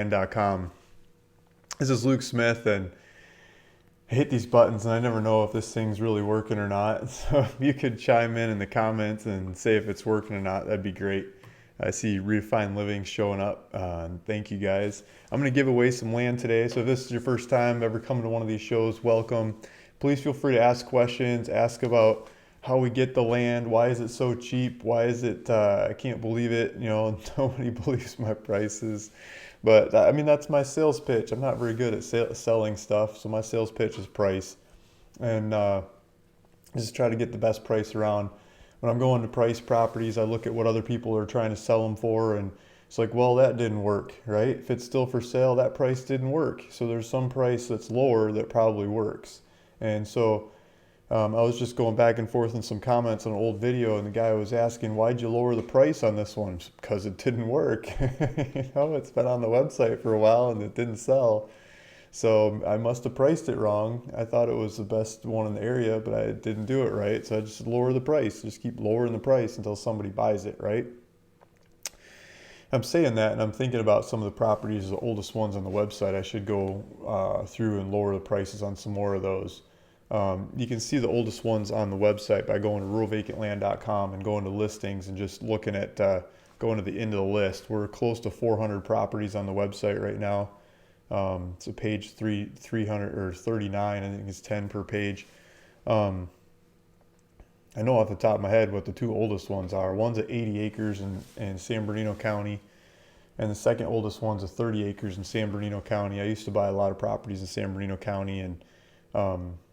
Gilian.com. This is Luke Smith, and I hit these buttons, and I never know if this thing's really working or not. So if you could chime in the comments and say if it's working or not, that'd be great. I see Refined Living showing up. Thank you guys. I'm going to give away some land today. So if this is your first time ever coming to one of these shows, welcome. Please feel free to ask questions. Ask about how we get the land. Why is it so cheap? Why is it, I can't believe it. Nobody believes my prices. But I mean, that's my sales pitch. I'm not very good at selling stuff. So my sales pitch is price. And just try to get the best price around. When I'm going to price properties, I look at what other people are trying to sell them for, and it's like, well, that didn't work, right? If it's still for sale, that price didn't work. So there's some price that's lower that probably works. And so I was just going back and forth in some comments on an old video, and the guy was asking, why'd you lower the price on this one? Because it didn't work. It's been on the website for a while and it didn't sell. So I must have priced it wrong. I thought it was the best one in the area, but I didn't do it right. So I just lower the price. Just keep lowering the price until somebody buys it, right? I'm saying that, and I'm thinking about some of the properties, the oldest ones on the website. I should go through and lower the prices on some more of those. You can see the oldest ones on the website by going to ruralvacantland.com and going to listings and just looking at going to the end of the list. We're close to 400 properties on the website right now. So page 300 or 39, I think it's 10 per page. I know off the top of my head what the two oldest ones are. One's at 80 acres in San Bernardino County, and the second oldest one's at 30 acres in San Bernardino County. I used to buy a lot of properties in San Bernardino County, and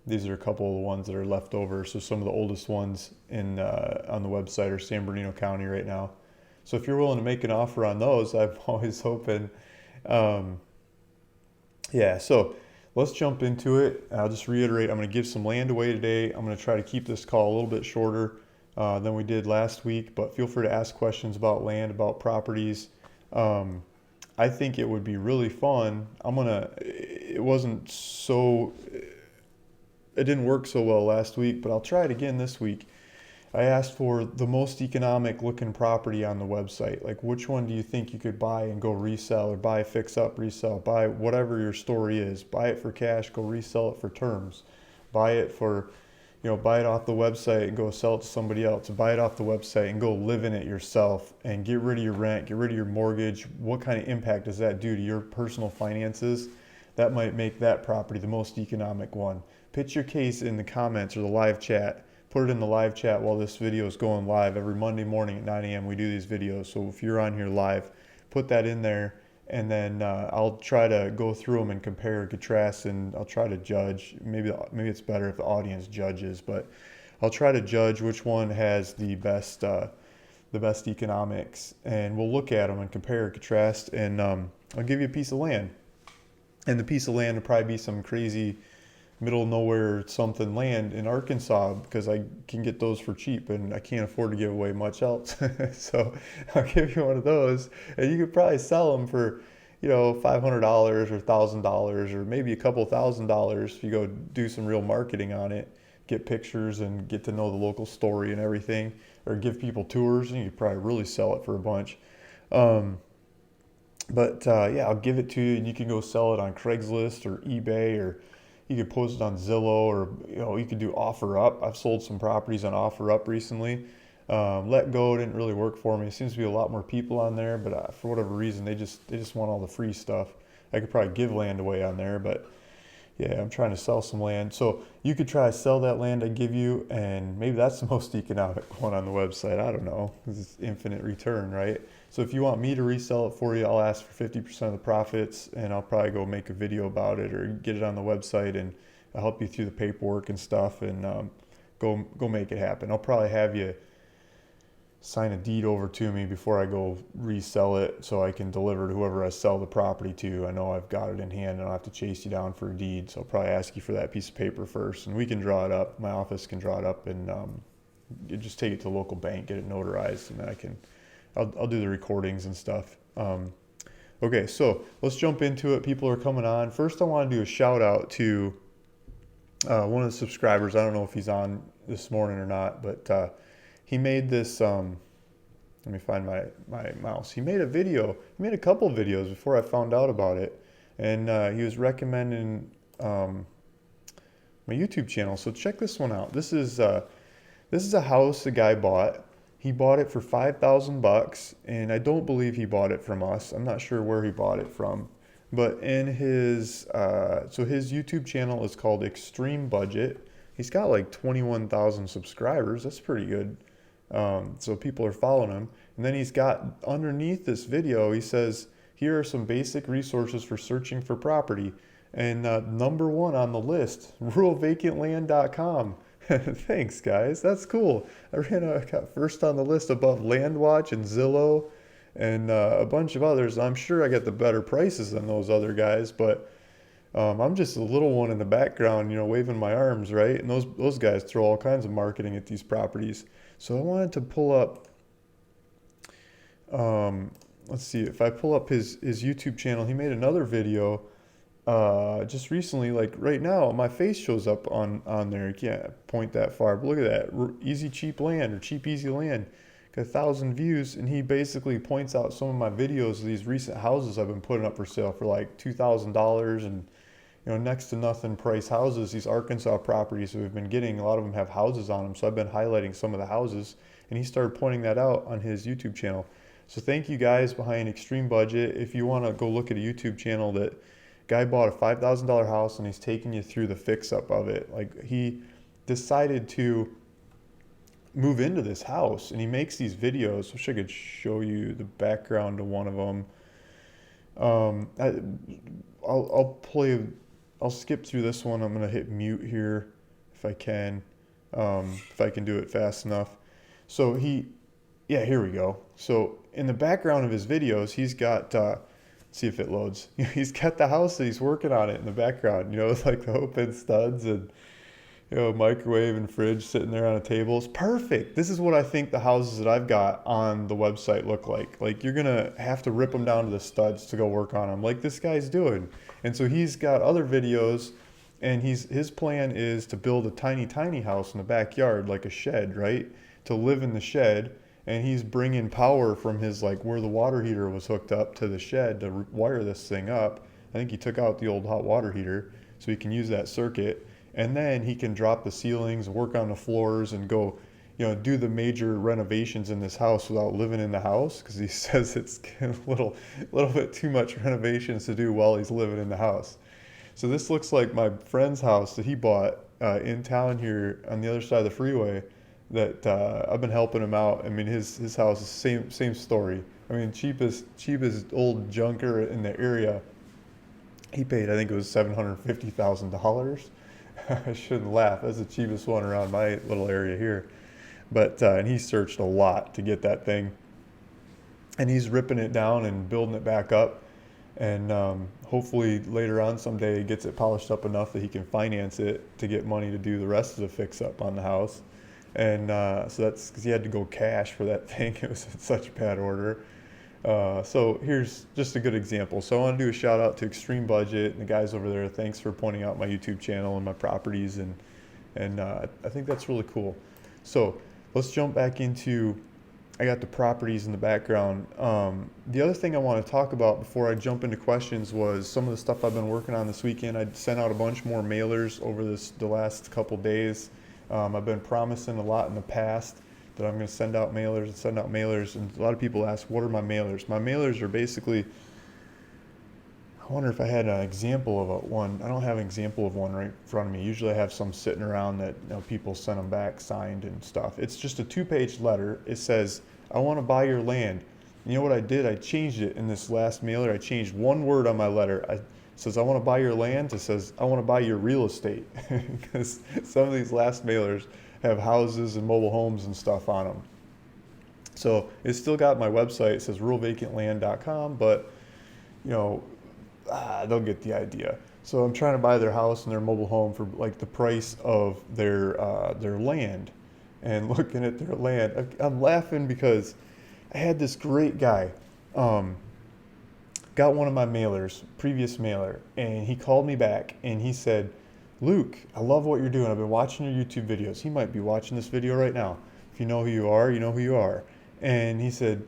these are a couple of the ones that are left over. So some of the oldest ones on the website are San Bernardino County right now. So if you're willing to make an offer on those, I'm always hoping. Yeah, so let's jump into it. I'll just reiterate, I'm going to give some land away today. I'm going to try to keep this call a little bit shorter than we did last week, but feel free to ask questions about land, about properties. I think it would be really fun. It didn't work so well last week, but I'll try it again this week. I asked for the most economic looking property on the website. Like, which one do you think you could buy and go resell, or buy, fix up, resell, buy whatever your story is. Buy it for cash, go resell it for terms. Buy it for, buy it off the website and go sell it to somebody else. Buy it off the website and go live in it yourself and get rid of your rent, get rid of your mortgage. What kind of impact does that do to your personal finances? That might make that property the most economic one. Pitch your case in the comments or the live chat. Put it in the live chat while this video is going live. Every Monday morning at 9 a.m. we do these videos. So if you're on here live, put that in there, and then I'll try to go through them and compare and contrast, and I'll try to judge. Maybe it's better if the audience judges, but I'll try to judge which one has the best economics, and we'll look at them and compare and contrast, and I'll give you a piece of land. And the piece of land will probably be some crazy middle of nowhere something land in Arkansas, because I can get those for cheap and I can't afford to give away much else. So I'll give you one of those, and you could probably sell them for, $500 or $1,000 or maybe a couple $1,000 if you go do some real marketing on it, get pictures and get to know the local story and everything, or give people tours, and you could probably really sell it for a bunch. Yeah, I'll give it to you, and you can go sell it on Craigslist or eBay, or you could post it on Zillow, or you could do OfferUp. I've sold some properties on OfferUp recently. Let Go didn't really work for me. It seems to be a lot more people on there, but for whatever reason, they just want all the free stuff. I could probably give land away on there, but yeah, I'm trying to sell some land. So you could try to sell that land I give you, and maybe that's the most economic one on the website. I don't know. It's infinite return, right? So if you want me to resell it for you, I'll ask for 50% of the profits, and I'll probably go make a video about it or get it on the website, and I'll help you through the paperwork and stuff, and go make it happen. I'll probably have you sign a deed over to me before I go resell it, so I can deliver to whoever I sell the property to. I know I've got it in hand, and I don't have to chase you down for a deed, so I'll probably ask you for that piece of paper first, and we can draw it up. My office can draw it up, and you just take it to the local bank, get it notarized, and then I'll do the recordings and stuff. Okay, so let's jump into it. People are coming on. First, I want to do a shout out to one of the subscribers. I don't know if he's on this morning or not, but he made this Let me find my mouse. He made a video. He made a couple videos before I found out about it, and he was recommending my YouTube channel. So check this one out. This is a house a guy bought. He bought it for $5,000, and I don't believe he bought it from us. I'm not sure where he bought it from, but in his so his YouTube channel is called Extreme Budget. He's got like 21,000 subscribers. That's pretty good. So people are following him. And then he's got underneath this video, he says, here are some basic resources for searching for property. And number one on the list, ruralvacantland.com. Thanks, guys. That's cool. I got first on the list above LandWatch and Zillow and a bunch of others. I'm sure I get the better prices than those other guys, but I'm just a little one in the background, waving my arms, right? And those guys throw all kinds of marketing at these properties. So I wanted to pull up, let's see, if I pull up his YouTube channel, he made another video just recently, like right now, my face shows up on there. You can't point that far, but look at that. Easy Cheap Land or Cheap Easy Land. Got 1,000 views, and he basically points out some of my videos of these recent houses I've been putting up for sale for like $2,000 and next to nothing price houses. These Arkansas properties that we've been getting, a lot of them have houses on them, so I've been highlighting some of the houses, and he started pointing that out on his YouTube channel. So thank you guys behind Extreme Budget. If you want to go look at a YouTube channel, that guy bought a $5,000 house and he's taking you through the fix up of it. Like, he decided to move into this house and he makes these videos. Wish I could show you the background to one of them. I'll skip through this one. I'm gonna hit mute here if I can do it fast enough. So here we go. So in the background of his videos, he's got see if it loads. He's got the house that he's working on it in the background, with like the open studs and microwave and fridge sitting there on a table. It's perfect. This is what I think the houses that I've got on the website look like. Like, you're gonna have to rip them down to the studs to go work on them, like this guy's doing. And so he's got other videos, and his plan is to build a tiny house in the backyard, like a shed, right? To live in the shed. And he's bringing power from his, like, where the water heater was hooked up to the shed to wire this thing up. I think he took out the old hot water heater so he can use that circuit. And then he can drop the ceilings, work on the floors, and go, do the major renovations in this house without living in the house, because he says it's a little bit too much renovations to do while he's living in the house. So this looks like my friend's house that he bought in town here on the other side of the freeway. That I've been helping him out. I mean, his house is same story. I mean, cheapest old junker in the area. He paid, I think it was $750,000. I shouldn't laugh. That's the cheapest one around my little area here. But and he searched a lot to get that thing. And he's ripping it down and building it back up. And hopefully later on someday he gets it polished up enough that he can finance it to get money to do the rest of the fix up on the house. And so that's because he had to go cash for that thing. It was in such bad order. So here's just a good example. So I want to do a shout out to Extreme Budget and the guys over there. Thanks for pointing out my YouTube channel and my properties, and I think that's really cool. So let's jump back into, I got the properties in the background. The other thing I want to talk about before I jump into questions was some of the stuff I've been working on this weekend. I sent out a bunch more mailers over the last couple days. I've been promising a lot in the past that I'm going to send out mailers, and a lot of people ask, what are my mailers? My mailers are basically, I wonder if I had an example of one. I don't have an example of one right in front of me. Usually I have some sitting around that people send them back signed and stuff. It's just a 2-page letter. It says, I want to buy your land. You know what I did? I changed it in this last mailer. I changed one word on my letter. It says, I want to buy your land. It says, I want to buy your real estate. Because some of these last mailers have houses and mobile homes and stuff on them. So it's still got my website. It says ruralvacantland.com, but they'll get the idea. So I'm trying to buy their house and their mobile home for like the price of their land. And looking at their land, I'm laughing because I had this great guy. Got one of my mailers, previous mailer, and he called me back and he said, Luke, I love what you're doing. I've been watching your YouTube videos. He might be watching this video right now. If you know who you are, you know who you are. And he said,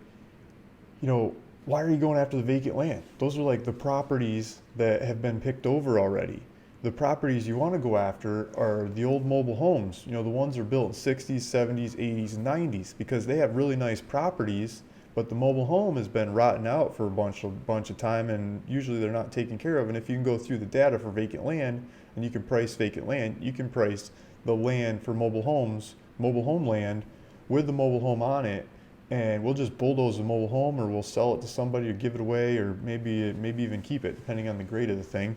you know, why are you going after the vacant land? Those are like the properties that have been picked over already. The properties you want to go after are the old mobile homes, you know, the ones that are built in 60s, 70s, 80s, and 90s, because they have really nice properties, but the mobile home has been rotting out for a bunch of time, and usually they're not taken care of. And if you can go through the data for vacant land and you can price vacant land, you can price the land for mobile homes, mobile home land with the mobile home on it, and we'll just bulldoze the mobile home, or we'll sell it to somebody or give it away, or maybe even keep it depending on the grade of the thing.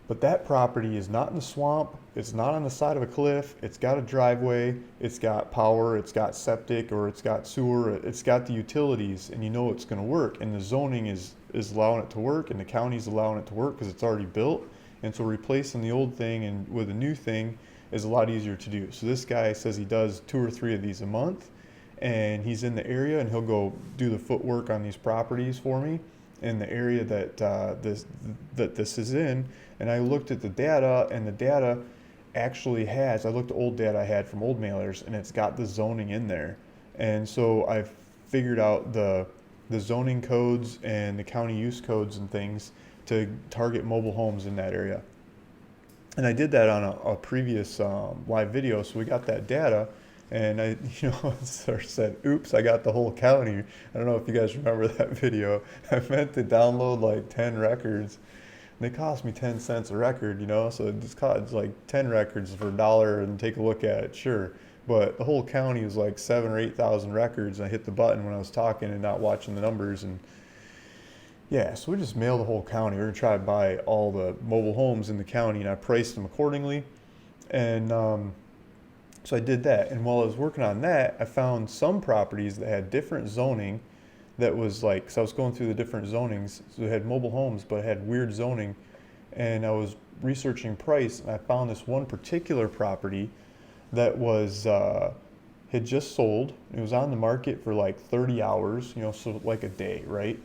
But that property is not in the swamp, it's not on the side of a cliff, it's got a driveway, it's got power, it's got septic, or it's got sewer, it's got the utilities, and you know it's going to work. And the zoning is allowing it to work, and the county's allowing it to work because it's already built. And so replacing the old thing and with a new thing is a lot easier to do. So this guy says he does 2 or 3 of these a month, and he's in the area, and he'll go do the footwork on these properties for me in the area that this is in. And I looked at the data, and the data actually has, I looked at old data I had from old mailers, and it's got the zoning in there. And so I've figured out the zoning codes and the county use codes and things to target mobile homes in that area. And I did that on a previous live video, so we got that data. And I, sort of said, oops, I got the whole county. I don't know if you guys remember that video. I meant to download like 10 records. And they cost me 10 cents a record, so it's cost like 10 records for $1 and take a look at it, sure. But the whole county was like 7,000 or 8,000 records. And I hit the button when I was talking and not watching the numbers. And yeah, so we just mailed the whole county. We're gonna try to buy all the mobile homes in the county, and I priced them accordingly. And so I did that. And while I was working on that, I found some properties that had different zoning that was like, so I was going through the different zonings. So it had mobile homes, but it had weird zoning. And I was researching price, and I found this one particular property that was, had just sold. It was on the market for like 30 hours, so like a day, right?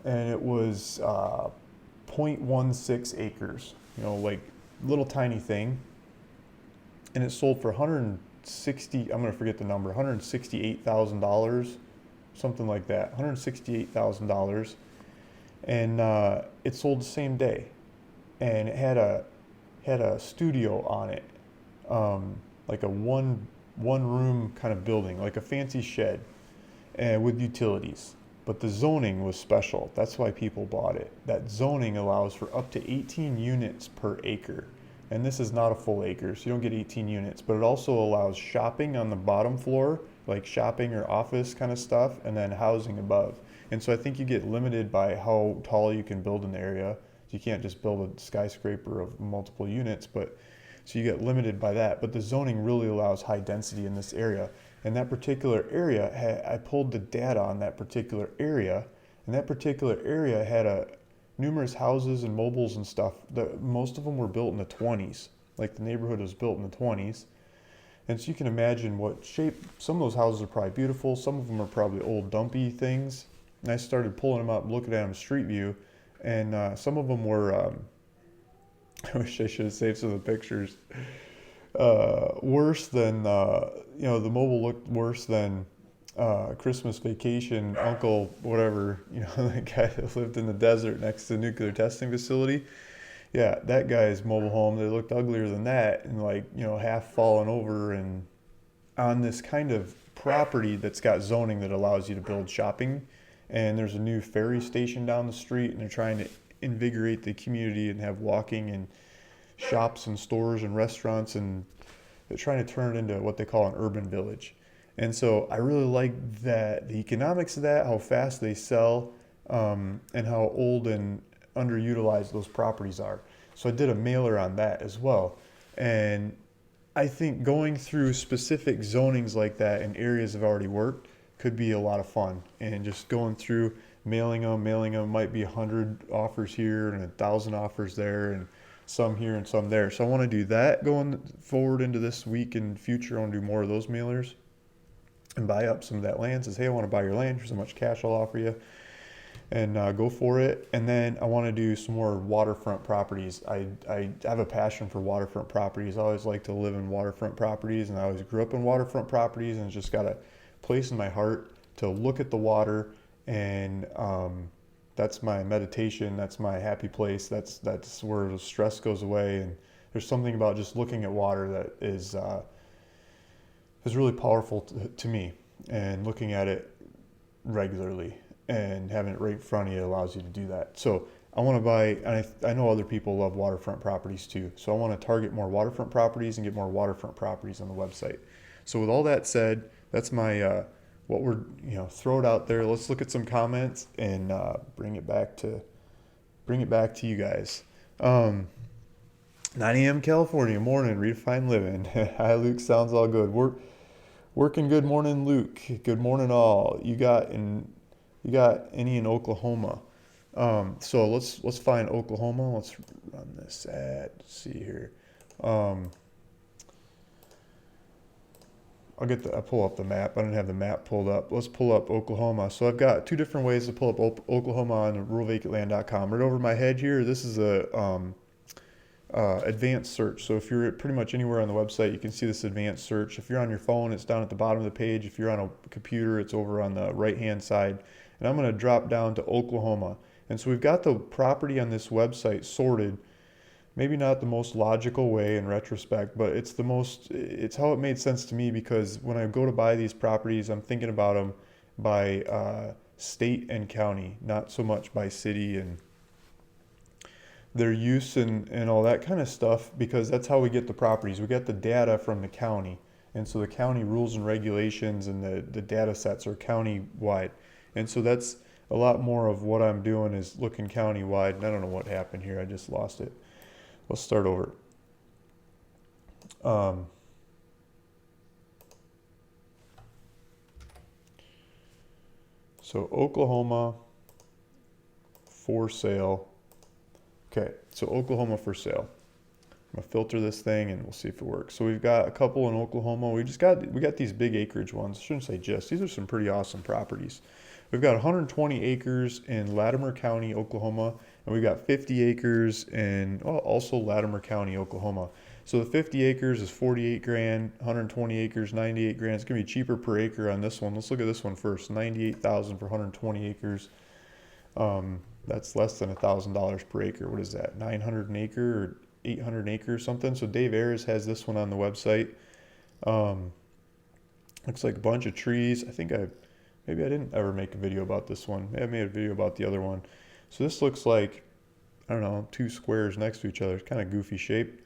And it was 0.16 acres, like little tiny thing. And it sold for 160, I'm going to forget the number, $168,000, something like that, $168,000. And it sold the same day. And it had a studio on it, like a one room kind of building, like a fancy shed, and with utilities. But the zoning was special. That's why people bought it. That zoning allows for up to 18 units per acre. And this is not a full acre, so you don't get 18 units, but it also allows shopping on the bottom floor, like shopping or office kind of stuff, and then housing above. And so I think you get limited by how tall you can build in the area. You can't just build a skyscraper of multiple units, but so you get limited by that. But the zoning really allows high density in this area. And that particular area, I pulled the data on that particular area, and that particular area had numerous houses and mobiles and stuff. Most of them were built in the 20s. Like the neighborhood was built in the 20s. And so you can imagine what shape, some of those houses are probably beautiful. Some of them are probably old dumpy things. And I started pulling them up, looking at them street view. And some of them were, I wish I should have saved some of the pictures. Worse than, the mobile looked worse than Christmas Vacation, Uncle, whatever, that guy that lived in the desert next to the nuclear testing facility. Yeah, that guy's mobile home, they looked uglier than that, and half fallen over, and on this kind of property that's got zoning that allows you to build shopping. And there's a new ferry station down the street, and they're trying to invigorate the community and have walking and shops and stores and restaurants, and they're trying to turn it into what they call an urban village. And so I really like that, the economics of that, how fast they sell, and how old and underutilized those properties are. So I did a mailer on that as well. And I think going through specific zonings like that in areas I've already worked could be a lot of fun. And just going through, mailing them might be 100 offers here and 1,000 offers there, and some here and some there. So I want to do that going forward into this week and future. I want to do more of those mailers and buy up some of that land. Says, hey, I want to buy your land for so much cash I'll offer you, and go for it. And then I want to do some more waterfront properties. I have a passion for waterfront properties. I always like to live in waterfront properties, and I always grew up in waterfront properties, and it's just got a place in my heart to look at the water, and that's my meditation. That's my happy place. That's where the stress goes away. And there's something about just looking at water that is really powerful to me. And looking at it regularly and having it right in front of you allows you to do that. So I want to buy, and I know other people love waterfront properties too. So I want to target more waterfront properties and get more waterfront properties on the website. So with all that said, that's my what we're throw it out there. Let's look at some comments and bring it back to you guys. 9 a.m. California morning, redefined living. Hi Luke, sounds all good. Working good morning, Luke. Good morning, all. You got any in Oklahoma? So let's find Oklahoma. Let's run this ad. Let's see here. I'll pull up the map. I don't have the map pulled up. Let's pull up Oklahoma. So I've got two different ways to pull up Oklahoma on ruralvacantland.com. Right over my head here, this is a advanced search. So if you're pretty much anywhere on the website, you can see this advanced search. If you're on your phone, it's down at the bottom of the page. If you're on a computer, it's over on the right-hand side. And I'm going to drop down to Oklahoma. And so we've got the property on this website sorted. Maybe not the most logical way in retrospect, but it's how it made sense to me, because when I go to buy these properties, I'm thinking about them by state and county, not so much by city and their use and all that kind of stuff, because that's how we get the properties. We get the data from the county. And so the county rules and regulations and the data sets are county-wide. And so that's a lot more of what I'm doing, is looking county-wide. And I don't know what happened here. I just lost it. Let's start over. So Oklahoma for sale. Okay, so Oklahoma for sale. I'm gonna filter this thing and we'll see if it works. So we've got a couple in Oklahoma. We got these big acreage ones. I shouldn't say just. These are some pretty awesome properties. We've got 120 acres in Latimer County, Oklahoma, and we've got 50 acres in also Latimer County, Oklahoma. So the 50 acres is 48 grand, 120 acres, 98 grand. It's gonna be cheaper per acre on this one. Let's look at this one first. 98,000 for 120 acres. That's less than $1,000 per acre. What is that? 900 an acre or 800 an acre or something. So Dave Ayers has this one on the website. Looks like a bunch of trees. Maybe I didn't ever make a video about this one. Maybe I made a video about the other one. So this looks like, I don't know, two squares next to each other. It's kind of goofy shape.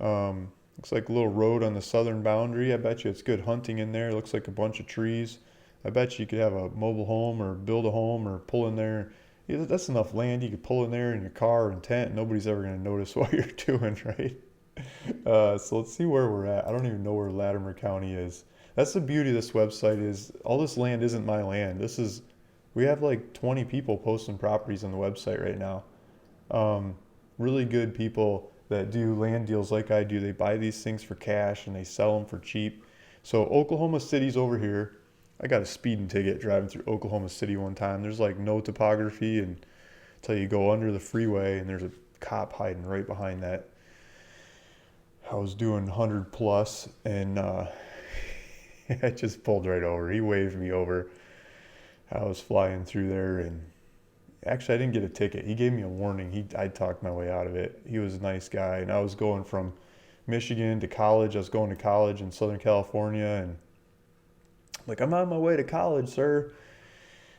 Looks like a little road on the southern boundary. I bet you it's good hunting in there. Looks like a bunch of trees. I bet you could have a mobile home or build a home or pull in there. Yeah, that's enough land. You could pull in there in your car and tent, and nobody's ever going to notice what you're doing, right? So let's see where we're at. I don't even know where Latimer County is. That's the beauty of this website, is all this land isn't my land. We have like 20 people posting properties on the website right now. Really good people that do land deals like I do. They buy these things for cash and they sell them for cheap. So Oklahoma City's over here. I got a speeding ticket driving through Oklahoma City one time. There's like no topography until you go under the freeway, and there's a cop hiding right behind that. I was doing 100 plus, and I just pulled right over. He waved me over. I was flying through there, and actually I didn't get a ticket. He gave me a warning. I talked my way out of it. He was a nice guy, and I was going from Michigan to college. I was going to college in Southern California, and like, I'm on my way to college, sir,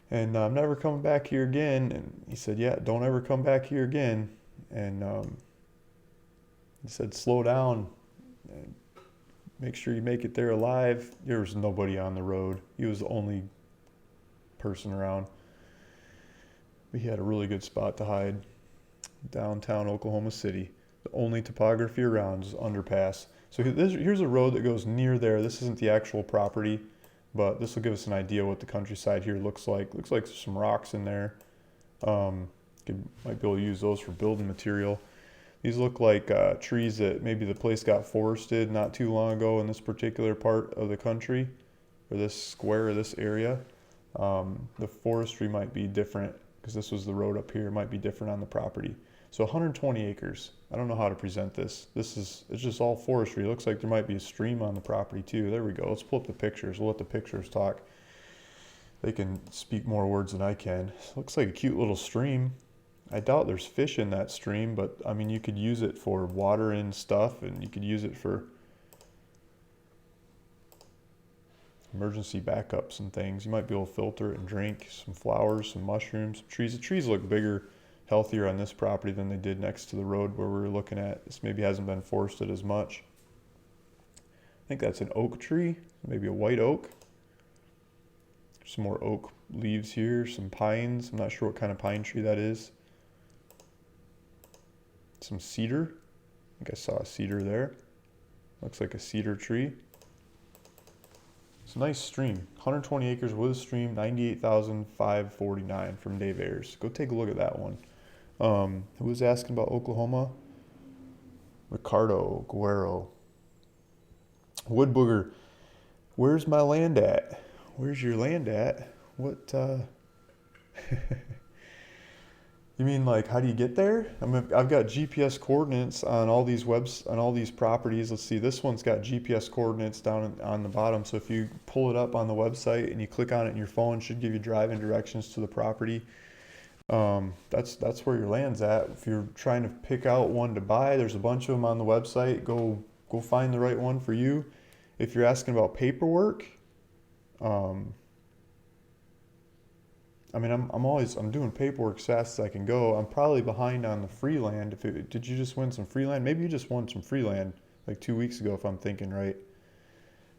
and I'm never coming back here again. And he said, yeah, don't ever come back here again. And he said, slow down and make sure you make it there alive. There was nobody on the road. He was the only person around. We had a really good spot to hide. Downtown Oklahoma City. The only topography around is underpass. So here's a road that goes near there. This isn't the actual property, but this will give us an idea what the countryside here looks like. Looks like there's some rocks in there. Might be able to use those for building material. These look like trees that maybe the place got forested not too long ago in this particular part of the country, or this square, or this area. The forestry might be different, because this was the road up here. It might be different on the property. So 120 acres. I don't know how to present this. It's just all forestry. It looks like there might be a stream on the property too. There we go. Let's pull up the pictures. We'll let the pictures talk. They can speak more words than I can. It looks like a cute little stream. I doubt there's fish in that stream, but I mean, you could use it for watering stuff, and you could use it for emergency backups and things. You might be able to filter it and drink. Some flowers, some mushrooms, some trees. The trees look bigger, healthier on this property than they did next to the road where we were looking at. This maybe hasn't been forested as much. I think that's an oak tree, maybe a white oak. Some more oak leaves here, some pines. I'm not sure what kind of pine tree that is. Some cedar. I think I saw a cedar there. Looks like a cedar tree. It's a nice stream. 120 acres with a stream, 98,549 from Dave Ayers. Go take a look at that one. Who was asking about Oklahoma? Ricardo Guerrero. Wood Booger. Where's my land at? Where's your land at? What, You mean like how do you get there? I mean, I've got GPS coordinates on all these on all these properties. Let's see, this one's got GPS coordinates down on the bottom. So if you pull it up on the website and you click on it in your phone, it should give you driving directions to the property. That's where your land's at. If you're trying to pick out one to buy, there's a bunch of them on the website. Go find the right one for you. If you're asking about paperwork, I mean, I'm doing paperwork as fast as I can go. I'm probably behind on the free land. Did you just win some free land? Maybe you just won some free land like 2 weeks ago, if I'm thinking right.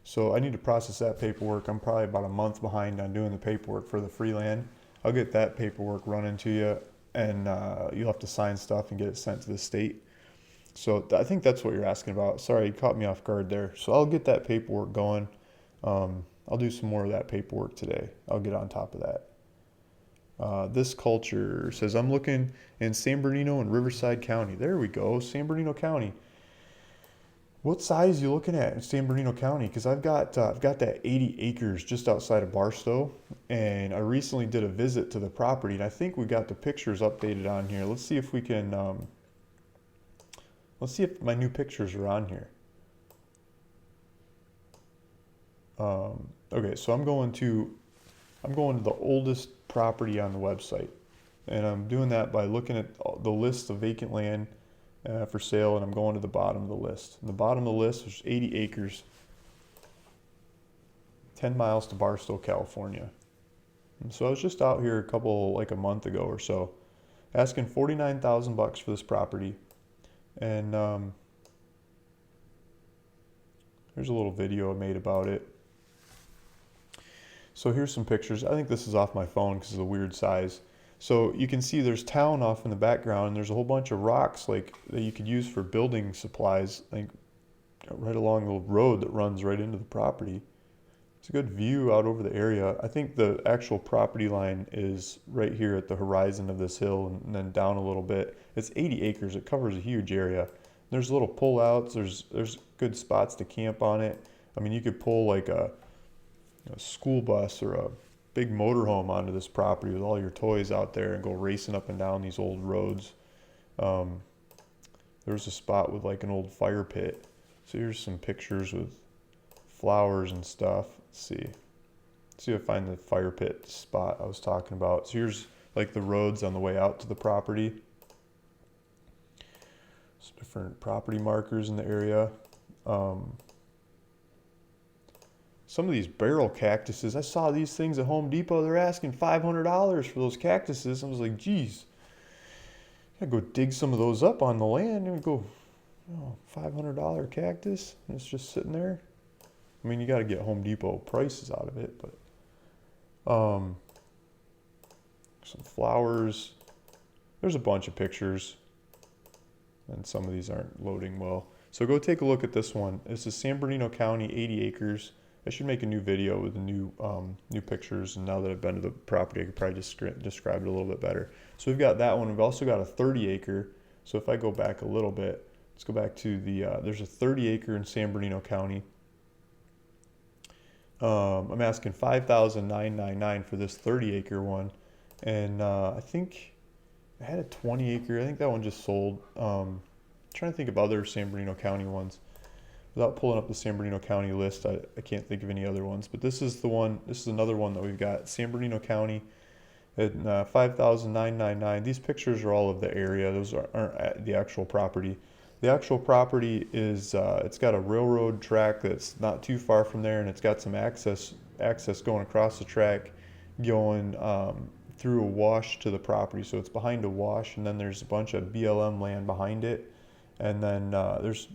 So I need to process that paperwork. I'm probably about a month behind on doing the paperwork for the free land. I'll get that paperwork running to you, and you'll have to sign stuff and get it sent to the state. So I think that's what you're asking about. Sorry, you caught me off guard there. So I'll get that paperwork going. I'll do some more of that paperwork today. I'll get on top of that. This culture says, I'm looking in San Bernardino and Riverside County. There we go, San Bernardino County. What size are you looking at in San Bernardino County? Because I've got that 80 acres just outside of Barstow, and I recently did a visit to the property, and I think we got the pictures updated on here. Let's see if we can. Let's see if my new pictures are on here. Okay, so I'm going to the oldest property on the website, and I'm doing that by looking at the list of vacant land for sale, and I'm going to the bottom of the list. And the bottom of the list is 80 acres, 10 miles to Barstow, California. And so I was just out here a month ago or so, asking $49,000 for this property, and there's a little video I made about it. So here's some pictures. I think this is off my phone because of the weird size. So you can see there's town off in the background, and there's a whole bunch of rocks that you could use for building supplies, like right along the road that runs right into the property. It's a good view out over the area. I think the actual property line is right here at the horizon of this hill, and then down a little bit. It's 80 acres. It covers a huge area. There's little pull-outs. There's good spots to camp on it. I mean, you could pull like a school bus or a big motorhome onto this property with all your toys out there and go racing up and down these old roads. There's a spot with like an old fire pit. So here's some pictures with flowers and stuff. Let's see if I find the fire pit spot I was talking about. So here's like the roads on the way out to the property. Some different property markers in the area. Some of these barrel cactuses, I saw these things at Home Depot. They're asking $500 for those cactuses. I was like, geez, I gotta go dig some of those up on the land and go, $500 cactus, and it's just sitting there. I mean, you got to get Home Depot prices out of it, but some flowers. There's a bunch of pictures, and some of these aren't loading well. So go take a look at this one. This is San Bernardino County, 80 acres. I should make a new video with the new pictures, and now that I've been to the property, I could probably describe it a little bit better. So we've got that one. We've also got a 30 acre. So if I go back a little bit, let's go back to there's a 30 acre in San Bernardino County. I'm asking $5,999 for this 30 acre one, and I think I had a 20 acre. I think that one just sold. Trying to think of other San Bernardino County ones. Without pulling up the San Bernardino County list, I can't think of any other ones. But this is the one. This is another one that we've got. San Bernardino County at 5,999. These pictures are all of the area. Those aren't the actual property. The actual property is it's got a railroad track that's not too far from there, and it's got some access going across the track, going through a wash to the property. So it's behind a wash, and then there's a bunch of BLM land behind it, and then there's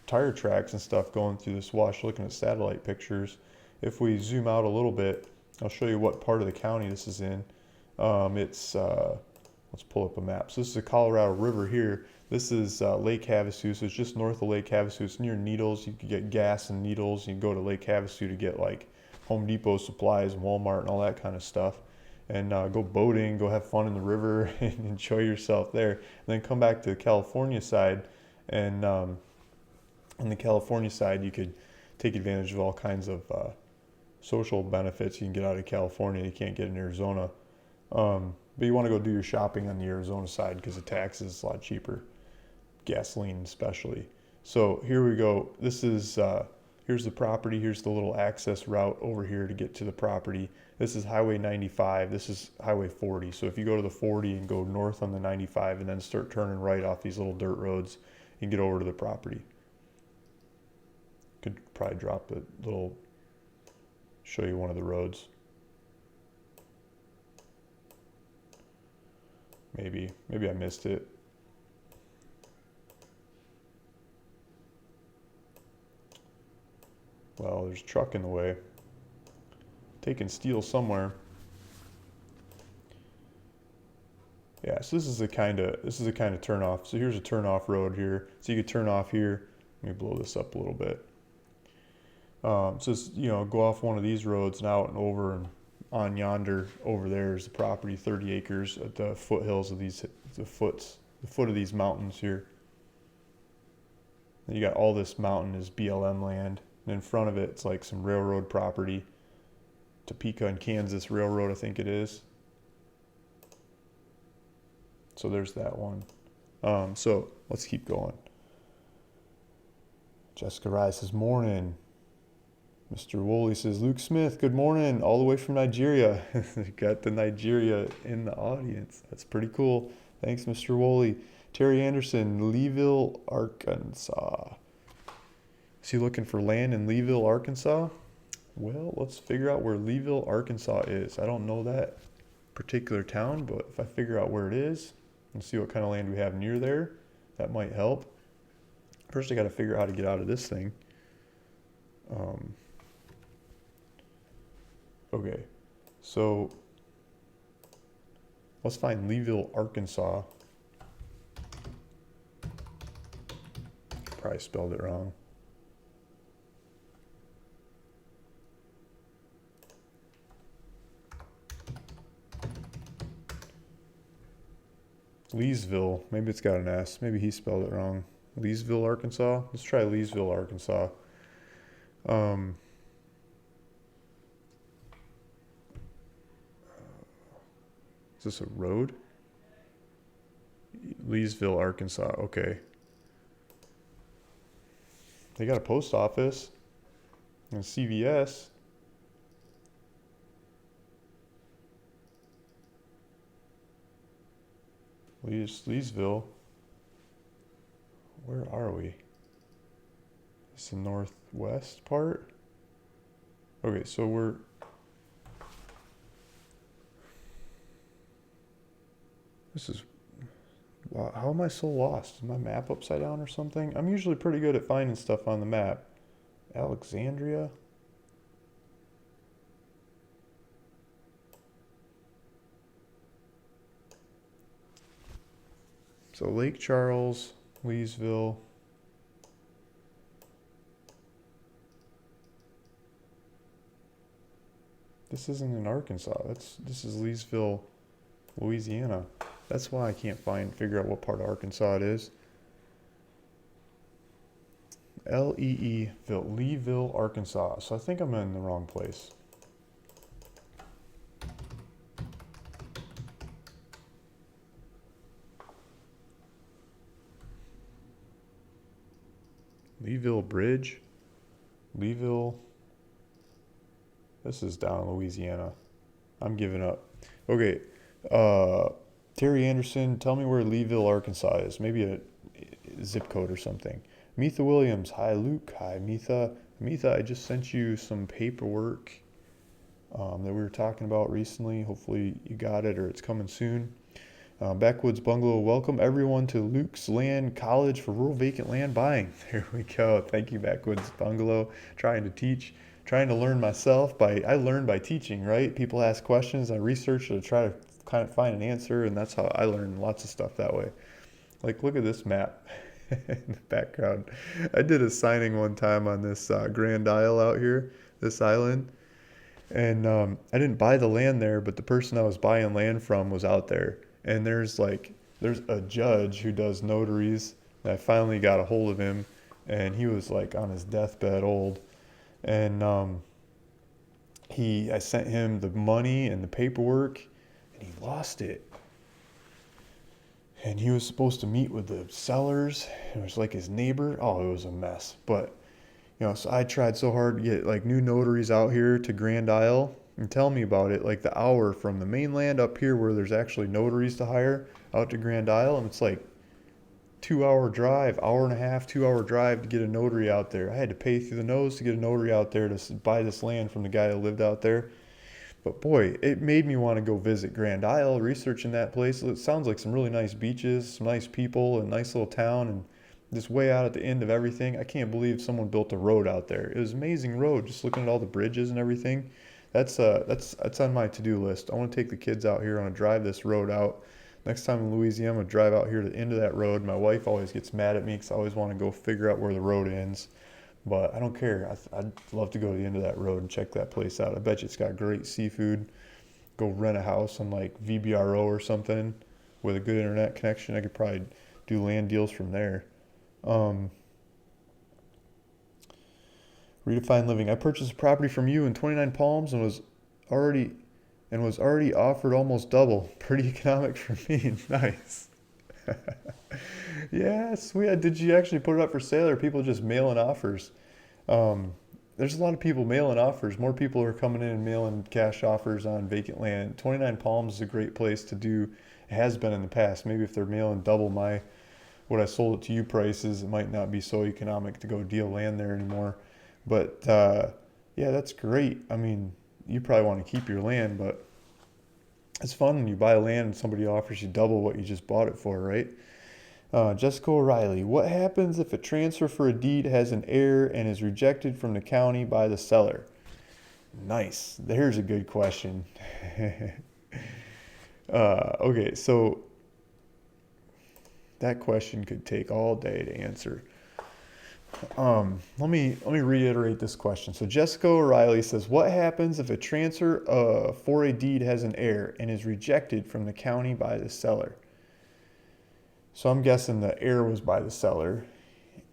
tire tracks and stuff going through this wash. Looking at satellite pictures, if we zoom out a little bit, I'll show you what part of the county this is in. Let's pull up a map. So this is the Colorado River here. This is Lake Havasu, so it's just north of Lake Havasu. It's near Needles. You can get gas in Needles. You can go to Lake Havasu to get like Home Depot supplies and Walmart and all that kind of stuff. And go boating, go have fun in the river and enjoy yourself there. And then come back to the California side, and on the California side, you could take advantage of all kinds of social benefits you can get out of California you can't get in Arizona. But you want to go do your shopping on the Arizona side because the tax is a lot cheaper, gasoline especially. So here we go. This is here's the property. Here's the little access route over here to get to the property. This is Highway 95. This is Highway 40. So if you go to the 40 and go north on the 95 and then start turning right off these little dirt roads, you can get over to the property. Could probably drop a little, show you one of the roads. Maybe I missed it. Well, there's a truck in the way. Taking steel somewhere. Yeah, so this is the kind of turn off. So here's a turn off road here. So you could turn off here. Let me blow this up a little bit. So it's, go off one of these roads and out and over, and on yonder over there is the property, 30 acres at the foothills of these, the foot of these mountains here. And you got all this mountain is BLM land, and in front of it, it's like some railroad property, Topeka and Kansas Railroad, I think it is. So there's that one. So let's keep going. Jessica Rice says, morning. Mr. Woolley says, Luke Smith, good morning, all the way from Nigeria. Got the Nigeria in the audience. That's pretty cool. Thanks, Mr. Woolley. Terry Anderson, Leeville, Arkansas. Is he looking for land in Leeville, Arkansas? Well, let's figure out where Leeville, Arkansas is. I don't know that particular town, but if I figure out where it is and see what kind of land we have near there, that might help. First, I got to figure out how to get out of this thing. Okay, so let's find Leeville, Arkansas. Probably spelled it wrong. Leesville, maybe it's got an S. Maybe he spelled it wrong. Leesville, Arkansas. Let's try Leesville, Arkansas. Is this a road? Leesville, Arkansas. Okay. They got a post office and CVS. Leesville. Where are we? This is the northwest part? Okay, so we're... This is... Wow, how am I so lost? Is my map upside down or something? I'm usually pretty good at finding stuff on the map. Alexandria? So Lake Charles, Leesville. This isn't in Arkansas. This is Leesville, Louisiana. That's why I can't figure out what part of Arkansas it is. Leeville, Leeville, Arkansas. So I think I'm in the wrong place. Leeville Bridge? Leeville? This is down in Louisiana. I'm giving up. Okay. Uh, Terry Anderson, tell me where Leeville, Arkansas is. Maybe a zip code or something. Metha Williams, hi Luke, hi Metha. Metha, I just sent you some paperwork that we were talking about recently. Hopefully you got it or it's coming soon. Backwoods Bungalow, welcome everyone to Luke's Land College for Rural Vacant Land Buying. There we go. Thank you, Backwoods Bungalow. Trying to teach, trying to learn myself. I learn by teaching, right? People ask questions, I research to try to kind of find an answer, and that's how I learn lots of stuff that way. Like, look at this map in the background. I did a signing one time on this Grand Isle out here, this island, and I didn't buy the land there, but the person I was buying land from was out there. And there's a judge who does notaries. And I finally got a hold of him, and he was like on his deathbed old. And I sent him the money and the paperwork, and he lost it. And he was supposed to meet with the sellers. It was like his neighbor. Oh, it was a mess. But so I tried so hard to get like new notaries out here to Grand Isle and tell me about it. Like the hour from the mainland up here where there's actually notaries to hire out to Grand Isle, and it's like 2 hour drive, hour and a half, 2 hour drive to get a notary out there. I had to pay through the nose to get a notary out there to buy this land from the guy that lived out there. But boy, it made me want to go visit Grand Isle, researching that place. It sounds like some really nice beaches, some nice people, a nice little town, and just way out at the end of everything. I can't believe someone built a road out there. It was an amazing road, just looking at all the bridges and everything. That's on my to-do list. I want to take the kids out here. I want to drive this road out. Next time in Louisiana, I'm going to drive out here to the end of that road. My wife always gets mad at me because I always want to go figure out where the road ends. But I don't care. I'd love to go to the end of that road and check that place out. I bet you it's got great seafood. Go rent a house on like VBRO or something with a good internet connection. I could probably do land deals from there. Redefined living. I purchased a property from you in 29 Palms and was already offered almost double. Pretty economic for me. Nice. Yeah, sweet. Did you actually put it up for sale or are people just mailing offers? There's a lot of people mailing offers. More people are coming in and mailing cash offers on vacant land. 29 Palms is a great place to do. It has been in the past. Maybe if they're mailing double what I sold it to you prices, it might not be so economic to go deal land there anymore. But yeah, that's great. I mean, you probably want to keep your land, but it's fun when you buy land and somebody offers you double what you just bought it for, right? Jessica O'Reilly, what happens if a transfer for a deed has an error and is rejected from the county by the seller? Nice. There's a good question. Okay, so that question could take all day to answer. Let me reiterate this question. So Jessica O'Reilly says, what happens if a transfer for a deed has an error and is rejected from the county by the seller? So I'm guessing the error was by the seller.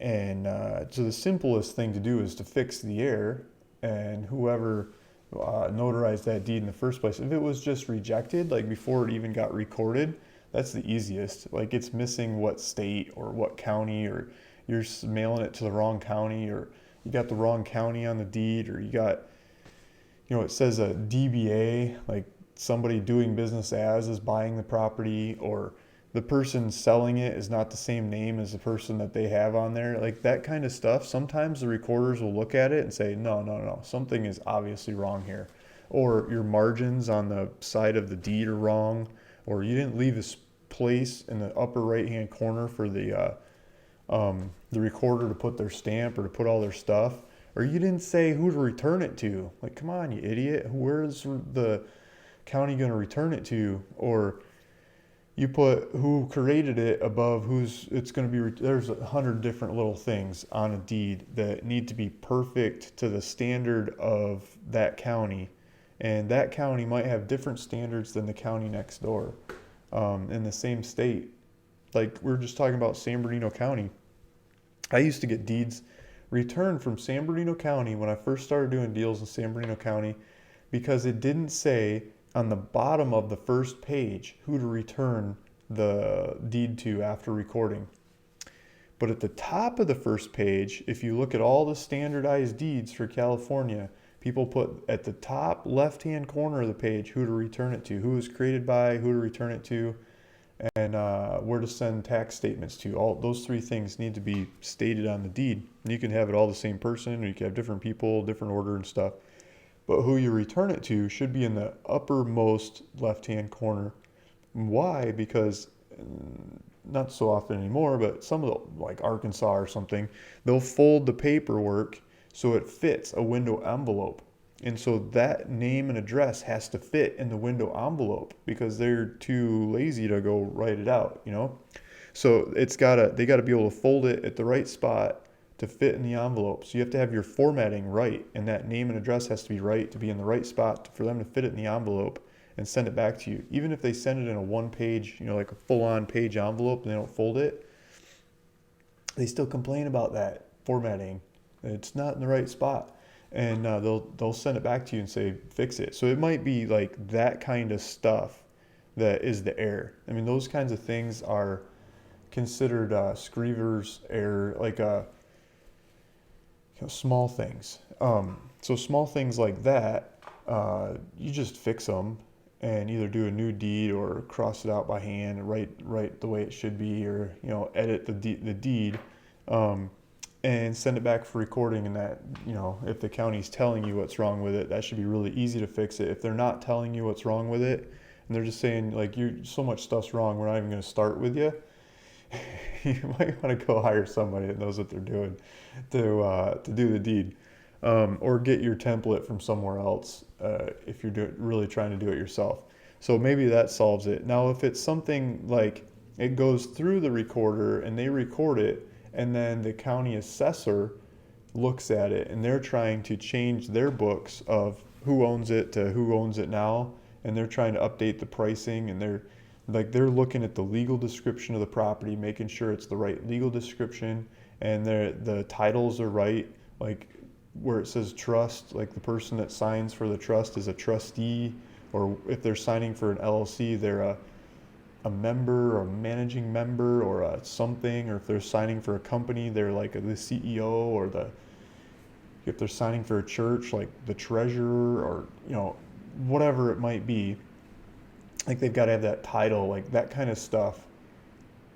And so the simplest thing to do is to fix the error, and whoever notarized that deed in the first place, if it was just rejected, like before it even got recorded, that's the easiest. Like it's missing what state or what county, or you're mailing it to the wrong county, or you got the wrong county on the deed, or you got, it says a DBA, like somebody doing business as is buying the property, or the person selling it is not the same name as the person that they have on there. Like that kind of stuff. Sometimes the recorders will look at it and say, no, something is obviously wrong here. Or your margins on the side of the deed are wrong, or you didn't leave this place in the upper right-hand corner for the recorder to put their stamp or to put all their stuff, or you didn't say who to return it to. Like, come on, you idiot. Where's the county going to return it to? Or you put who created it above who's it's going to be. There's 100 different little things on a deed that need to be perfect to the standard of that county. And that county might have different standards than the county next door in the same state. Like we were just talking about San Bernardino County. I used to get deeds returned from San Bernardino County when I first started doing deals in San Bernardino County because it didn't say on the bottom of the first page who to return the deed to after recording. But at the top of the first page, if you look at all the standardized deeds for California, people put at the top left-hand corner of the page who to return it to, who it was created by, who to return it to, and where to send tax statements to. All those three things need to be stated on the deed. And you can have it all the same person, or you can have different people, different order and stuff. But who you return it to should be in the uppermost left-hand corner. Why? Because not so often anymore, but some of the, like Arkansas or something, they'll fold the paperwork so it fits a window envelope. And so that name and address has to fit in the window envelope because they're too lazy to go write it out, you know? So they gotta be able to fold it at the right spot to fit in the envelope. So you have to have your formatting right, and that name and address has to be right to be in the right spot for them to fit it in the envelope and send it back to you. Even if they send it in a one-page, like a full-on page envelope and they don't fold it, they still complain about that formatting. It's not in the right spot. And they'll send it back to you and say, fix it. So it might be like that kind of stuff that is the error. I mean, those kinds of things are considered Screever's error, like small things. So small things like that, you just fix them and either do a new deed or cross it out by hand and write the way it should be, or edit the deed. And send it back for recording. And that, if the county's telling you what's wrong with it, that should be really easy to fix it. If they're not telling you what's wrong with it, and they're just saying, like, so much stuff's wrong, we're not even going to start with you, you might want to go hire somebody that knows what they're doing to do the deed. Or get your template from somewhere else if you're really trying to do it yourself. So maybe that solves it. Now, if it's something like it goes through the recorder and they record it, and then the county assessor looks at it and they're trying to change their books of who owns it to who owns it now, and they're trying to update the pricing, and they're looking at the legal description of the property, making sure it's the right legal description, and the titles are right, like where it says trust, like the person that signs for the trust is a trustee, or if they're signing for an LLC, they're a member or a managing member or a something, or if they're signing for a company, they're like the CEO, or if they're signing for a church, like the treasurer, or whatever it might be, like they've got to have that title, like that kind of stuff.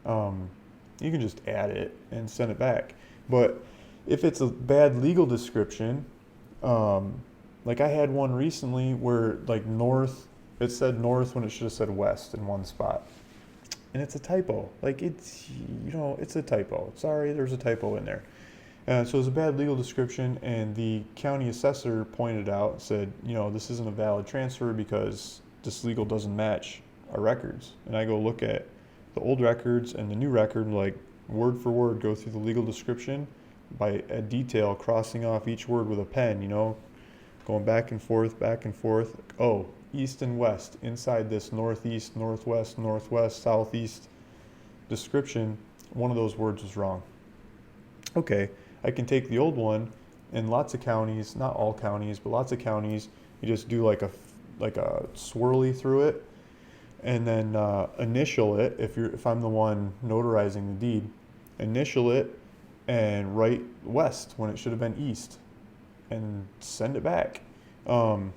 You can just add it and send it back. But if it's a bad legal description, like I had one recently where like north, it said north when it should have said west in one spot. And it's a typo. Like it's a typo. Sorry, there's a typo in there. So it was a bad legal description, and the county assessor pointed out and said, this isn't a valid transfer because this legal doesn't match our records. And I go look at the old records and the new record, like word for word, go through the legal description by a detail, crossing off each word with a pen, going back and forth, back and forth. Oh, east and west, inside this northeast, northwest, southeast description, one of those words was wrong. Okay, I can take the old one, in lots of counties, not all counties, but lots of counties, you just do like a swirly through it, and then initial it. If I'm the one notarizing the deed, initial it and write west when it should have been east, and send it back. Or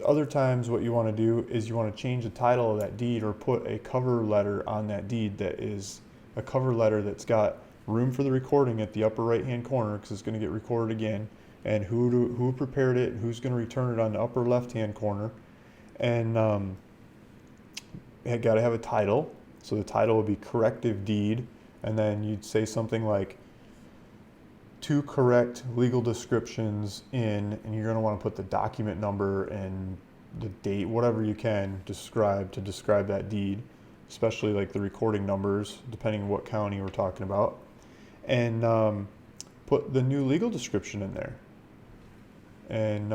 other times what you want to do is you want to change the title of that deed, or put a cover letter on that deed that is a cover letter that's got room for the recording at the upper right hand corner, because it's going to get recorded again, and who prepared it, who's going to return it on the upper left hand corner, and it got to have a title. So the title would be corrective deed, and then you'd say something like to correct legal descriptions and you're going to want to put the document number and the date, whatever you can describe that deed, especially like the recording numbers, depending on what county we're talking about, and put the new legal description in there. And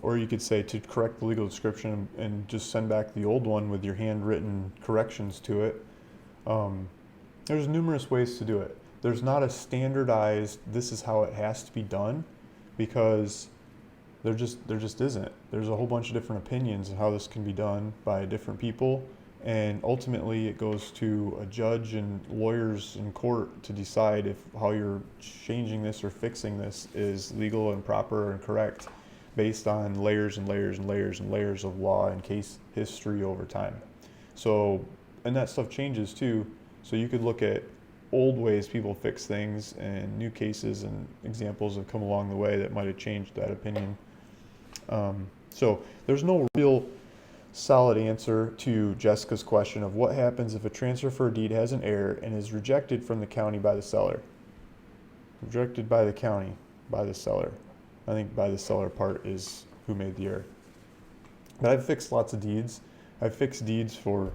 or you could say to correct the legal description and just send back the old one with your handwritten corrections to it. There's numerous ways to do it. There's not a standardized, this is how it has to be done, because there just isn't. There's a whole bunch of different opinions on how this can be done by different people, And ultimately it goes to a judge and lawyers in court to decide if how you're changing this or fixing this is legal and proper and correct based on layers and layers and layers and layers of law and case history over time. So, and that stuff changes too. So you could look at old ways people fix things and new cases and examples have come along the way that might have changed that opinion. So there's no real solid answer to Jessica's question of what happens if a transfer for a deed has an error and is rejected from the county by the seller. Rejected by the county, by the seller. I think by the seller part is who made the error. But I've fixed lots of deeds. I've fixed deeds for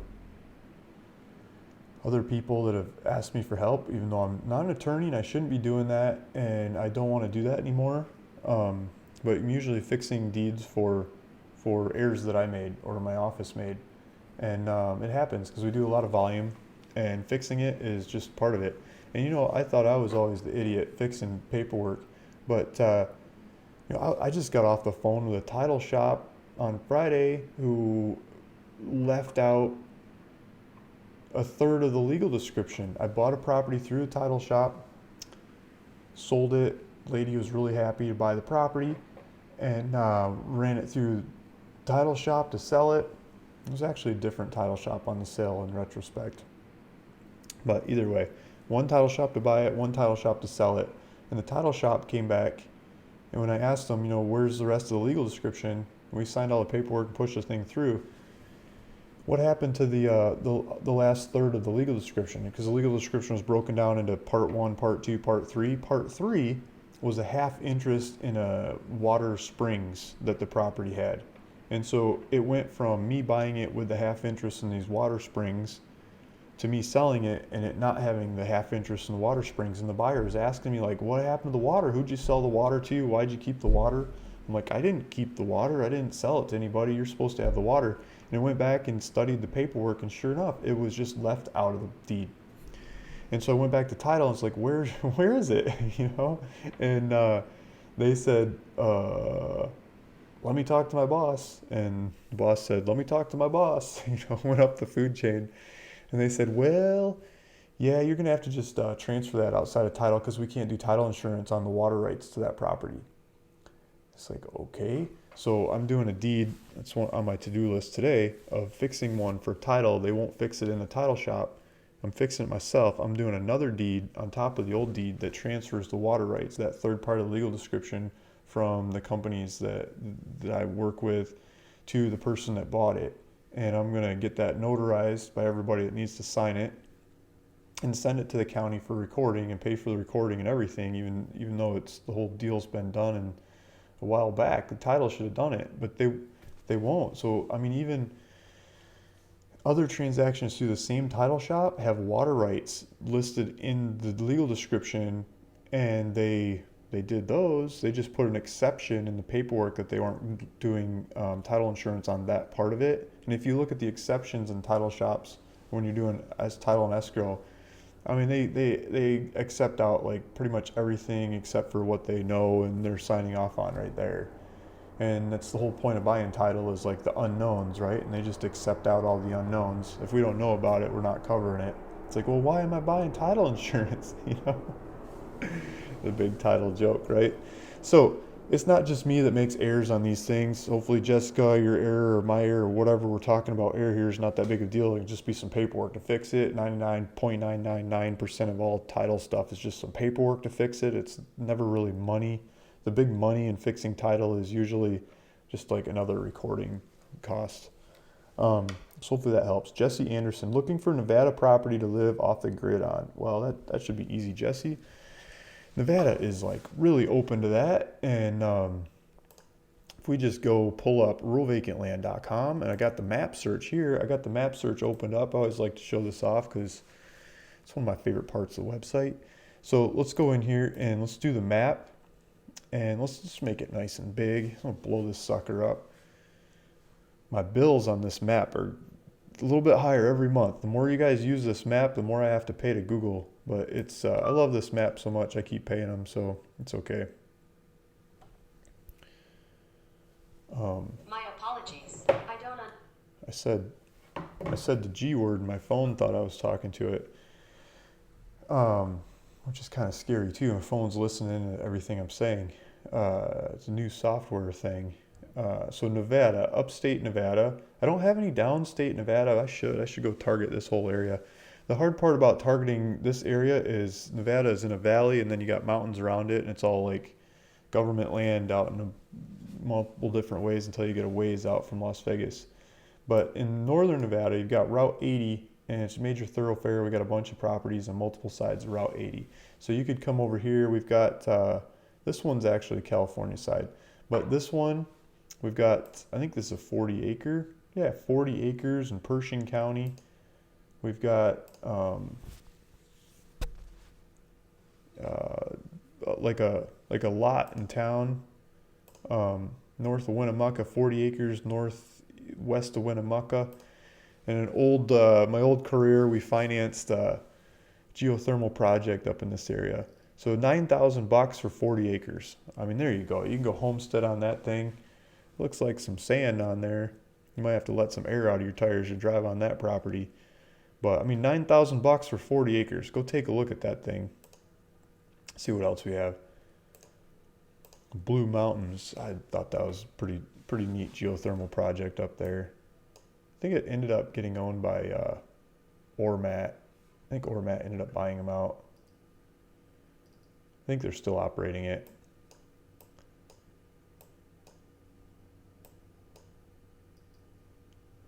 other people that have asked me for help, even though I'm not an attorney and I shouldn't be doing that, and I don't want to do that anymore. But I'm usually fixing deeds for errors that I made or my office made, and it happens because we do a lot of volume, and fixing it is just part of it. And you know, I thought I was always the idiot fixing paperwork, but you know, I just got off the phone with a title shop on Friday who left out a third of the legal description. I bought a property through a title shop, sold it. Lady was really happy to buy the property, and ran it through title shop to sell it. It was actually a different title shop on the sale in retrospect. But either way, one title shop to buy it, one title shop to sell it. And the title shop came back, and when I asked them, you know, where's the rest of the legal description? We signed all the paperwork and pushed the thing through. What happened to the last third of the legal description? Because the legal description was broken down into part 1, part 2, part 3. Part 3 was a half interest in a water springs that the property had. And so it went from me buying it with the half interest in these water springs to me selling it and it not having the half interest in the water springs. And the buyer is asking me, like, what happened to the water? Who'd you sell the water to? Why'd you keep the water? I'm like, I didn't keep the water. I didn't sell it to anybody. You're supposed to have the water. And I went back and studied the paperwork, and sure enough, it was just left out of the deed. And so I went back to title, and it's like, where is it? You know? And they said, let me talk to my boss. And the boss said, let me talk to my boss. You know, went up the food chain. And they said, well, yeah, you're going to have to just transfer that outside of title because we can't do title insurance on the water rights to that property. It's like, okay. So I'm doing a deed, that's one on my to-do list today, of fixing one for title. They won't fix it in the title shop. I'm fixing it myself. I'm doing another deed on top of the old deed that transfers the water rights, that third part of the legal description from the companies that I work with to the person that bought it. And I'm going to get that notarized by everybody that needs to sign it and send it to the county for recording and pay for the recording and everything, even though it's the whole deal's been done and a while back. The title should have done it, but they won't. So I mean, even other transactions through the same title shop have water rights listed in the legal description, and they did those. They just put an exception in the paperwork that they weren't doing title insurance on that part of it. And if you look at the exceptions in title shops when you're doing as title and escrow, I mean, they accept out like pretty much everything except for what they know and they're signing off on right there. And that's the whole point of buying title, is like the unknowns, right? And they just accept out all the unknowns. If we don't know about it, we're not covering it. It's like, well, why am I buying title insurance? You know, the big title joke, right? So it's not just me that makes errors on these things. Hopefully, Jessica, your error or my error or whatever we're talking about, error here is not that big of a deal. It can just be some paperwork to fix it. 99.999% of all title stuff is just some paperwork to fix it. It's never really money. The big money in fixing title is usually just like another recording cost. So hopefully that helps. Jesse Anderson, looking for Nevada property to live off the grid on. Well, that should be easy, Jesse. Nevada is like really open to that, and if we just go pull up ruralvacantland.com, and I got the map search here. I got the map search opened up. I always like to show this off because it's one of my favorite parts of the website. So let's go in here and let's do the map, and let's just make it nice and big. I'm gonna blow this sucker up. My bills on this map are a little bit higher every month. The more you guys use this map, the more I have to pay to Google. But it's I love this map so much, I keep paying them, so it's okay. My apologies. I don't. I said I said the G word and my phone thought I was talking to it, which is kind of scary too. My phone's listening to everything I'm saying. It's a new software thing. So Nevada, upstate Nevada. I don't have any downstate Nevada. I should go target this whole area. The hard part about targeting this area is Nevada is in a valley and then you got mountains around it and it's all like government land out in multiple different ways until you get a ways out from Las Vegas. But in northern Nevada, you've got Route 80 and it's a major thoroughfare. We got a bunch of properties on multiple sides of Route 80. So you could come over here. We've got this one's actually the California side, but this one we've got, I think this is a 40 acre. Yeah, 40 acres in Pershing County. We've got like a lot in town, north of Winnemucca, 40 acres northwest of Winnemucca. And an old my old career, we financed a geothermal project up in this area. So $9,000 for 40 acres. I mean, there you go. You can go homestead on that thing. Looks like some sand on there. You might have to let some air out of your tires to drive on that property. But I mean, $9,000 for 40 acres. Go take a look at that thing. See what else we have. Blue Mountains. I thought that was pretty neat geothermal project up there. I think it ended up getting owned by Ormat. I think Ormat ended up buying them out. I think they're still operating it.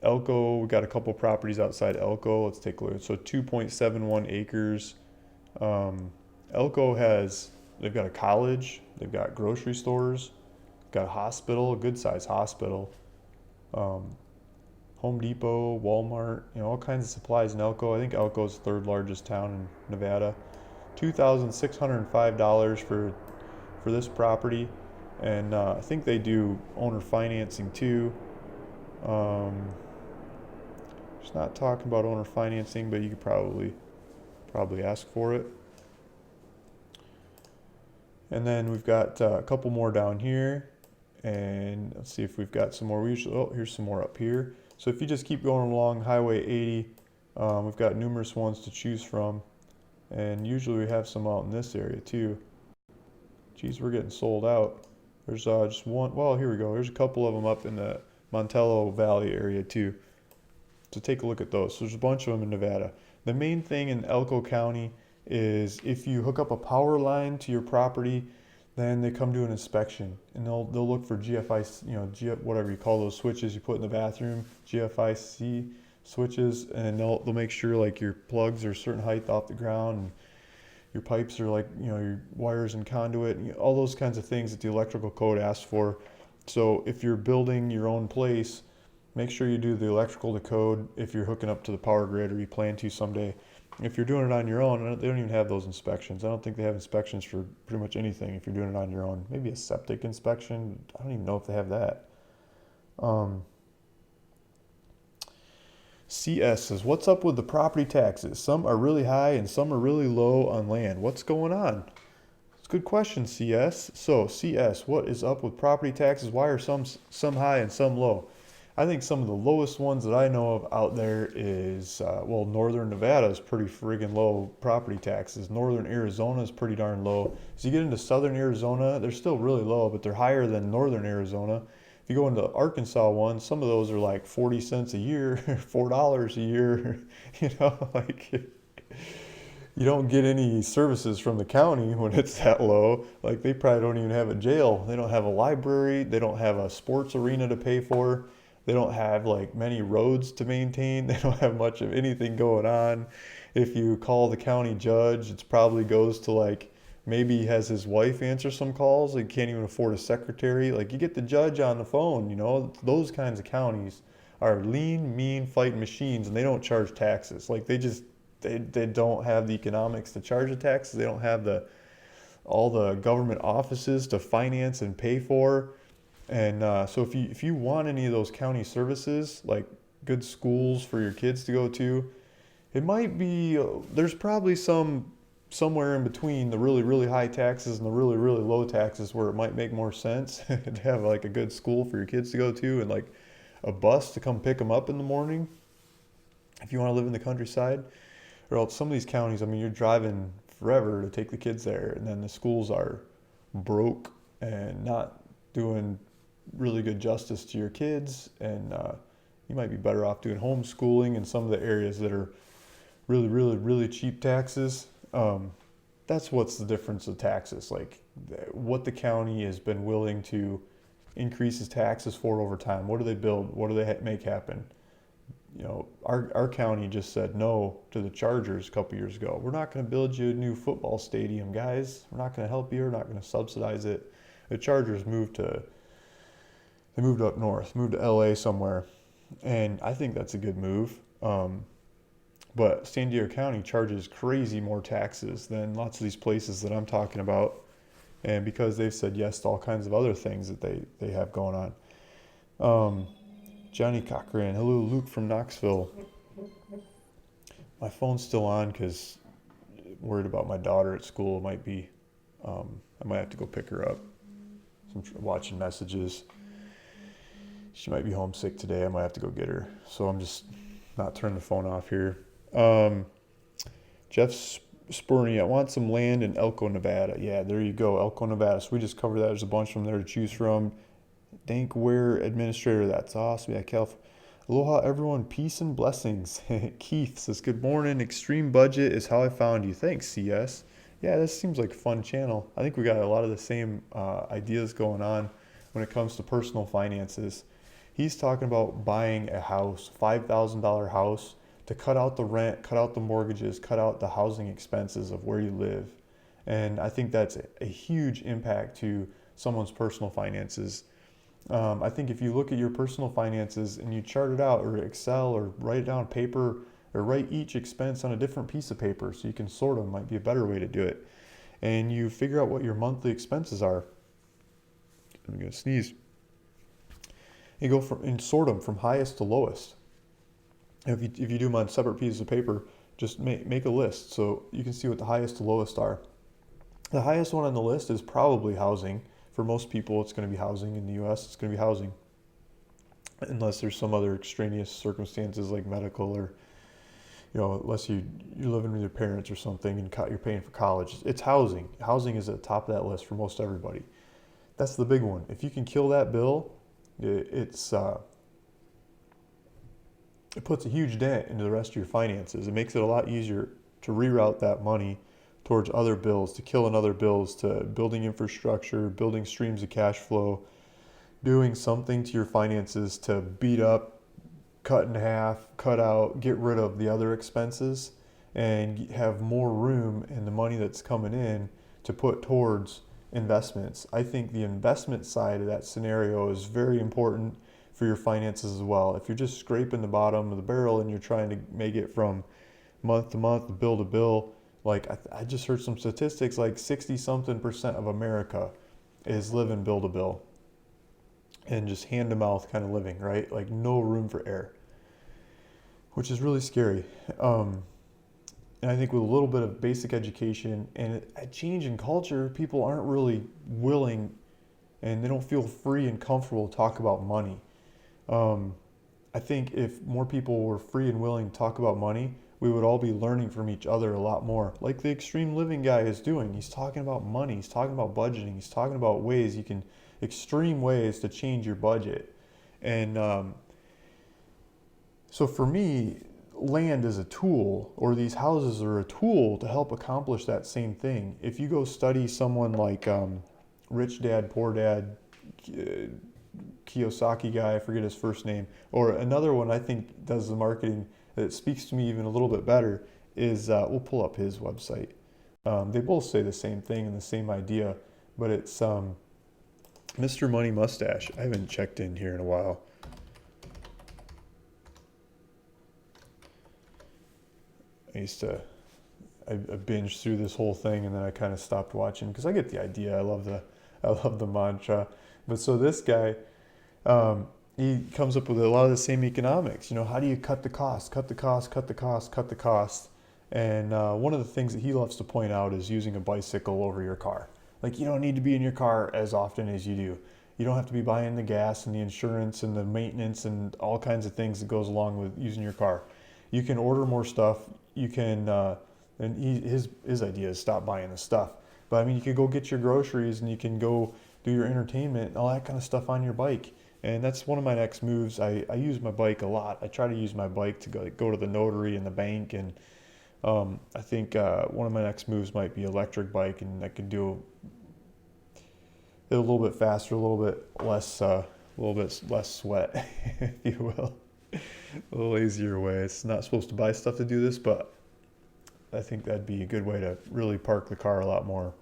Elko, we got a couple properties outside Elko. Let's take a look. So 2.71 acres. Elko they've got a college, they've got grocery stores, got a hospital, a good sized hospital, Home Depot, Walmart, all kinds of supplies in Elko. I think Elko's the third largest town in Nevada. $2,605 for this property, and I think they do owner financing too. It's not talking about owner financing, but you could probably ask for it. And then we've got a couple more down here, and let's see if we've got some more. Here's some more up here. So if you just keep going along Highway 80, we've got numerous ones to choose from, and usually we have some out in this area too. Geez, we're getting sold out. There's just one. Well, here we go. There's a couple of them up in the Montello Valley area too. So take a look at those. So there's a bunch of them in Nevada. The main thing in Elko County is if you hook up a power line to your property, then they come do an inspection and they'll look for GFI, whatever you call those switches you put in the bathroom, GFIC switches, and they'll make sure like your plugs are a certain height off the ground and your pipes are like, your wires and conduit, and all those kinds of things that the electrical code asks for. So if you're building your own place, make sure you do the electrical code if you're hooking up to the power grid or you plan to someday. If you're doing it on your own, they don't even have those inspections. I don't think they have inspections for pretty much anything if you're doing it on your own. Maybe a septic inspection. I don't even know if they have that. CS says, what's up with the property taxes? Some are really high and some are really low on land. What's going on? It's a good question, CS. So CS, what is up with property taxes? Why are some high and some low? I think some of the lowest ones that I know of out there is, northern Nevada is pretty friggin' low property taxes. Northern Arizona is pretty darn low. As you get into southern Arizona, they're still really low, but they're higher than northern Arizona. If you go into Arkansas ones, some of those are like 40 cents a year, $4 a year, like you don't get any services from the county when it's that low. Like they probably don't even have a jail. They don't have a library. They don't have a sports arena to pay for. They don't have like many roads to maintain. They don't have much of anything going on. If you call the county judge, it probably goes to like, maybe he has his wife answer some calls. He can't even afford a secretary. Like you get the judge on the phone, those kinds of counties are lean, mean fighting machines, and they don't charge taxes. Like they don't have the economics to charge the taxes. They don't have all the government offices to finance and pay for. And so if you want any of those county services, like good schools for your kids to go to, it might be, there's probably somewhere in between the really, really high taxes and the really, really low taxes where it might make more sense to have like a good school for your kids to go to and like a bus to come pick them up in the morning. if you want to live in the countryside, or else some of these counties, I mean, you're driving forever to take the kids there, and then the schools are broke and not doing really good justice to your kids, and you might be better off doing homeschooling in some of the areas that are really, really, really cheap taxes. That's what's the difference of taxes. Like what the county has been willing to increase its taxes for over time. What do they build? What do they make happen? You know, our county just said no to the Chargers a couple years ago. We're not going to build you a new football stadium, guys. We're not going to help you. We're not going to subsidize it. The Chargers moved up north, moved to LA somewhere, and I think that's a good move. But San Diego County charges crazy more taxes than lots of these places that I'm talking about, and because they've said yes to all kinds of other things that they have going on. Johnny Cochran, hello, Luke from Knoxville. My phone's still on because I'm worried about my daughter at school. It might be, I might have to go pick her up. So I'm watching messages. She might be homesick today. I might have to go get her. So I'm just not turning the phone off here. Jeff Spurney, I want some land in Elko, Nevada. Yeah, there you go, Elko, Nevada. So we just covered that. There's a bunch from there to choose from. Dankware Administrator, that's awesome. Yeah, California. Aloha, everyone. Peace and blessings. Keith says, good morning. Extreme budget is how I found you. Thanks, CS. Yeah, this seems like a fun channel. I think we got a lot of the same ideas going on when it comes to personal finances. He's talking about buying a house, $5,000 house, to cut out the rent, cut out the mortgages, cut out the housing expenses of where you live. And I think that's a huge impact to someone's personal finances. I think if you look at your personal finances and you chart it out or Excel or write it down on paper or write each expense on a different piece of paper so you can sort them, might be a better way to do it. And you figure out what your monthly expenses are. I'm going to sneeze. You go and sort them from highest to lowest. If you do them on separate pieces of paper, just make a list so you can see what the highest to lowest are. The highest one on the list is probably housing. For most people, it's going to be housing. In the U.S., it's going to be housing. Unless there's some other extraneous circumstances like medical or, unless you're living with your parents or something and you're paying for college. It's housing. Housing is at the top of that list for most everybody. That's the big one. If you can kill that bill, it puts a huge dent into the rest of your finances. It makes it a lot easier to reroute that money towards other bills, to kill in other bills, to building infrastructure, building streams of cash flow, doing something to your finances to beat up, cut in half, cut out, get rid of the other expenses, and have more room in the money that's coming in to put towards investments. I think the investment side of that scenario is very important for your finances as well. If you're just scraping the bottom of the barrel and you're trying to make it from month to month, bill to bill, like I just heard some statistics, like 60-something% of America is living bill to bill and just hand to mouth kind of living, right? Like no room for error, which is really scary. And I think with a little bit of basic education and a change in culture, people aren't really willing and they don't feel free and comfortable to talk about money. I think if more people were free and willing to talk about money, we would all be learning from each other a lot more. Like the extreme living guy is doing. He's talking about money. He's talking about budgeting. He's talking about extreme ways to change your budget. And so for me, land is a tool, or these houses are a tool to help accomplish that same thing. If you go study someone like Rich Dad, Poor Dad, Kiyosaki guy, I forget his first name, or another one I think does the marketing that speaks to me even a little bit better is, we'll pull up his website. They both say the same thing and the same idea, but it's Mr. Money Mustache. I haven't checked in here in a while. I binged through this whole thing and then I kind of stopped watching because I get the idea. I love the mantra. But so this guy, he comes up with a lot of the same economics. How do you cut the cost? And one of the things that he loves to point out is using a bicycle over your car. Like you don't need to be in your car as often as you do. You don't have to be buying the gas and the insurance and the maintenance and all kinds of things that goes along with using your car. You can order more stuff. You can, and his idea is stop buying the stuff. But I mean, you could go get your groceries and you can go do your entertainment and all that kind of stuff on your bike. And that's one of my next moves. I use my bike a lot. I try to use my bike to go to the notary and the bank. And I think one of my next moves might be electric bike, and I could do it a little bit faster, a little bit less sweat, if you will. A little easier way. It's not supposed to buy stuff to do this, but I think that'd be a good way to really park the car a lot more.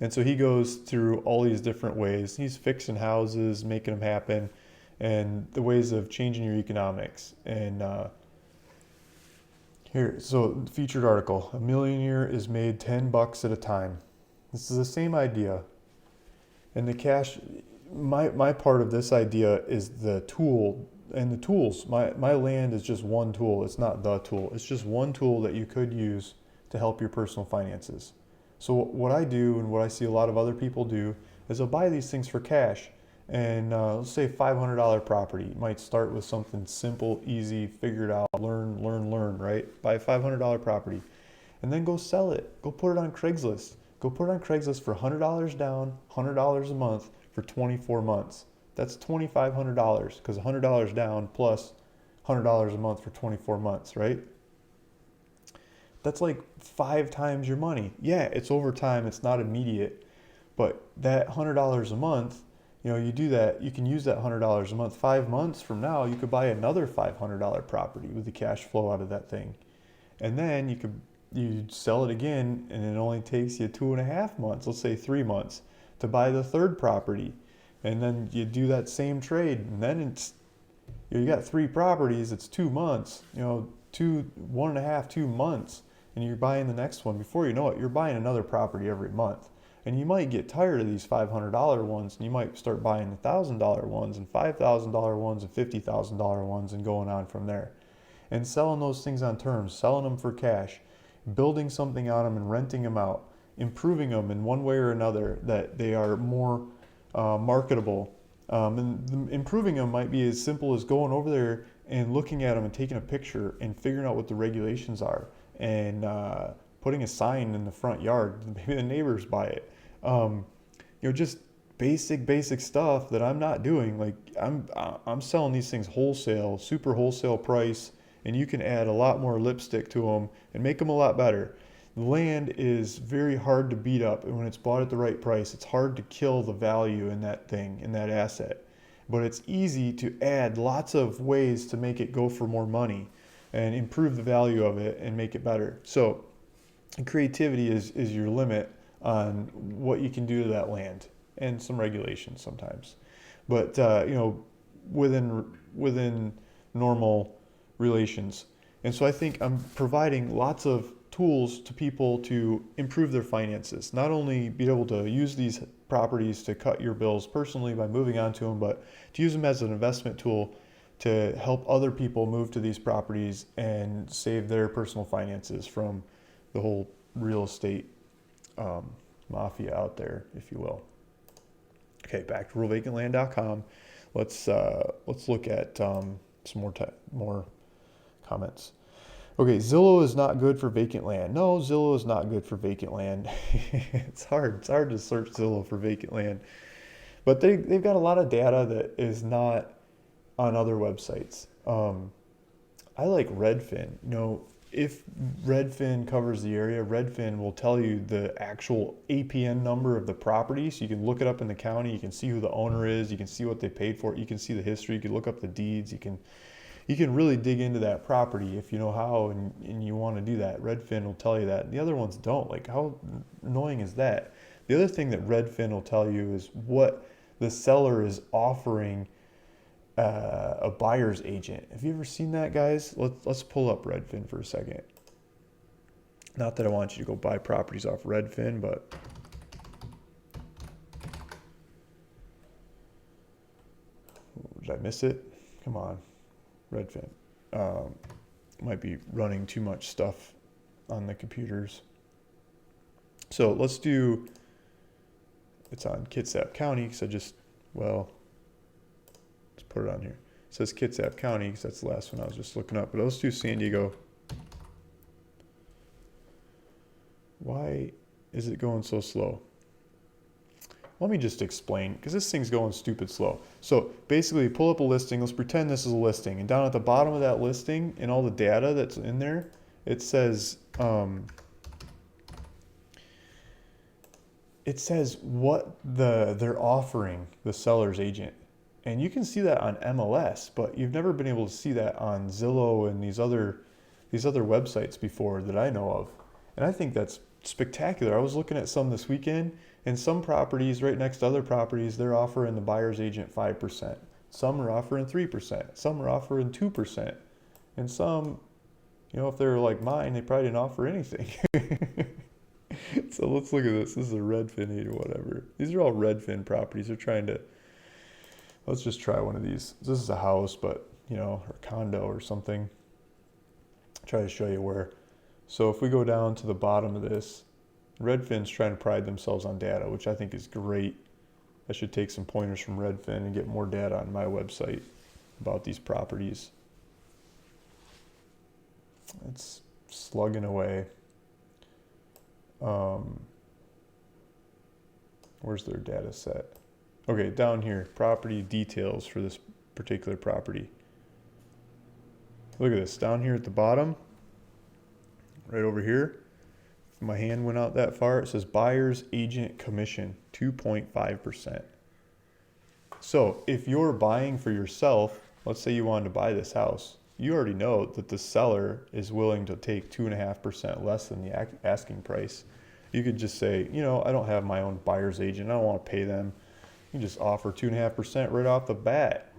And so he goes through all these different ways. He's fixing houses, making them happen, and the ways of changing your economics. And so featured article: a millionaire is made $10 at a time. This is the same idea. And the cash, my part of this idea is the tool and the tools. My land is just one tool. It's not the tool. It's just one tool that you could use to help your personal finances. So what I do and what I see a lot of other people do is they'll buy these things for cash. And let's say $500 property. You might start with something simple, easy, figure it out, learn, right? Buy a $500 property. And then go sell it. Go put it on Craigslist. Go put it on Craigslist for $100 down, $100 a month for 24 months. That's $2,500 because $100 down plus $100 a month for 24 months, right? That's like 5 times your money. Yeah, it's over time. It's not immediate. But that $100 a month, you do that, you can use that $100 a month. 5 months from now, you could buy another $500 property with the cash flow out of that thing. And then you sell it again, and it only takes you 2.5 months, let's say 3 months, to buy the third property. And then you do that same trade, and then you got 3 properties, it's 2 months, 1.5, 2 months, and you're buying the next one. Before you know it, you're buying another property every month. And you might get tired of these $500 ones, and you might start buying the $1,000 ones and $5,000 ones and $50,000 ones and going on from there. And selling those things on terms, selling them for cash, building something on them and renting them out, improving them in one way or another that they are more marketable. And improving them might be as simple as going over there and looking at them and taking a picture and figuring out what the regulations are and putting a sign in the front yard. Maybe the neighbors buy it. Just basic stuff that I'm not doing. Like I'm selling these things wholesale, super wholesale price, and you can add a lot more lipstick to them and make them a lot better. Land is very hard to beat up, and when it's bought at the right price, it's hard to kill the value in that thing, in that asset. But it's easy to add lots of ways to make it go for more money and improve the value of it and make it better. So creativity is your limit on what you can do to that land, and some regulations sometimes. But within normal relations. And so I think I'm providing lots of tools to people to improve their finances. Not only be able to use these properties to cut your bills personally by moving on to them, but to use them as an investment tool to help other people move to these properties and save their personal finances from the whole real estate mafia out there, if you will. Okay, back to realvacantland.com. Let's look at some more comments. Okay, Zillow is not good for vacant land. No, Zillow is not good for vacant land. It's hard to search Zillow for vacant land. But they've got a lot of data that is not on other websites. I like Redfin. If Redfin covers the area, Redfin will tell you the actual APN number of the property. So you can look it up in the county. You can see who the owner is. You can see what they paid for it. You can see the history. You can look up the deeds. You can really dig into that property if you know how and you want to do that. Redfin will tell you that. And the other ones don't. Like, how annoying is that? The other thing that Redfin will tell you is what the seller is offering a buyer's agent. Have you ever seen that, guys? Let's pull up Redfin for a second. Not that I want you to go buy properties off Redfin, but did I miss it? Come on, Redfin. Might be running too much stuff on the computers. So let's do, it's on Kitsap County, because let's put it on here. It says Kitsap County because that's the last one I was just looking up. But let's do San Diego. Why is it going so slow? Let me just explain, because this thing's going stupid slow. So basically, pull up a listing. Let's pretend this is a listing. And down at the bottom of that listing, and all the data that's in there, it says what they're offering the seller's agent. And you can see that on MLS, but you've never been able to see that on Zillow and these other websites before that I know of. And I think that's spectacular. I was looking at some this weekend, and some properties right next to other properties, they're offering the buyer's agent 5%. Some are offering 3%. Some are offering 2%. And some, if they're like mine, they probably didn't offer anything. So let's look at this. This is a Redfin 8 or whatever. These are all Redfin properties. They're trying to, let's just try one of these. This is a house, but, or a condo or something. Try to show you where. So if we go down to the bottom of this, Redfin's trying to pride themselves on data, which I think is great. I should take some pointers from Redfin and get more data on my website about these properties. It's slugging away. Where's their data set? Okay, down here, property details for this particular property. Look at this, down here at the bottom, right over here. If my hand went out that far, it says buyer's agent commission, 2.5%. So if you're buying for yourself, let's say you wanted to buy this house, you already know that the seller is willing to take 2.5% less than the asking price. You could just say, I don't have my own buyer's agent. I don't want to pay them. You can just offer 2.5% right off the bat.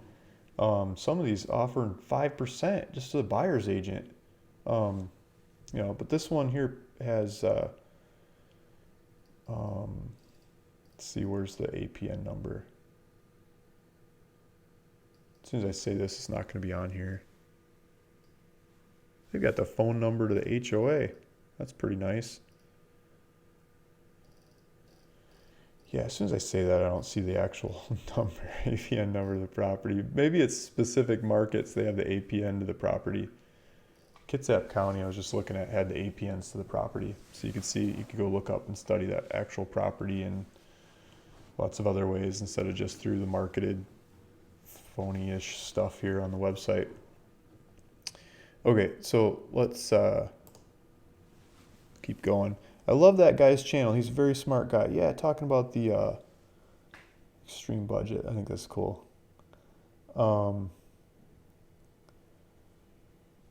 Some of these offer 5% just to the buyer's agent. But this one here has, let's see, where's the APN number? As soon as I say this, it's not going to be on here. They've got the phone number to the HOA. That's pretty nice. Yeah, as soon as I say that, I don't see the actual number, APN number of the property. Maybe it's specific markets, they have the APN to the property. Kitsap County, I was just looking at, had the APNs to the property. So you could see, you could go look up and study that actual property in lots of other ways instead of just through the marketed phony-ish stuff here on the website. Okay, so let's keep going. I love that guy's channel. He's a very smart guy. Yeah, talking about the extreme budget. I think that's cool.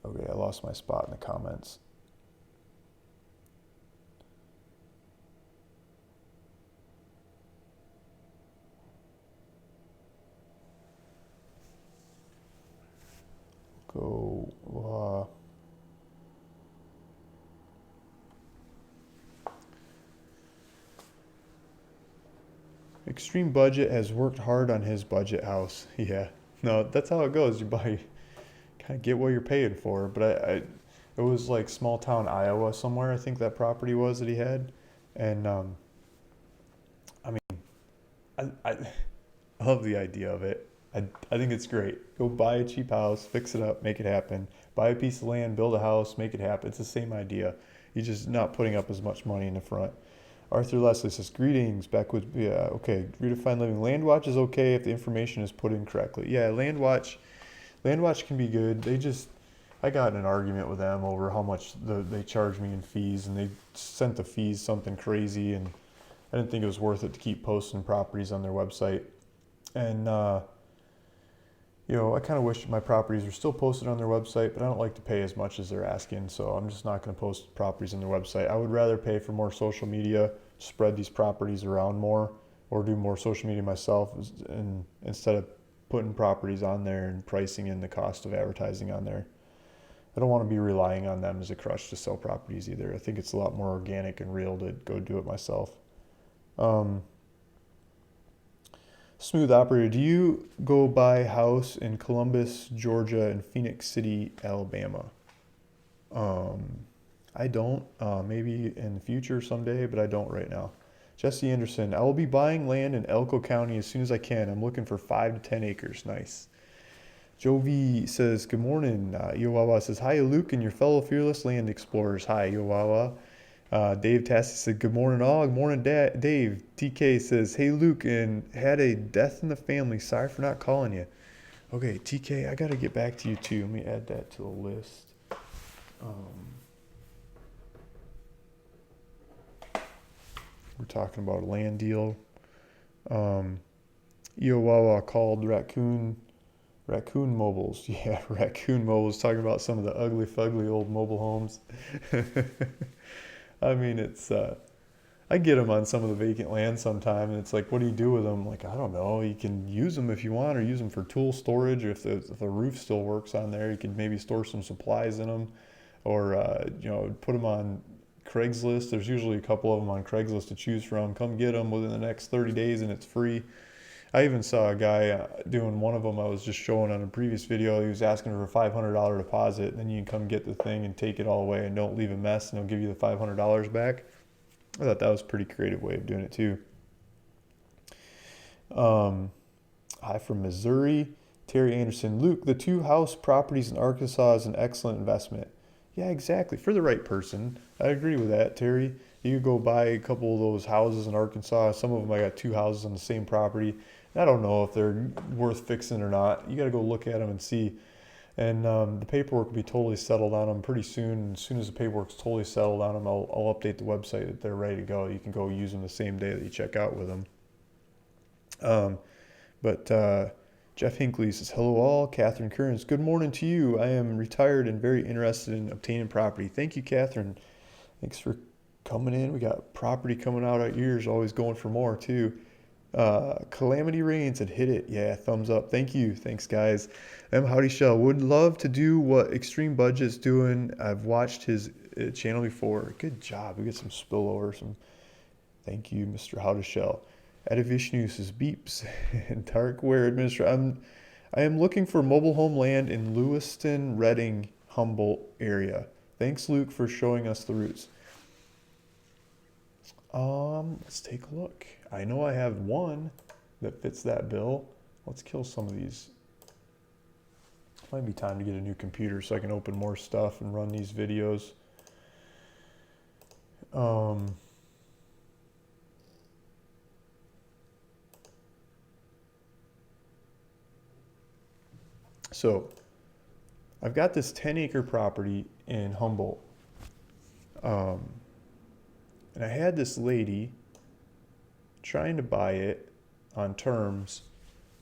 Okay, I lost my spot in the comments. Go. Extreme Budget has worked hard on his budget house. Yeah, no, that's how it goes. You buy, kind of get what you're paying for. But it was like small town Iowa somewhere. I think that property was that he had, and I mean, I love the idea of it. I think it's great. Go buy a cheap house, fix it up, make it happen. Buy a piece of land, build a house, make it happen. It's the same idea. You're just not putting up as much money in the front. Arthur Leslie says, greetings, Backwoods. Yeah, okay. Redefined living. Land watch is okay if the information is put in correctly. Yeah, land watch can be good. I got in an argument with them over how much they charged me in fees, and they sent the fees something crazy, and I didn't think it was worth it to keep posting properties on their website. And I kind of wish my properties were still posted on their website, but I don't like to pay as much as they're asking, so I'm just not going to post properties on their website. I would rather pay for more social media, spread these properties around more, or do more social media myself, and instead of putting properties on there and pricing in the cost of advertising on there. I don't want to be relying on them as a crutch to sell properties either. I think it's a lot more organic and real to go do it myself. Smooth Operator, do you go buy house in Columbus, Georgia, and Phoenix City, Alabama? I don't. Maybe in the future someday, but I don't right now. Jesse Anderson, I will be buying land in Elko County as soon as I can. I'm looking for 5 to 10 acres. Nice. Jovi says, good morning. Yowawa says, hi, Luke and your fellow fearless land explorers. Hi, Yowawa. Dave Tassi said, good morning, all. Good morning, Dave. TK says, hey, Luke, and had a death in the family. Sorry for not calling you. Okay, TK, I got to get back to you, too. Let me add that to the list. We're talking about a land deal. Iowawa called Raccoon Mobiles. Yeah, Raccoon Mobiles, talking about some of the ugly, fugly old mobile homes. I mean, I get them on some of the vacant land sometime, and it's like, what do you do with them? Like, I don't know. You can use them if you want, or use them for tool storage. Or if the roof still works on there, you could maybe store some supplies in them, or put them on Craigslist. There's usually a couple of them on Craigslist to choose from. Come get them within the next 30 days, and it's free. I even saw a guy doing one of them I was just showing on a previous video. He was asking for a $500 deposit, and then you can come get the thing and take it all away and don't leave a mess, and he'll give you the $500 back. I thought that was a pretty creative way of doing it too. Hi from Missouri. Terry Anderson. Luke, the 2 house properties in Arkansas is an excellent investment. Yeah, exactly. For the right person. I agree with that, Terry. You could go buy a couple of those houses in Arkansas. Some of them, I got 2 houses on the same property. I don't know if they're worth fixing or not. You got to go look at them and see. And the paperwork will be totally settled on them pretty soon. And as soon as the paperwork's totally settled on them, I'll update the website that they're ready to go. You can go use them the same day that you check out with them. But Jeff Hinckley says, hello all. Catherine Kearns, good morning to you. I am retired and very interested in obtaining property. Thank you, Catherine. Thanks for coming in. We got property coming out our ears, always going for more too. Calamity Rains had hit it. Yeah, thumbs up. Thank you. Thanks, guys. Howdy Shell would love to do what Extreme Budget's doing. I've watched his channel before. Good job. We get some spillover. Thank you, Mr. Howdy Shell. Adivishnu says beeps. Darkware Administrator. I am looking for mobile home land in Lewiston, Reading, Humboldt area. Thanks, Luke, for showing us the routes. Let's take a look. I know I have one that fits that bill. Let's kill some of these. Might be time to get a new computer so I can open more stuff and run these videos. So I've got this 10-acre property in Humboldt. And I had this lady trying to buy it on terms,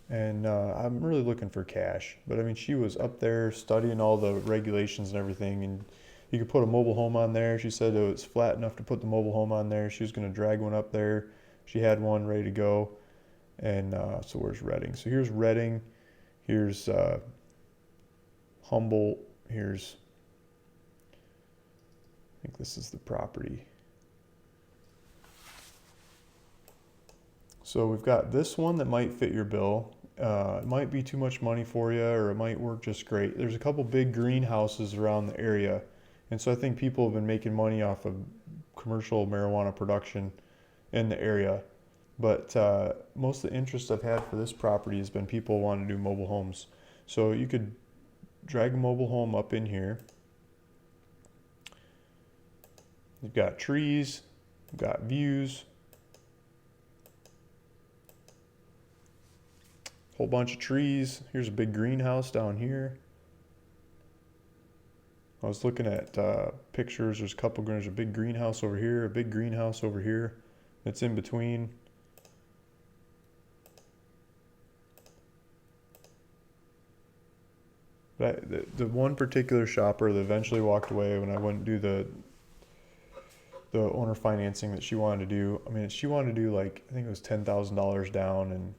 and I'm really looking for cash. But I mean, she was up there studying all the regulations and everything, and you could put a mobile home on there. She said it was flat enough to put the mobile home on there. She was going to drag one up there. She had one ready to go. And so where's Reading? So here's Reading. Here's Humboldt. I think this is the property. So we've got this one that might fit your bill. It might be too much money for you, or it might work just great. There's a couple big greenhouses around the area. And so I think people have been making money off of commercial marijuana production in the area. But most of the interest I've had for this property has been people wanting to do mobile homes. So you could drag a mobile home up in here. You've got trees, you've got views, whole bunch of trees. Here's a big greenhouse down here. I was looking at pictures. There's a big greenhouse over here, a big greenhouse over here. It's in between. But the one particular shopper that eventually walked away when I wouldn't do the owner financing that she wanted to do. I mean, she wanted to do like, I think it was $10,000 down and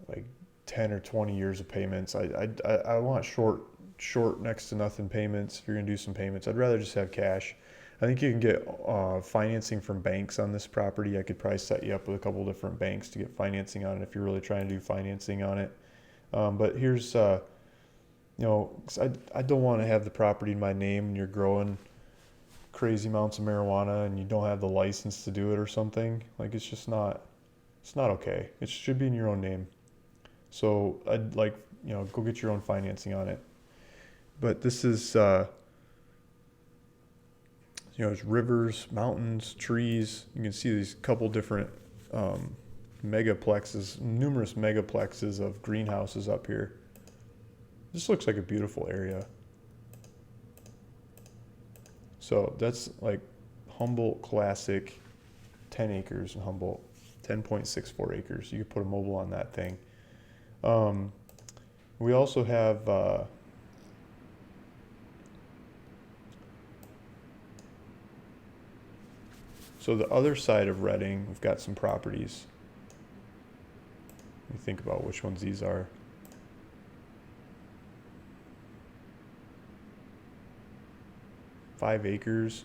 like 10 or 20 years of payments. I want short next to nothing payments. If you're gonna do some payments, I'd rather just have cash. I think you can get financing from banks on this property. I could probably set you up with a couple different banks to get financing on it if you're really trying to do financing on it. But here's, I don't want to have the property in my name and you're growing crazy amounts of marijuana and you don't have the license to do it or something. Like, it's not okay. It should be in your own name. So I'd like go get your own financing on it. But this is, there's rivers, mountains, trees. You can see these couple different megaplexes, numerous megaplexes of greenhouses up here. This looks like a beautiful area. So that's like Humboldt Classic, 10 acres in Humboldt, 10.64 acres. You could put a mobile on that thing. We also have so the other side of Reading, we've got some properties. Let me think about which ones these are. Five acres.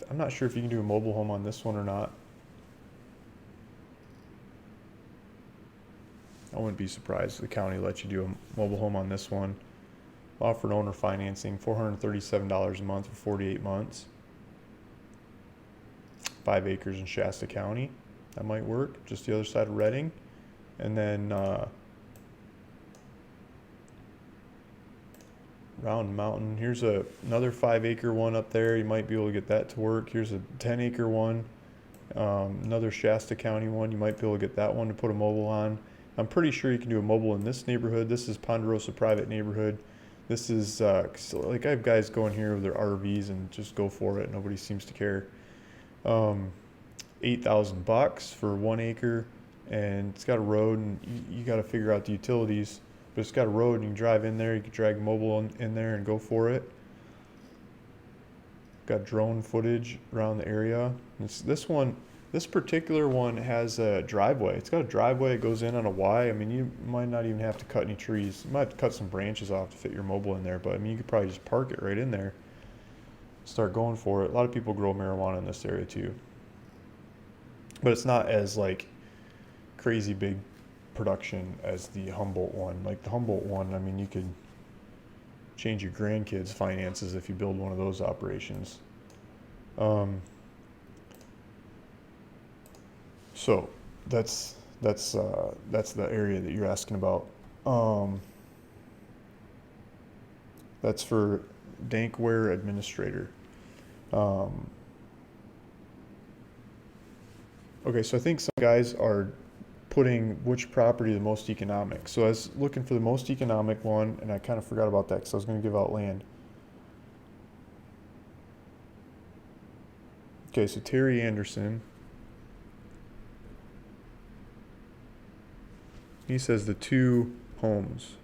I'm not sure if you can do a mobile home on this one or not. I wouldn't be surprised if the county lets you do a mobile home on this one. Offered owner financing, $437 a month for 48 months. 5 acres in Shasta County. That might work. Just the other side of Reading. And then Round Mountain. Here's another 5-acre one up there. You might be able to get that to work. Here's a 10-acre one. Another Shasta County one. You might be able to get that one to put a mobile on. I'm pretty sure you can do a mobile in this neighborhood. This is Ponderosa Private Neighborhood. This is, like I have guys going here with their RVs and just go for it. Nobody seems to care. $8,000 for 1 acre, and it's got a road, and you got to figure out the utilities. But it's got a road, and you can drive in there. You can drag mobile in there and go for it. Got drone footage around the area. This particular one has a driveway. It's got a driveway. It goes in on a Y. I mean, you might not even have to cut any trees. You might have to cut some branches off to fit your mobile in there, but I mean, you could probably just park it right in there. Start going for it. A lot of people grow marijuana in this area too. But it's not as like crazy big production as the Humboldt one. Like the Humboldt one, I mean, you could change your grandkids' finances if you build one of those operations. So that's the area that you're asking about. That's for Dankware Administrator. Okay, so I think some guys are putting which property the most economic. So I was looking for the most economic one, and I kind of forgot about that because I was going to give out land. Okay, so Terry Anderson. He says the 2 homes.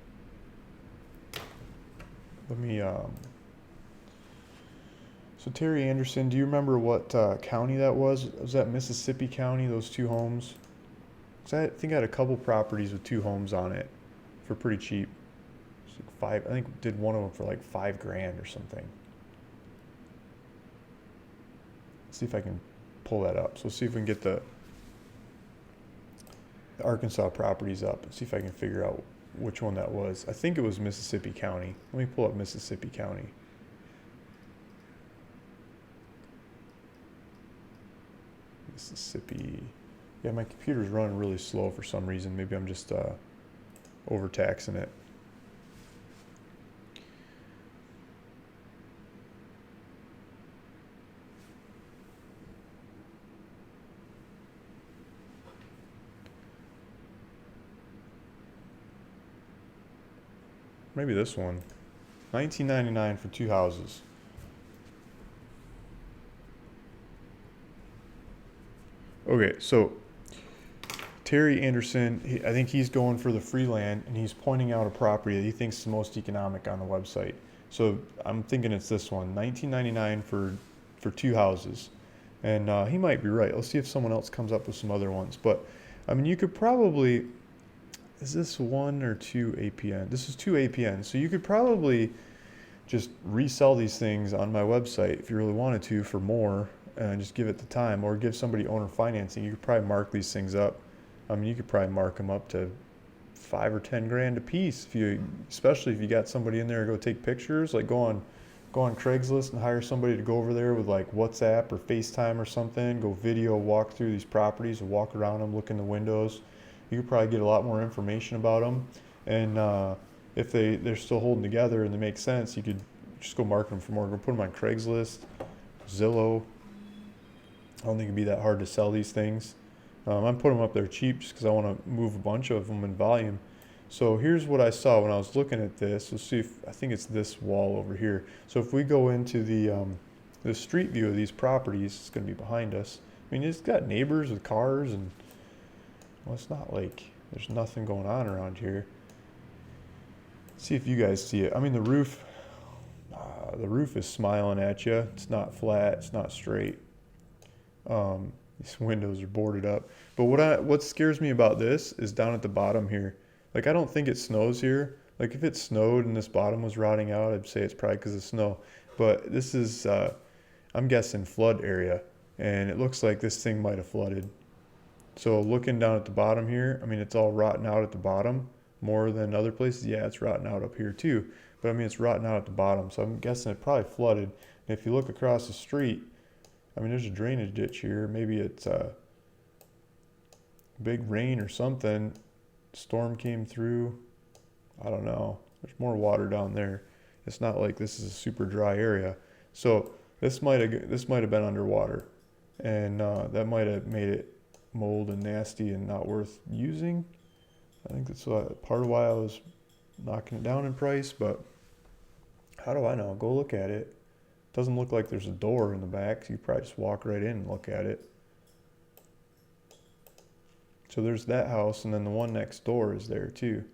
Let me, so Terry Anderson, do you remember what county that was? Was that Mississippi County, those 2 homes? Because I think I had a couple properties with 2 homes on it for pretty cheap. It's like I think did one of them for like $5,000 or something. Let's see if I can pull that up. So let's see if we can get the Arkansas properties up and see if I can figure out which one that was. I think it was Mississippi County. Let me pull up Mississippi County. Mississippi. Yeah, my computer's running really slow for some reason. Maybe I'm just overtaxing it. Maybe this one. $19.99 for 2 houses. Okay, so Terry Anderson, I think he's going for the free land, and he's pointing out a property that he thinks is the most economic on the website. So I'm thinking it's this one, $19.99 for 2 houses. And he might be right. Let's see if someone else comes up with some other ones. But, I mean, you could probably... Is this 1 or 2 APN? This is 2 APN. So you could probably just resell these things on my website if you really wanted to for more and just give it the time, or give somebody owner financing. You could probably mark these things up. I mean, you could probably mark them up to $5 or $10 a piece, especially if you got somebody in there to go take pictures. Like go on Craigslist and hire somebody to go over there with like WhatsApp or FaceTime or something. Go video walk through these properties, or walk around them, look in the windows. You could probably get a lot more information about them. And if they're still holding together and they make sense, you could just go market them for more. Go put them on Craigslist, Zillow. I don't think it'd be that hard to sell these things. I'm putting them up there cheap just because I want to move a bunch of them in volume. So here's what I saw when I was looking at this. Let's see if I think it's this wall over here. So if we go into the street view of these properties, it's going to be behind us. I mean, it's got neighbors with cars, and well, it's not like there's nothing going on around here. Let's see if you guys see it. I mean, the roof is smiling at you. It's not flat. It's not straight. These windows are boarded up. But what scares me about this is down at the bottom here. Like, I don't think it snows here. Like, if it snowed and this bottom was rotting out, I'd say it's probably because of snow. But this is, I'm guessing, flood area. And it looks like this thing might have flooded. So looking down at the bottom here, I mean, it's all rotten out at the bottom more than other places. Yeah, it's rotten out up here too. But I mean, it's rotten out at the bottom. So I'm guessing it probably flooded. And if you look across the street, I mean, there's a drainage ditch here. Maybe it's big rain or something. Storm came through. I don't know. There's more water down there. It's not like this is a super dry area. So this might have been underwater, and that might have made it mold and nasty and not worth using. I think that's part of why I was knocking it down in price. But how do I know? Go look at it. Doesn't look like there's a door in the back, so you probably just walk right in and look at it. So there's that house, and then the one next door is there too.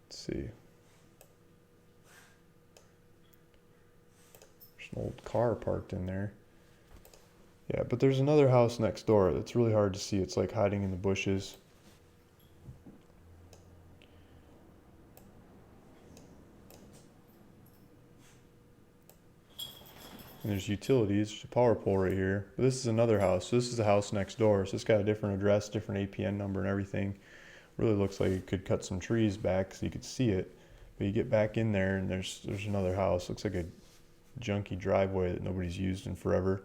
Let's see. There's an old car parked in there. Yeah, but there's another house next door that's really hard to see. It's like hiding in the bushes. And there's utilities, there's a power pole right here. But this is another house. So this is the house next door. So it's got a different address, different APN number and everything. Really looks like you could cut some trees back so you could see it. But you get back in there and there's another house. Looks like a junky driveway that nobody's used in forever.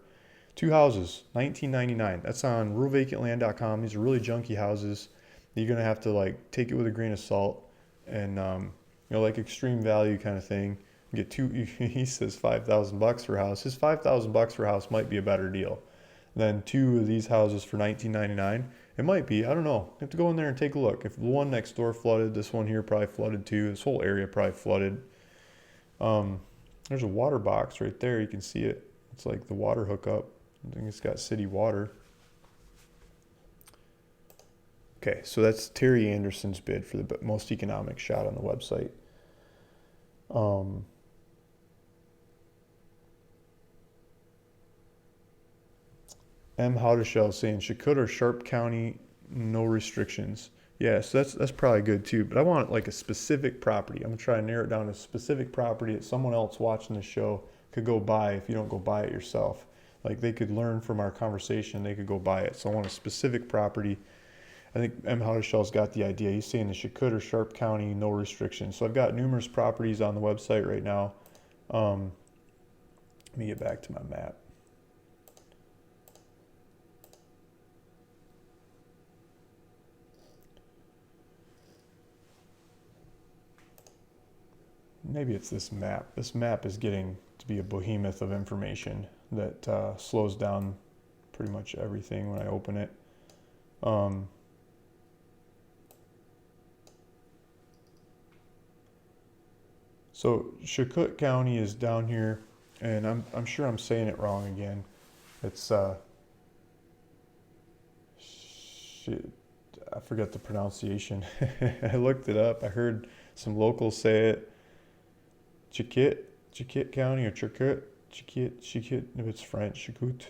2 houses, $19.99. That's on ruralvacantland.com. These are really junky houses. You're gonna have to like take it with a grain of salt and like extreme value kind of thing. Get two. He says $5,000 for a house. His $5,000 for a house might be a better deal than 2 of these houses for $19.99. It might be. I don't know. You have to go in there and take a look. If the one next door flooded, this one here probably flooded too. This whole area probably flooded. There's a water box right there. You can see it. It's like the water hookup. I think it's got city water. Okay, so that's Terry Anderson's bid for the most economic shot on the website. M. Howdeshell saying Chakotay or Sharp County, no restrictions. Yeah, so that's probably good too. But I want like a specific property. I'm gonna try to narrow it down to a specific property that someone else watching the show could go buy if you don't go buy it yourself. Like they could learn from our conversation, they could go buy it. So I want a specific property. I think M. Howdeshell's got the idea. He's saying the Chakotay or Sharp County, no restrictions. So I've got numerous properties on the website right now. Let me get back to my map. Maybe it's this map. This map is getting to be a behemoth of information that slows down pretty much everything when I open it. So Chakotay County is down here, and I'm sure I'm saying it wrong again. It's shit, I forgot the pronunciation. I looked it up. I heard some locals say it. Chakotay County or Chakotay, if it's French, Chakotay.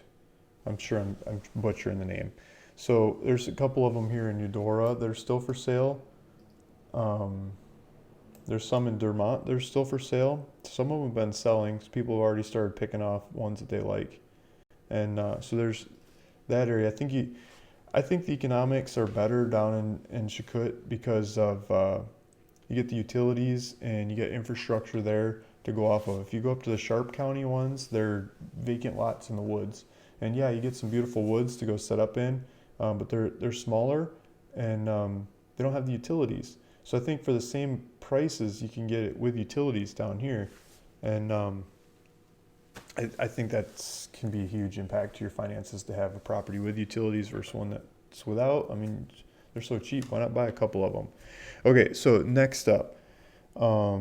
I'm sure I'm butchering the name. So there's a couple of them here in Eudora that are still for sale. There's some in Dermont. They're still for sale. Some of them have been selling. So people have already started picking off ones that they like. And so there's that area. I think the economics are better down in Chakotay because of you get the utilities and you get infrastructure there to go off of. If you go up to the Sharp County ones, they're vacant lots in the woods. And yeah, you get some beautiful woods to go set up in, but they're smaller, and they don't have the utilities. So I think for the same prices, you can get it with utilities down here, and I think that can be a huge impact to your finances to have a property with utilities versus one that's without. I mean, they're so cheap. Why not buy a couple of them? Okay, so next up, a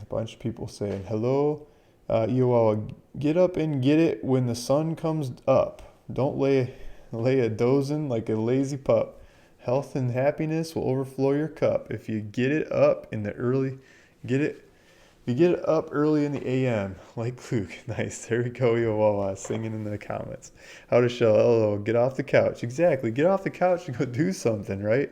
bunch of people saying, hello, EOL, get up and get it when the sun comes up. Don't lay a dozing like a lazy pup. Health and happiness will overflow your cup if you get it up in the early, get it. You get it up early in the AM, like Luke. Nice. There we go, EOL, singing in the comments. How to shell, LO, get off the couch. Exactly. Get off the couch and go do something, right?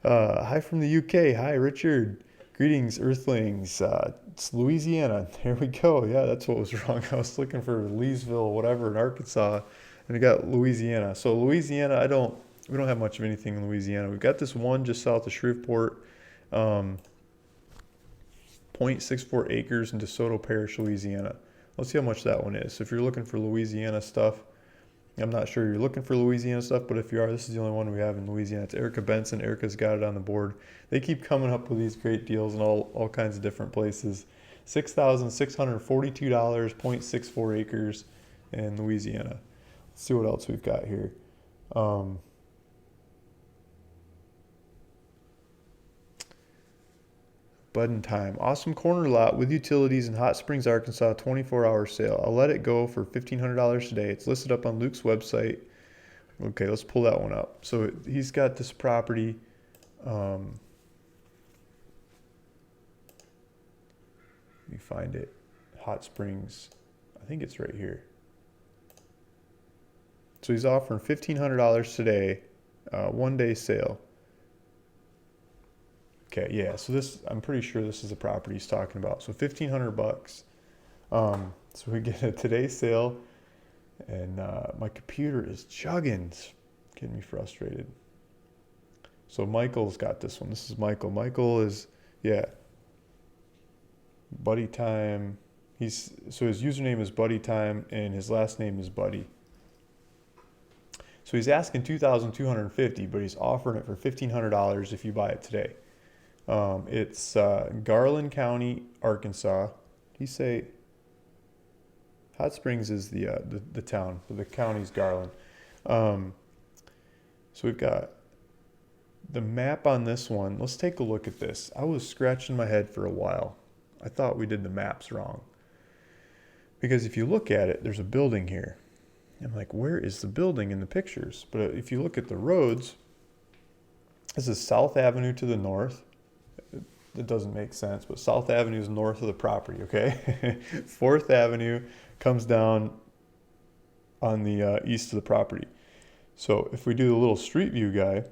Hi from the UK. Hi, Richard. Greetings, Earthlings. It's Louisiana. There we go. Yeah, that's what was wrong. I was looking for Leesville, whatever, in Arkansas, and I got Louisiana. So Louisiana, we don't have much of anything in Louisiana. We've got this one just south of Shreveport, 0.64 acres in DeSoto Parish, Louisiana. Let's see how much that one is. So if you're looking for Louisiana stuff, I'm not sure you're looking for Louisiana stuff, but if you are, this is the only one we have in Louisiana. It's Erica Benson. Erica's got it on the board. They keep coming up with these great deals in all kinds of different places. $6,642, 0.64 acres in Louisiana. Let's see what else we've got here. Bud and Time. Awesome corner lot with utilities in Hot Springs, Arkansas, 24-hour sale. I'll let it go for $1,500 today. It's listed up on Luke's website. Okay, let's pull that one up. So he's got this property. Let me find it. Hot Springs. I think it's right here. So he's offering $1,500 today, 1-day sale. Okay, yeah. So this, I'm pretty sure this is the property he's talking about. So $1,500. So we get a today's sale, and my computer is chugging. It's getting me frustrated. So Michael's got this one. This is Michael. Michael is, yeah. Buddy Time. So his username is Buddy Time, and his last name is Buddy. So he's asking $2,250, but he's offering it for $1,500 if you buy it today. It's Garland County, Arkansas. He say Hot Springs is the town, but the county's Garland. So we've got the map on this one. Let's take a look at this. I was scratching my head for a while. I thought we did the maps wrong. Because if you look at it, there's a building here. I'm like, where is the building in the pictures? But if you look at the roads, this is South Avenue to the north. It doesn't make sense, but South Avenue is north of the property, okay? 4th Avenue comes down on the east of the property. So if we do the little street view guy,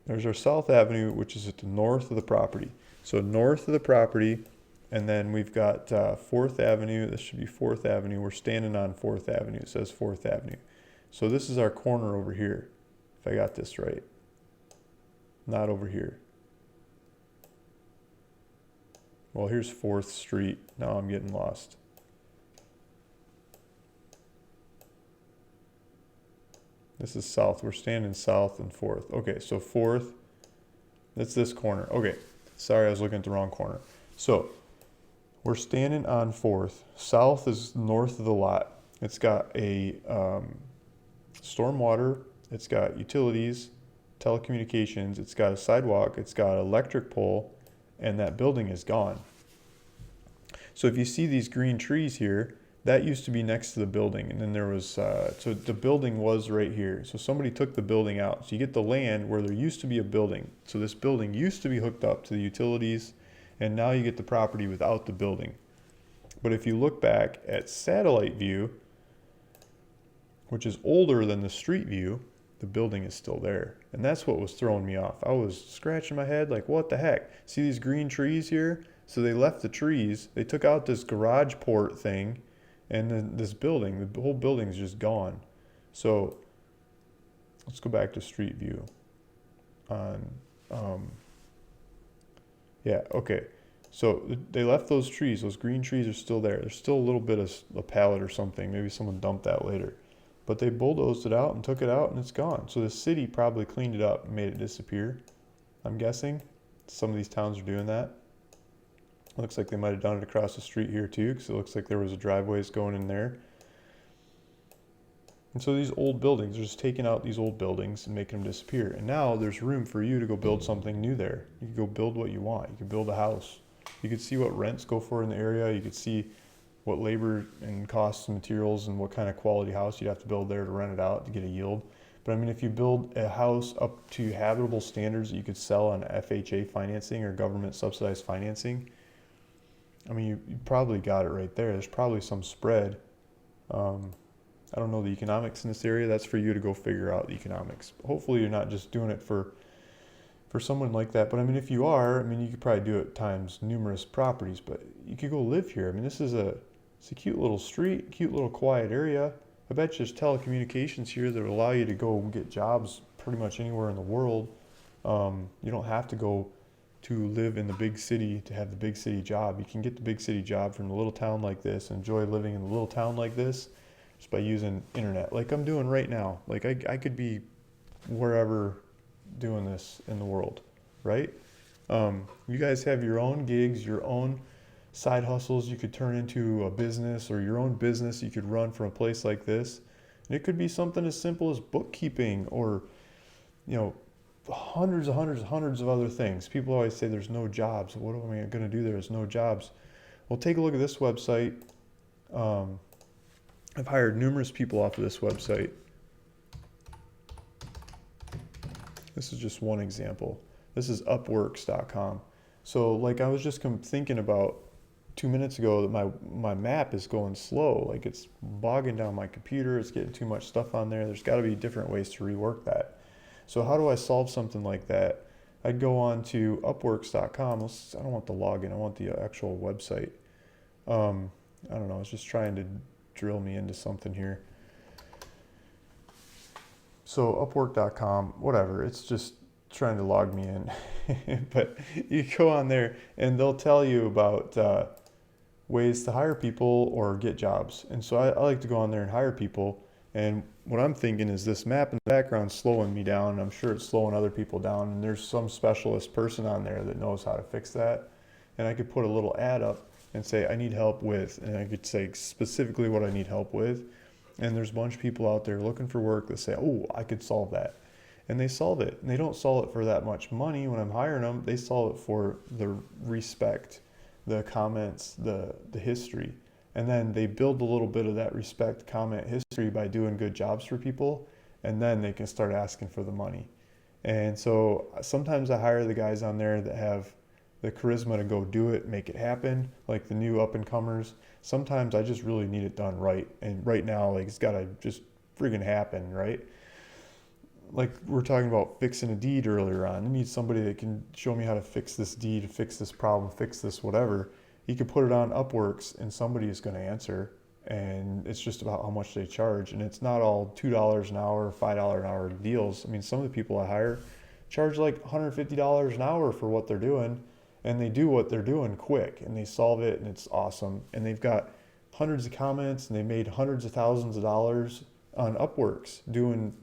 there's our South Avenue, which is at the north of the property. So north of the property, and then we've got 4th Avenue. This should be 4th Avenue. We're standing on 4th Avenue. It says 4th Avenue. So this is our corner over here, if I got this right. Not over here. Well, here's 4th Street. Now I'm getting lost. This is south. We're standing south and 4th. Okay, so 4th. That's this corner. Okay, sorry, I was looking at the wrong corner. So we're standing on 4th. South is north of the lot. It's got a stormwater. It's got utilities, telecommunications. It's got a sidewalk. It's got an electric pole, and that building is gone. So if you see these green trees here, that used to be next to the building, and then there was, so the building was right here. So somebody took the building out. So you get the land where there used to be a building. So this building used to be hooked up to the utilities, and now you get the property without the building. But if you look back at satellite view, which is older than the street view, the building is still there. And that's what was throwing me off. I was scratching my head like, what the heck? See these green trees here? So they left the trees. They took out this garage port thing, and then this building, the whole building is just gone. So let's go back to street view. Yeah, okay. So they left those trees. Those green trees are still there. There's still a little bit of a pallet or something. Maybe someone dumped that later. But they bulldozed it out and took it out, and it's gone. So the city probably cleaned it up and made it disappear. I'm guessing some of these towns are doing that. It looks like they might have done it across the street here too, because it looks like there was a driveways going in there. And so these old buildings, they're just taking out these old buildings and making them disappear. And now there's room for you to go build something new there. You can go build what you want. You can build a house. You could see what rents go for in the area. You could see what labor and costs and materials and what kind of quality house you'd have to build there to rent it out to get a yield. But I mean, if you build a house up to habitable standards that you could sell on FHA financing or government subsidized financing, I mean, you probably got it right there. There's probably some spread. I don't know the economics in this area. That's for you to go figure out the economics. Hopefully you're not just doing it for someone like that. But I mean, if you are, I mean, you could probably do it times numerous properties, but you could go live here. I mean, it's a cute little street, cute little quiet area. I bet you there's telecommunications here that will allow you to go and get jobs pretty much anywhere in the world. You don't have to go to live in the big city to have the big city job. You can get the big city job from a little town like this, enjoy living in a little town like this just by using internet like I'm doing right now. Like I could be wherever doing this in the world, right? You guys have your own gigs, your own side hustles you could turn into a business, or your own business you could run from a place like this. And it could be something as simple as bookkeeping, or hundreds of other things. People always say there's no jobs. What am I going to do? There's no jobs. Well, take a look at this website. I've hired numerous people off of this website. This is just one example. This is upworks.com. So like I was just thinking about 2 minutes ago that my map is going slow. Like it's bogging down my computer. It's getting too much stuff on there. There's got to be different ways to rework that. So how do I solve something like that? I'd go on to upworks.com. I don't want the login. I want the actual website. I don't know. I was just trying to drill me into something here. So upwork.com, whatever. It's just trying to log me in. But you go on there and they'll tell you about ways to hire people or get jobs. And so I like to go on there and hire people. And what I'm thinking is this map in the background slowing me down. I'm sure it's slowing other people down. And there's some specialist person on there that knows how to fix that. And I could put a little ad up and say, I need help with, and I could say specifically what I need help with. And there's a bunch of people out there looking for work that say, oh, I could solve that. And they solve it. And they don't solve it for that much money when I'm hiring them. They solve it for the respect, the comments, the history. And then they build a little bit of that respect, comment, history by doing good jobs for people. And then they can start asking for the money. And so sometimes I hire the guys on there that have the charisma to go do it, make it happen, like the new up and comers. Sometimes I just really need it done right. And right now, like it's gotta just friggin' happen, right? Like we were talking about fixing a deed earlier on. I need somebody that can show me how to fix this deed, fix this problem, fix this whatever. You could put it on Upworks and somebody is going to answer. And it's just about how much they charge. And it's not all $2 an hour, $5 an hour deals. I mean, some of the people I hire charge like $150 an hour for what they're doing. And they do what they're doing quick. And they solve it and it's awesome. And they've got hundreds of comments and they made hundreds of thousands of dollars on Upworks doing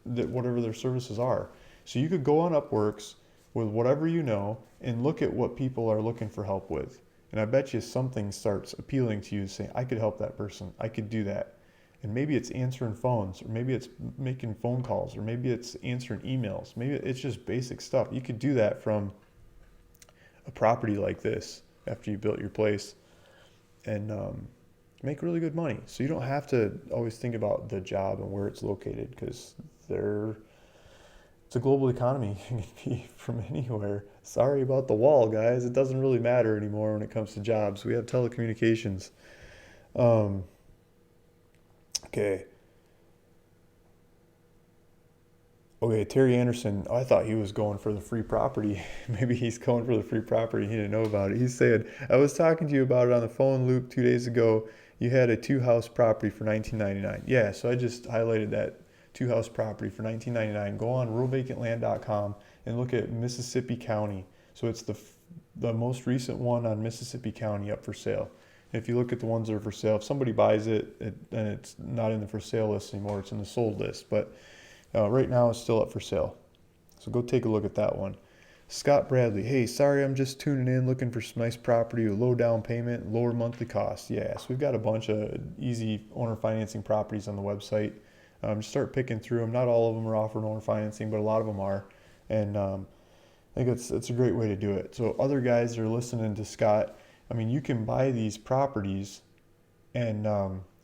whatever their services are. So you could go on Upworks with whatever you know and look at what people are looking for help with. And I bet you something starts appealing to you, saying, I could help that person. I could do that. And maybe it's answering phones, or maybe it's making phone calls, or maybe it's answering emails. Maybe it's just basic stuff. You could do that from a property like this after you built your place and make really good money. So you don't have to always think about the job and where it's located, because it's a global economy. You can be from anywhere. Sorry about the wall, guys. It doesn't really matter anymore when it comes to jobs. We have telecommunications. Okay. Okay, Terry Anderson. I thought he was going for the free property. Maybe he's going for the free property. He didn't know about it. He said, I was talking to you about it on the phone, Luke, 2 days ago. You had a 2-house property for $19.99. Yeah, so I just highlighted that 2-house property for $19.99. Go on ruralvacantland.com and look at Mississippi County. So it's the the most recent one on Mississippi County up for sale. If you look at the ones that are for sale, if somebody buys it, then it's not in the for sale list anymore. It's in the sold list. But right now it's still up for sale. So go take a look at that one. Scott Bradley, hey, sorry, I'm just tuning in looking for some nice property with low down payment, lower monthly costs. Yeah, so we've got a bunch of easy owner financing properties on the website. Just start picking through them. Not all of them are offering owner financing, but a lot of them are. And I think it's a great way to do it. So other guys that are listening to Scott, I mean, you can buy these properties and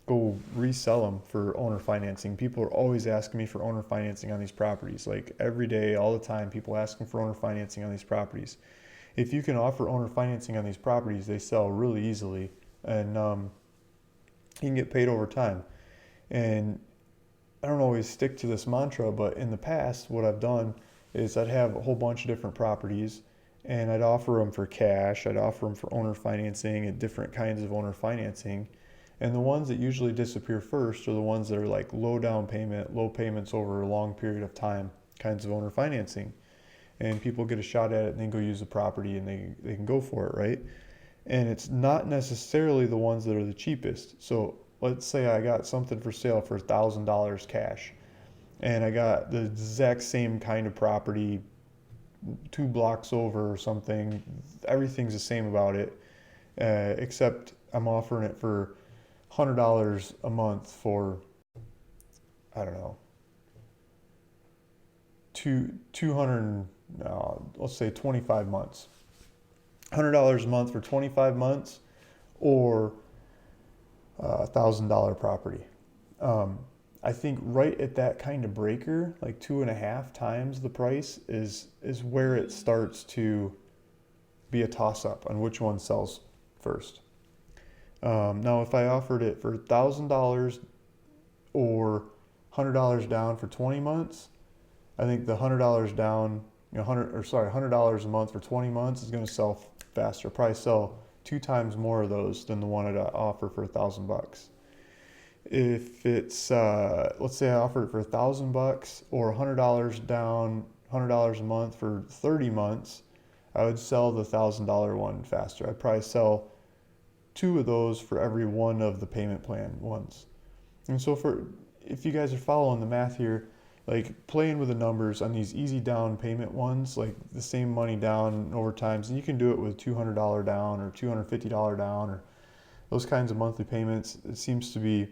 go resell them for owner financing. People are always asking me for owner financing on these properties. Like every day, all the time, people asking for owner financing on these properties. If you can offer owner financing on these properties, they sell really easily, and you can get paid over time. And I don't always stick to this mantra, but in the past, what I've done is I'd have a whole bunch of different properties and I'd offer them for cash. I'd offer them for owner financing and different kinds of owner financing. And the ones that usually disappear first are the ones that are like low down payment, low payments over a long period of time kinds of owner financing. And people get a shot at it and then go use the property and they can go for it, right? And it's not necessarily the ones that are the cheapest. So let's say I got something for sale for $1,000 cash and I got the exact same kind of property 2 blocks over or something. Everything's the same about it, except I'm offering it for $100 a month for, I don't know, 200, let's say 25 months. $100 a month for 25 months or $1,000 property. I think right at that kind of breaker, like 2.5 times the price is where it starts to be a toss up on which one sells first. Now, if I offered it for $1,000 or $100 down for 20 months, I think the $100 down, $100 a month for 20 months is going to sell faster. Probably sell 2 times more of those than the one I'd offer for $1,000. If it's, let's say I offered it for $1,000 or $100 down, $100 a month for 30 months, I would sell the $1,000 one faster. I'd probably sell 2 of those for every one of the payment plan ones. And so if you guys are following the math here, like playing with the numbers on these easy down payment ones, like the same money down over times, and you can do it with $200 down or $250 down or those kinds of monthly payments. It seems to be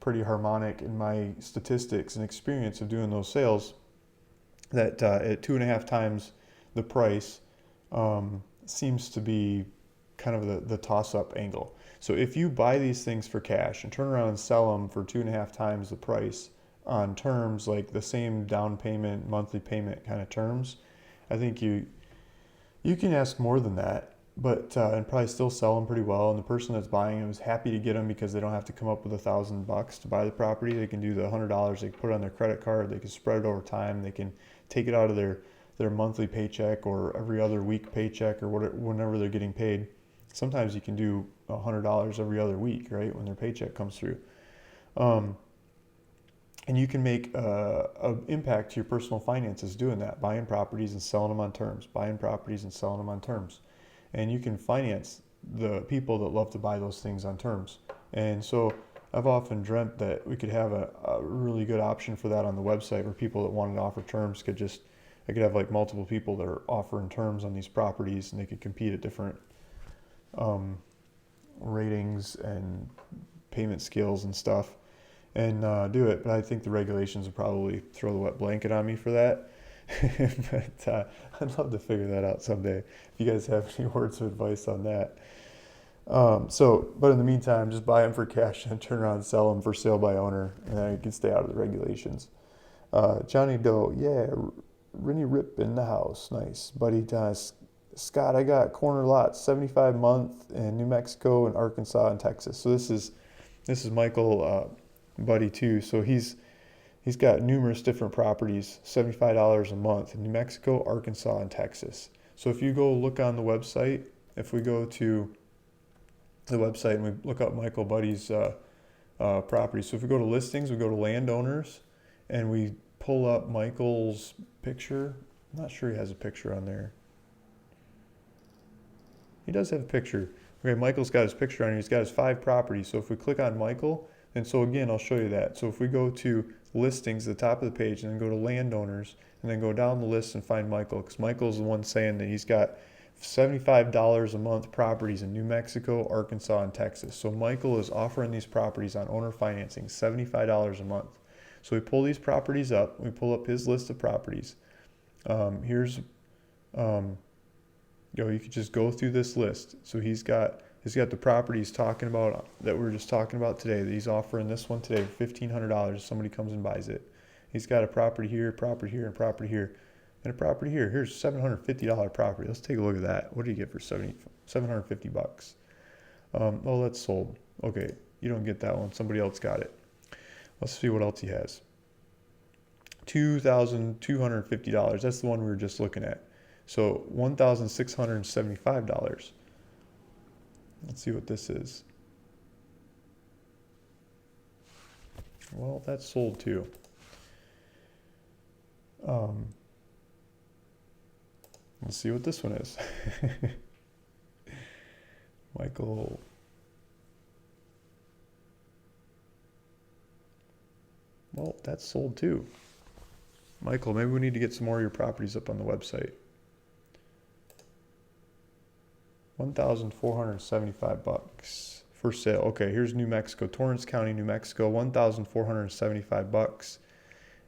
pretty harmonic in my statistics and experience of doing those sales, that at 2.5 times the price seems to be kind of the toss-up angle. So if you buy these things for cash and turn around and sell them for 2.5 times the price on terms like the same down payment, monthly payment kind of terms, I think you can ask more than that, but and probably still sell them pretty well. And the person that's buying them is happy to get them because they don't have to come up with $1,000 to buy the property. They can do the $100. They can put it on their credit card. They can spread it over time. They can take it out of their monthly paycheck or every other week paycheck or whatever, whenever they're getting paid. Sometimes you can do $100 every other week, right, when their paycheck comes through. And you can make an impact to your personal finances doing that, buying properties and selling them on terms, buying properties and selling them on terms. And you can finance the people that love to buy those things on terms. And so I've often dreamt that we could have a really good option for that on the website where people that wanted to offer terms I could have like multiple people that are offering terms on these properties and they could compete at different ratings and payment skills and stuff and do it. But I think the regulations would probably throw the wet blanket on me for that. But I'd love to figure that out someday. If you guys have any words of advice on that. But in the meantime, just buy them for cash and turn around and sell them for sale by owner, and then you can stay out of the regulations. Johnny Doe, yeah, Rennie Rip in the house, nice. Buddy, Scott, I got corner lots, 75 month in New Mexico and Arkansas and Texas. So this is Michael, buddy too. So he's got numerous different properties, $75 a month in New Mexico, Arkansas, and Texas. So if you go look on the website, if we go to the website and we look up Michael Buddy's property. So if we go to listings, we go to landowners, and we pull up Michael's picture. I'm not sure he has a picture on there. He does have a picture. Okay, Michael's got his picture on here. He's got his 5 properties. So if we click on Michael, and so again, I'll show you that. So if we go to listings at the top of the page and then go to landowners and then go down the list and find Michael, because Michael's the one saying that he's got $75 a month properties in New Mexico, Arkansas, and Texas. So Michael is offering these properties on owner financing, $75 a month. So we pull these properties up. We pull up his list of properties. Here's, you could just go through this list. So he's got the properties talking about that we were just talking about today. That he's offering this one today for $1,500 if somebody comes and buys it. He's got a property here, and property here, and a property here. Here's $750 property. Let's take a look at that. What do you get for $750? Oh, that's sold. Okay, you don't get that one. Somebody else got it. Let's see what else he has. $2,250. That's the one we were just looking at. So $1,675. Let's see what this is. Well, that's sold too. Let's see what this one is. Michael. Well, that's sold too. Michael, maybe we need to get some more of your properties up on the website. $1,475 for sale. Okay, here's New Mexico, Torrance County, New Mexico, $1,475,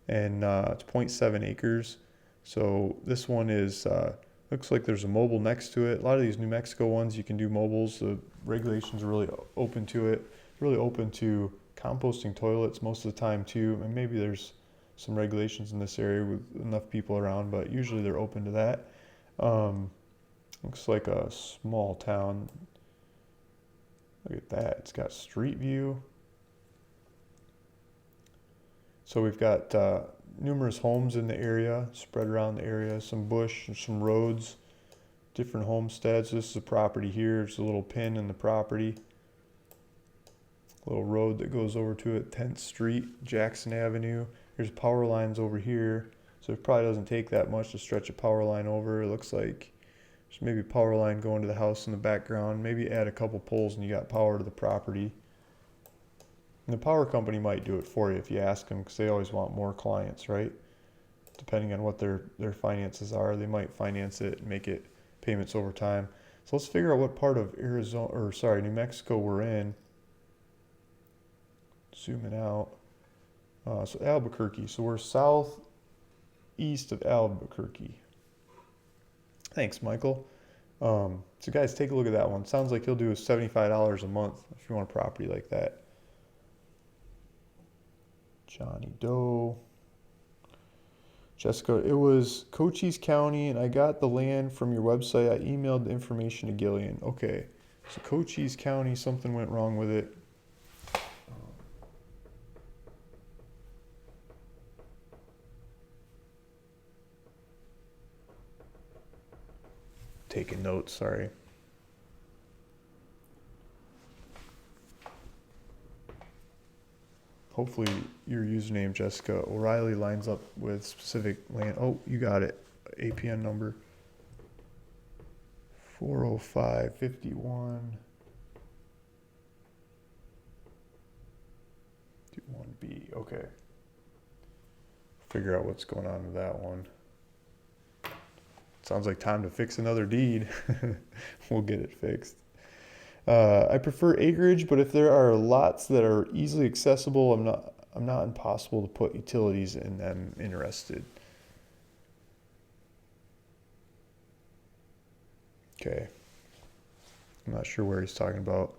and it's 0.7 acres. So this one is looks like there's a mobile next to it. A lot of these New Mexico ones you can do mobiles. The regulations are really open to it. Really open to composting toilets most of the time too, and maybe there's some regulations in this area with enough people around, but usually they're open to that. Looks like a small town. Look at that. It's got street view. So we've got numerous homes in the area, spread around the area, some bush, some roads, different homesteads. This is a property here. There's a little pin in the property. A little road that goes over to it, 10th Street, Jackson Avenue. There's power lines over here. So it probably doesn't take that much to stretch a power line over. It looks like there's maybe a power line going to the house in the background. Maybe add a couple poles and you got power to the property. And the power company might do it for you if you ask them, because they always want more clients, right? Depending on what their finances are, they might finance it and make it payments over time. So let's figure out what part of New Mexico we're in. Zooming out. So Albuquerque. So we're southeast of Albuquerque. Thanks, Michael. So guys, take a look at that one. Sounds like he'll do $75 a month if you want a property like that. Johnny Doe. Jessica, it was Cochise County, and I got the land from your website. I emailed the information to Gillian. Okay, so Cochise County, something went wrong with it. Taking notes, sorry. Hopefully your username, Jessica O'Reilly, lines up with specific land. Oh, you got it. APN number 40551 21B. Okay. Figure out what's going on with that one. Sounds like time to fix another deed. We'll get it fixed. I prefer acreage, but if there are lots that are easily accessible, I'm not impossible to put utilities in them. Interested. Okay. I'm not sure where he's talking about.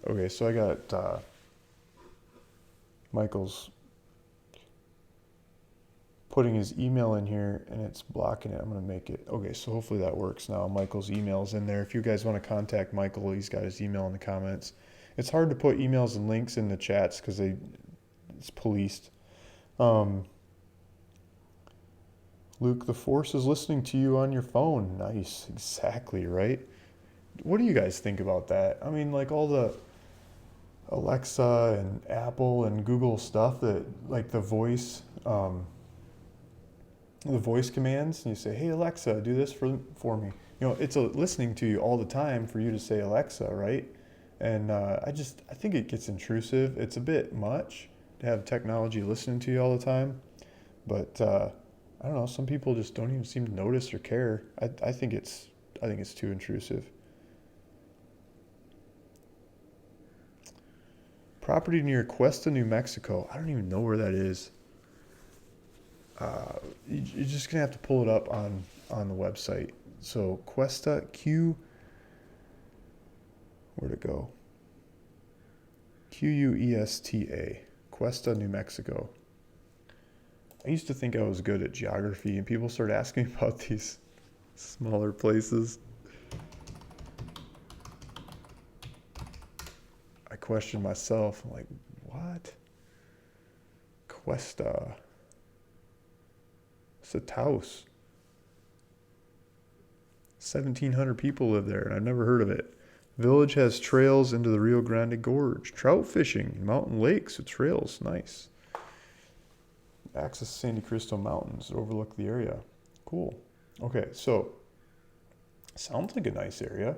Okay, so I got Michael's putting his email in here and it's blocking it. I'm going to make it. Okay, so hopefully that works now. Michael's email is in there. If you guys want to contact Michael, he's got his email in the comments. It's hard to put emails and links in the chats because it's policed. Luke, the force is listening to you on your phone. Nice. Exactly, right? What do you guys think about that? I mean, like all the Alexa and Apple and Google stuff that, like the voice, the voice commands, and you say, "Hey Alexa, do this for me." It's listening to you all the time for you to say Alexa, right? And I think it gets intrusive. It's a bit much to have technology listening to you all the time. But I don't know. Some people just don't even seem to notice or care. I think it's too intrusive. Property near Cuesta, New Mexico. I don't even know where that is. You're just gonna have to pull it up on the website. So Cuesta, where'd it go? Questa, Cuesta, New Mexico. I used to think I was good at geography, and people started asking me about these smaller places. I questioned myself. I'm like, what? Cuesta. It's a Taos. 1,700 people live there, and I've never heard of it. Village has trails into the Rio Grande Gorge. Trout fishing, mountain lakes with trails. Nice. Access Sandy Cristo Mountains overlook the area. Cool. Okay, so sounds like a nice area.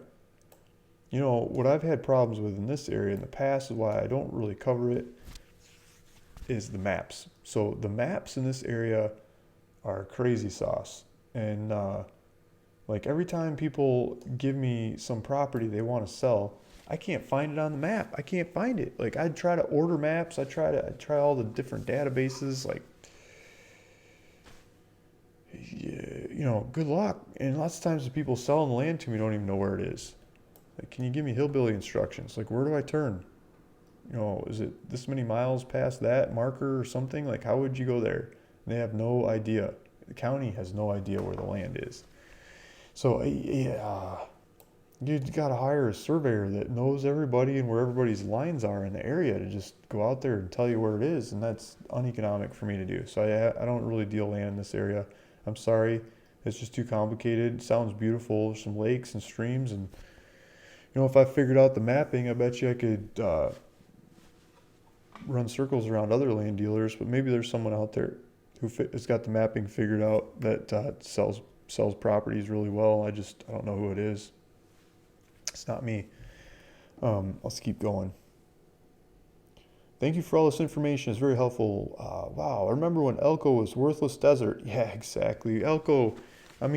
What I've had problems with in this area in the past is why I don't really cover it is the maps. So the maps in this area are crazy sauce. And like every time people give me some property they want to sell, I can't find it on the map. I can't find it. Like I try to order maps. I try all the different databases. Like, good luck. And lots of times the people selling the land to me don't even know where it is. Like, can you give me hillbilly instructions? Like, where do I turn? Is it this many miles past that marker or something? Like, how would you go there? And they have no idea. The county has no idea where the land is. So, you got to hire a surveyor that knows everybody and where everybody's lines are in the area to just go out there and tell you where it is. And that's uneconomic for me to do. So I don't really deal land in this area. I'm sorry. It's just too complicated. It sounds beautiful. There's some lakes and streams. And, if I figured out the mapping, I bet you I could run circles around other land dealers. But maybe there's someone out there who has got the mapping figured out that sells properties really well. I don't know who it is. It's not me. Let's keep going. Thank you for all this information. It's very helpful. Wow, I remember when Elko was worthless desert. Yeah, exactly. Elko, I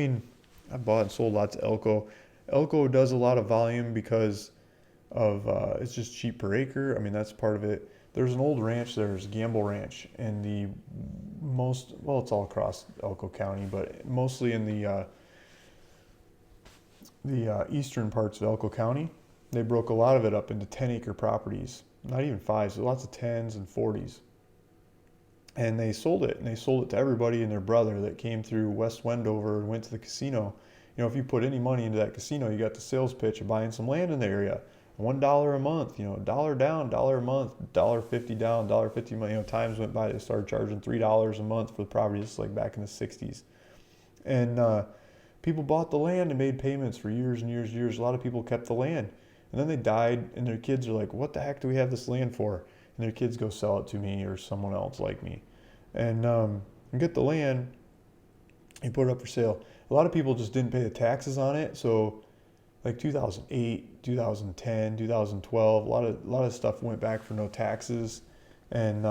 bought and sold lots of Elko. Elko does a lot of volume because of it's just cheap per acre. That's part of it. There's an old ranch. There's Gamble Ranch, and it's all across Elko County, but mostly in the eastern parts of Elko County. They broke a lot of it up into 10-acre properties. Not even 5s, so lots of 10s and 40s. And they sold it to everybody and their brother that came through West Wendover and went to the casino. If you put any money into that casino, you got the sales pitch of buying some land in the area. $1 a month, $1 down, $1 a month, $1.50 down, $1.50 a month. Times went by, they started charging $3 a month for the property, just like back in the 60s. And people bought the land and made payments for years and years and years. A lot of people kept the land. And then they died, and their kids are like, what the heck do we have this land for? And their kids go sell it to me or someone else like me. And you get the land, you put it up for sale. A lot of people just didn't pay the taxes on it. So like 2008, 2010, 2012, a lot of stuff went back for no taxes. And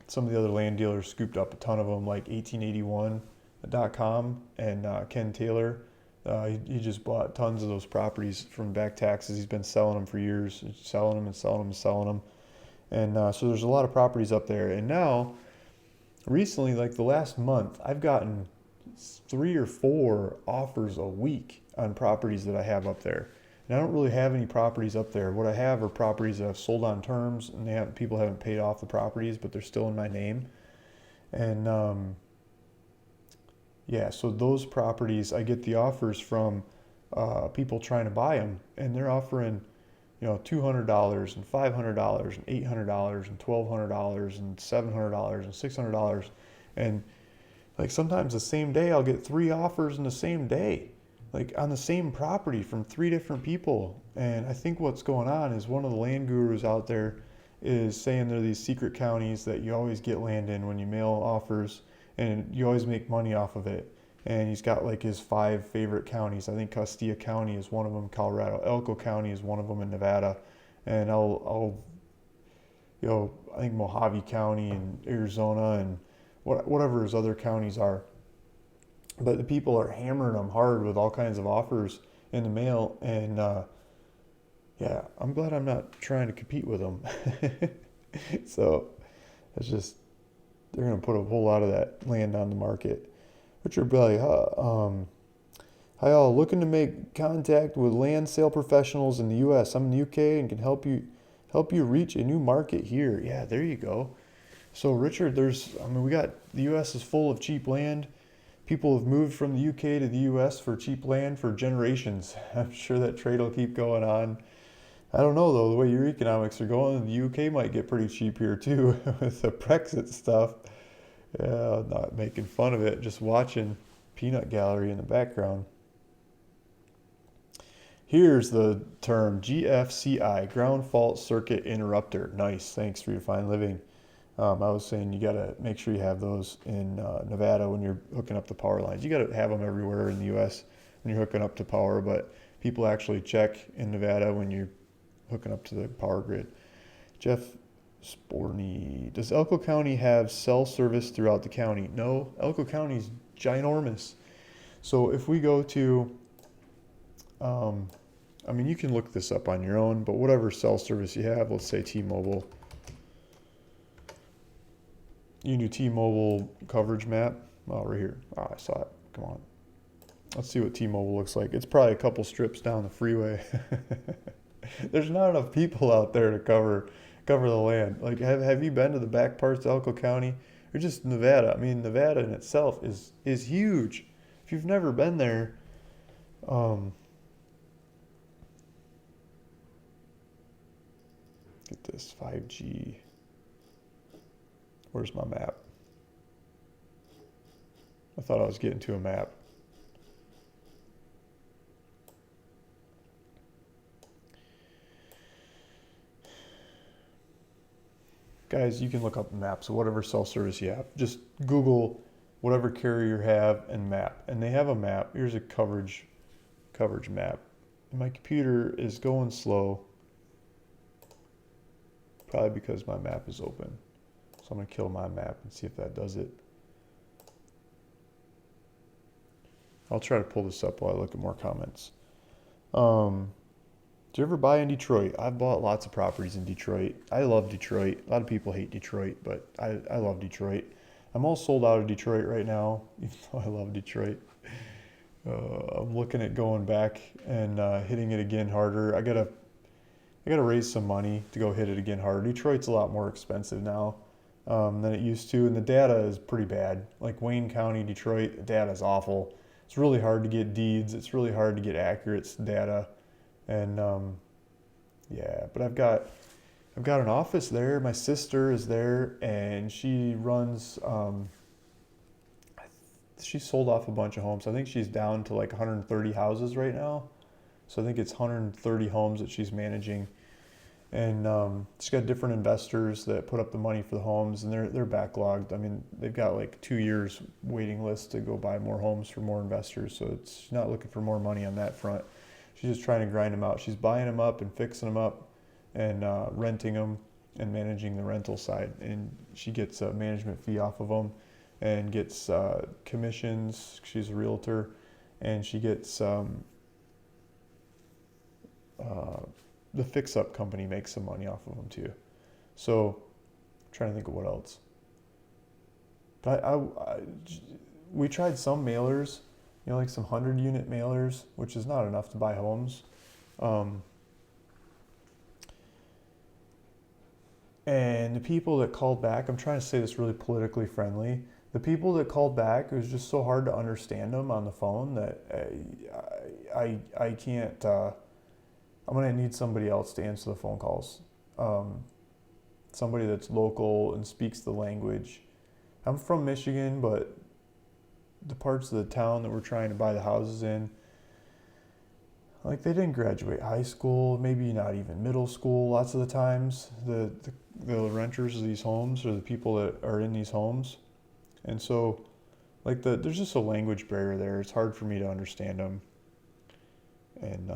some of the other land dealers scooped up a ton of them, like 1881.com and Ken Taylor. He just bought tons of those properties from back taxes. He's been selling them for years, selling them and selling them and selling them. And so there's a lot of properties up there. And now, recently, like the last month, I've gotten 3 or 4 offers a week on properties that I have up there. And I don't really have any properties up there. What I have are properties that I've sold on terms, and people haven't paid off the properties, but they're still in my name. And so those properties, I get the offers from people trying to buy them, and they're offering, $200 and $500 and $800 and $1,200 and $700 and $600, and like sometimes the same day I'll get 3 offers in the same day, like on the same property from 3 different people. And I think what's going on is one of the land gurus out there is saying there are these secret counties that you always get land in when you mail offers. and you always make money off of it. And he's got like his 5 favorite counties. I think Castilla County is one of them, Colorado. Elko County is one of them in Nevada. And I think Mojave County in Arizona and whatever his other counties are. But the people are hammering them hard with all kinds of offers in the mail. And yeah, I'm glad I'm not trying to compete with them. So it's just, they're going to put a whole lot of that land on the market. Richard Belly, hi all, looking to make contact with land sale professionals in the U.S. I'm in the U.K. and can help you reach a new market here. Yeah, there you go. So Richard, we got, the U.S. is full of cheap land. People have moved from the UK to the US for cheap land for generations. I'm sure that trade will keep going on. I don't know though, the way your economics are going, the UK might get pretty cheap here too with the Brexit stuff. Yeah, not making fun of it, just watching peanut gallery in the background. Here's the term GFCI, ground fault circuit interrupter. Nice, thanks for your fine living. I was saying you got to make sure you have those in Nevada when you're hooking up the power lines. You got to have them everywhere in the U.S. when you're hooking up to power, but people actually check in Nevada when you're hooking up to the power grid. Jeff Sporny, does Elko County have cell service throughout the county? No, Elko County is ginormous. So if we go to, you can look this up on your own, but whatever cell service you have, let's say T-Mobile. You can do T-Mobile coverage map. Oh, right here. Oh, I saw it. Come on. Let's see what T-Mobile looks like. It's probably a couple strips down the freeway. There's not enough people out there to cover the land. Like, have you been to the back parts of Elko County? Or just Nevada? I mean, Nevada in itself is huge. If you've never been there, get this 5G. Where's my map? I thought I was getting to a map. Guys, you can look up maps of whatever cell service you have. Just Google whatever carrier you have and map. And they have a map. Here's a coverage map. And my computer is going slow. Probably because my map is open. So I'm going to kill my map and see if that does it. I'll try to pull this up while I look at more comments. Do you ever buy in Detroit? I've bought lots of properties in Detroit. I love Detroit. A lot of people hate Detroit, but I love Detroit. I'm all sold out of Detroit right now, even though I love Detroit. I'm looking at going back and hitting it again harder. I gotta raise some money to go hit it again harder. Detroit's a lot more expensive now than it used to, and the data is pretty bad. Like Wayne County, Detroit, the data is awful. It's really hard to get deeds. It's really hard to get accurate data, and yeah. But I've got an office there. My sister is there, and she runs. She sold off a bunch of homes. I think she's down to like 130 houses right now. So I think it's 130 homes that she's managing. And she's got different investors that put up the money for the homes, and they're backlogged. I mean, they've got like 2 years waiting list to go buy more homes for more investors. So she's not looking for more money on that front. She's just trying to grind them out. She's buying them up and fixing them up and renting them and managing the rental side. And she gets a management fee off of them and gets commissions. She's a realtor, and she gets the fix-up company makes some money off of them too. So I'm trying to think of what else. But we tried some mailers, like some 100-unit mailers, which is not enough to buy homes. And the people that called back, I'm trying to say this really politically friendly, the people that called back, it was just so hard to understand them on the phone that I can't, I'm going to need somebody else to answer the phone calls. Somebody that's local and speaks the language. I'm from Michigan, but the parts of the town that we're trying to buy the houses in, like they didn't graduate high school, maybe not even middle school lots of the times. The renters of these homes are the people that are in these homes. And so like there's just a language barrier there. It's hard for me to understand them. And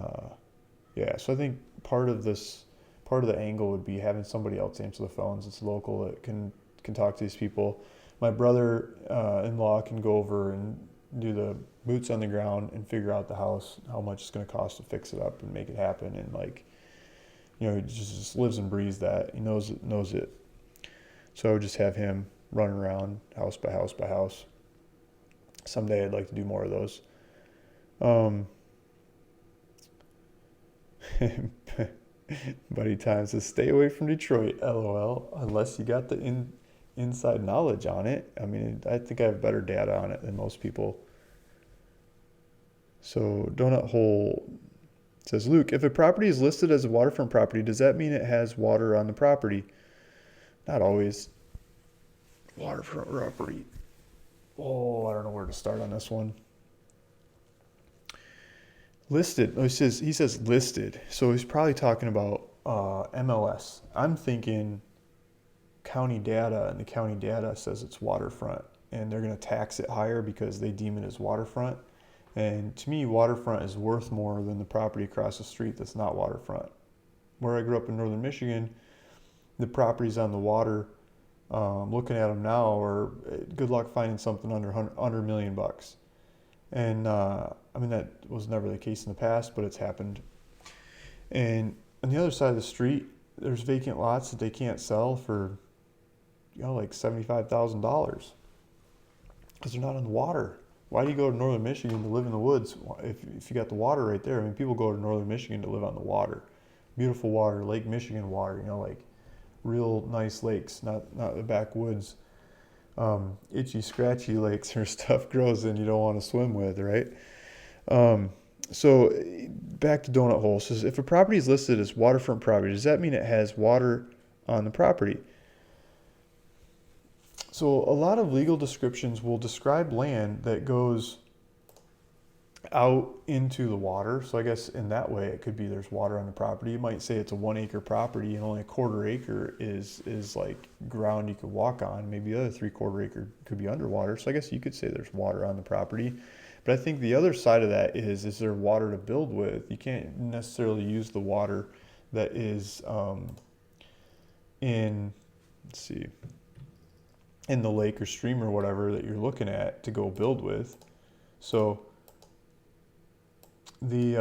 yeah, so I think part of the angle would be having somebody else answer the phones. It's local that can talk to these people. My brother in law can go over and do the boots on the ground and figure out the house, how much it's going to cost to fix it up and make it happen. And like, he just lives and breathes that. He knows it. So I would just have him running around house by house by house. Someday I'd like to do more of those. Buddy Time says, stay away from Detroit, LOL, unless you got the inside knowledge on it. I mean, I think I have better data on it than most people. So Donut Hole says, Luke, if a property is listed as a waterfront property, does that mean it has water on the property? Not always. Waterfront property. Oh, I don't know where to start on this one. Listed. Oh, he says listed. So he's probably talking about MLS. I'm thinking county data, and the county data says it's waterfront, and they're going to tax it higher because they deem it as waterfront. And to me, waterfront is worth more than the property across the street that's not waterfront. Where I grew up in northern Michigan, the properties on the water, looking at them now, are good luck finding something under $100 million. And I mean, that was never the case in the past, but it's happened. And on the other side of the street, there's vacant lots that they can't sell for, like $75,000 because they're not on the water. Why do you go to northern Michigan to live in the woods if you got the water right there? I mean, people go to northern Michigan to live on the water. Beautiful water, Lake Michigan water, like real nice lakes, not the backwoods. Itchy, scratchy lakes or stuff grows in you don't want to swim with, right? So back to Donut Hole. Says, if a property is listed as waterfront property, does that mean it has water on the property? So a lot of legal descriptions will describe land that goes out into the water. So I guess in that way it could be there's water on the property. You might say it's a 1 acre property and only a 1/4 acre is like ground you could walk on. Maybe the other 3/4 acre could be underwater. So I guess you could say there's water on the property. But I think the other side of that is there water to build with? You can't necessarily use the water that is in the lake or stream or whatever that you're looking at to go build with. So is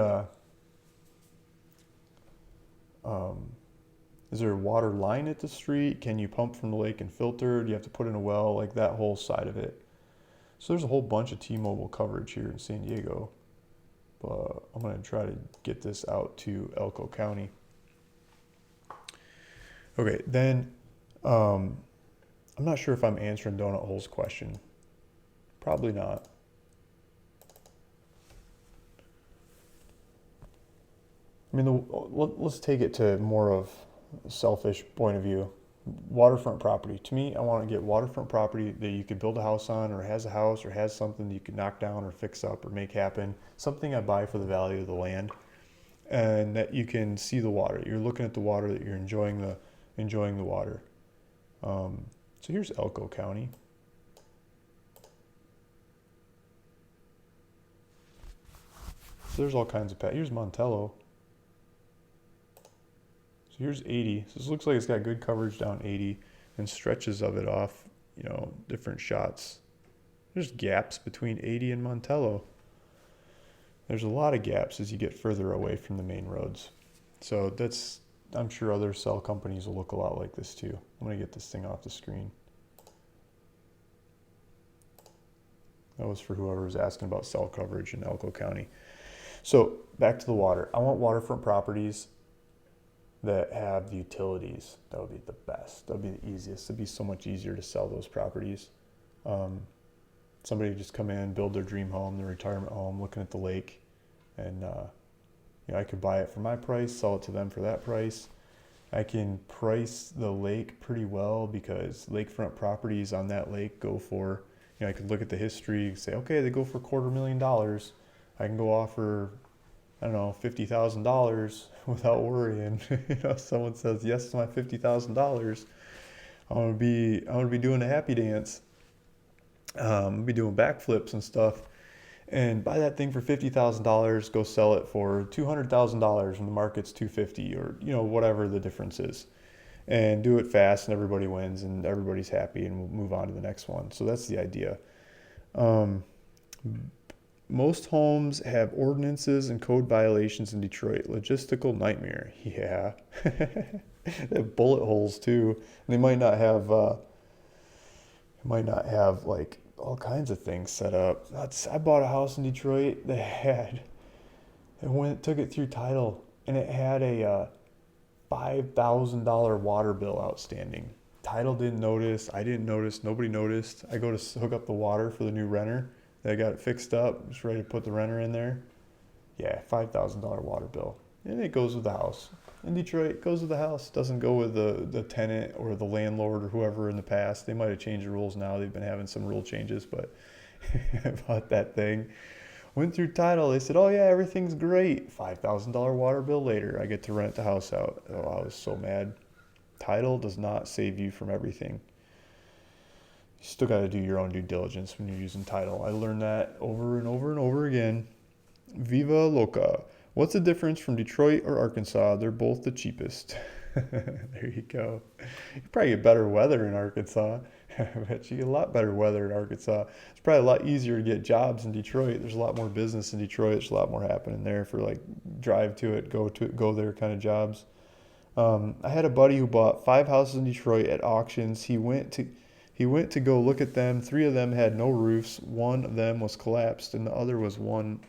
there a water line at the street? Can you pump from the lake and filter? Do you have to put in a well? Like that whole side of it. So there's a whole bunch of T-Mobile coverage here in San Diego. But I'm going to try to get this out to Elko County. Okay, then I'm not sure if I'm answering Donut Hole's question. Probably not. I mean, let's take it to more of a selfish point of view. Waterfront property. To me, I want to get waterfront property that you could build a house on, or has a house, or has something that you could knock down or fix up or make happen. Something I buy for the value of the land, and that you can see the water. You're looking at the water, that you're enjoying the water. So here's Elko County. So there's all kinds of here's Montello. So here's 80. So this looks like it's got good coverage down 80 and stretches of it off, different shots. There's gaps between 80 and Montello. There's a lot of gaps as you get further away from the main roads. So I'm sure other cell companies will look a lot like this too. I'm going to get this thing off the screen. That was for whoever was asking about cell coverage in Elko County. So back to the water. I want waterfront properties that have the utilities. That would be the best. That would be the easiest. It'd be so much easier to sell those properties. Somebody would just come in, build their dream home, their retirement home, looking at the lake, and I could buy it for my price, sell it to them for that price. I can price the lake pretty well because lakefront properties on that lake go for, I could look at the history, say, okay, they go for $250,000. I can go offer, I don't know, $50,000 without worrying. Someone says yes to my $50,000, I'm gonna be doing a happy dance. Be doing backflips and stuff, and buy that thing for $50,000, go sell it for $200,000 when the market's 250, or whatever the difference is, and do it fast, and everybody wins, and everybody's happy, and we'll move on to the next one. So that's the idea. Um, Most homes have ordinances and code violations in Detroit. Logistical nightmare. Yeah. They have bullet holes too. And they might not have like all kinds of things set up. I bought a house in Detroit that took it through title, and it had a $5,000 water bill outstanding. Title didn't notice. I didn't notice. Nobody noticed. I go to hook up the water for the new renter. They got it fixed up. Just ready to put the renter in there. Yeah, $5,000 water bill. And it goes with the house. In Detroit, it goes with the house. It doesn't go with the tenant or the landlord or whoever in the past. They might have changed the rules now. They've been having some rule changes, but I bought that thing. Went through title. They said, oh yeah, everything's great. $5,000 water bill later. I get to rent the house out. Oh, I was so mad. Title does not save you from everything. You still got to do your own due diligence when you're using title. I learned that over and over and over again. Viva Loca. What's the difference from Detroit or Arkansas? They're both the cheapest. There you go. You probably get better weather in Arkansas. I bet you get a lot better weather in Arkansas. It's probably a lot easier to get jobs in Detroit. There's a lot more business in Detroit. There's a lot more happening there for like drive to it, go there kind of jobs. I had a buddy who bought 5 houses in Detroit at auctions. He went to go look at them. 3 of them had no roofs. One of them was collapsed, and the other one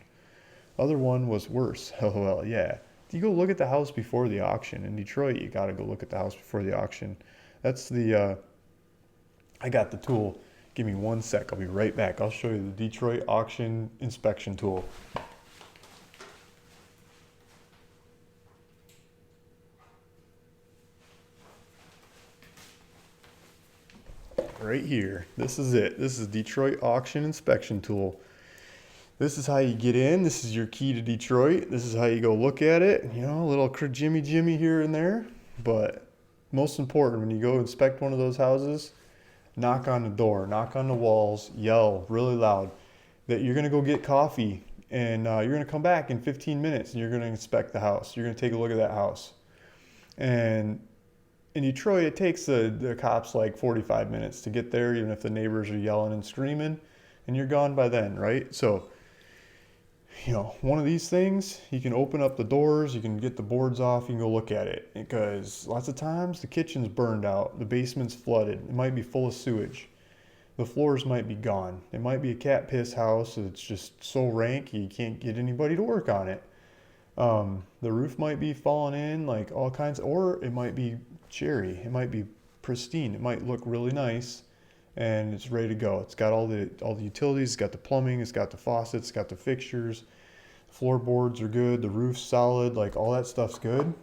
was worse. LOL. Yeah. You go look at the house before the auction. In Detroit, you got to go look at the house before the auction. That's I got the tool. Give me 1 sec. I'll be right back. I'll show you the Detroit auction inspection tool. Right here. This is it. This is Detroit auction inspection tool. This is how you get in. This is your key to Detroit. This is how you go look at it. A little Jimmy here and there. But most important, when you go inspect one of those houses, knock on the door, knock on the walls, yell really loud that you're going to go get coffee, and you're going to come back in 15 minutes, and you're going to inspect the house. You're going to take a look at that house. And in Detroit, it takes the cops like 45 minutes to get there, even if the neighbors are yelling and screaming, and you're gone by then, right? So, one of these things, you can open up the doors, you can get the boards off, you can go look at it. Because lots of times the kitchen's burned out, the basement's flooded, it might be full of sewage, the floors might be gone. It might be a cat piss house, it's just so rank you can't get anybody to work on it. The roof might be falling in, like all kinds, or it might be cherry, it might be pristine, it might look really nice, and it's ready to go. It's got all the utilities, it's got the plumbing, it's got the faucets, it's got the fixtures, the floorboards are good, the roof's solid, like all that stuff's good,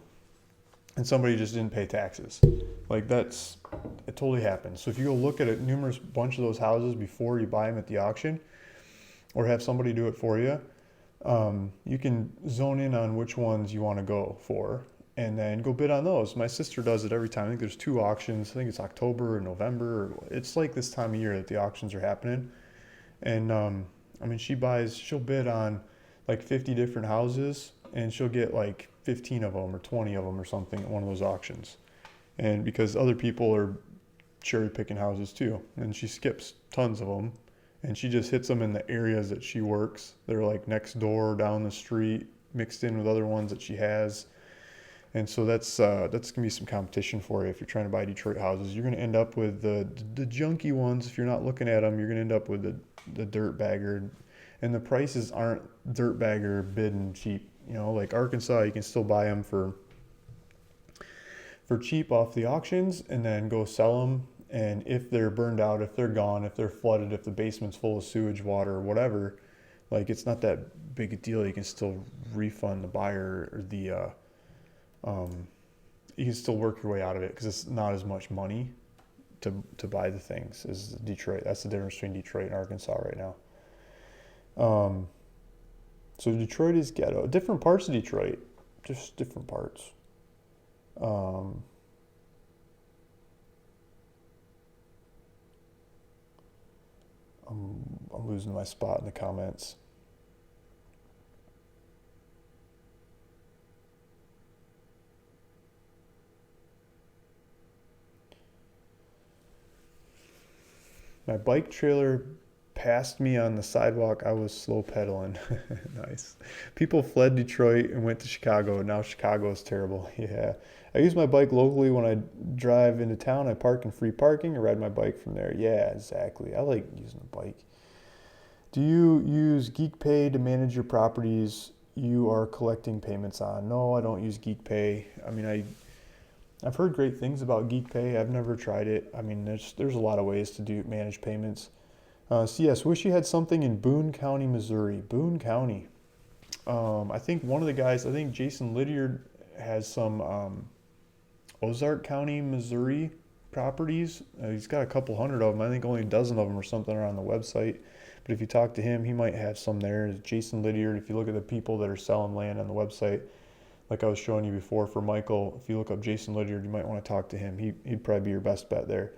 and somebody just didn't pay taxes. Like it totally happens. So if you go look at a numerous bunch of those houses before you buy them at the auction, or have somebody do it for you, you can zone in on which ones you want to go for, and then go bid on those. My sister does it every time. I think there's 2 auctions. I think it's October or November. It's like this time of year that the auctions are happening. And she'll bid on like 50 different houses, and she'll get like 15 of them or 20 of them or something at one of those auctions. And because other people are cherry picking houses too, and she skips tons of them, and she just hits them in the areas that she works. They're like next door, down the street, mixed in with other ones that she has. And so that's gonna be some competition for you if you're trying to buy Detroit houses. You're gonna end up with the junky ones. If you're not looking at them, you're gonna end up with the dirt bagger, and the prices aren't dirt bagger bidding cheap. Like Arkansas, you can still buy them for cheap off the auctions, and then go sell them. And if they're burned out, if they're gone, if they're flooded, if the basement's full of sewage water or whatever, like it's not that big a deal. You can still refund the buyer, or you can still work your way out of it, because it's not as much money to buy the things as Detroit. That's the difference between Detroit and Arkansas right now. So Detroit is ghetto. Different parts of Detroit, just different parts. I'm I'm losing my spot in the comments. My bike trailer passed me on the sidewalk. I was slow pedaling. Nice. People fled Detroit and went to Chicago. Now Chicago is terrible. Yeah. I use my bike locally when I drive into town. I park in free parking or ride my bike from there. Yeah, exactly. I like using a bike. Do you use GeekPay to manage your properties you are collecting payments on? No, I don't use GeekPay. I mean, I've heard great things about GeekPay. I've never tried it. I mean, there's a lot of ways to do manage payments. CS, wish you had something in Boone County, Missouri. Boone County. I think one of the guys, I think Jason Lydiard has some Ozark County, Missouri properties. He's got a couple hundred of them. I think only a dozen of them or something are on the website. But if you talk to him, he might have some there. Jason Lydiard, if you look at the people that are selling land on the website, like I was showing you before for Michael, if you look up Jason Lydiard, you might want to talk to him. He'd probably be your best bet there.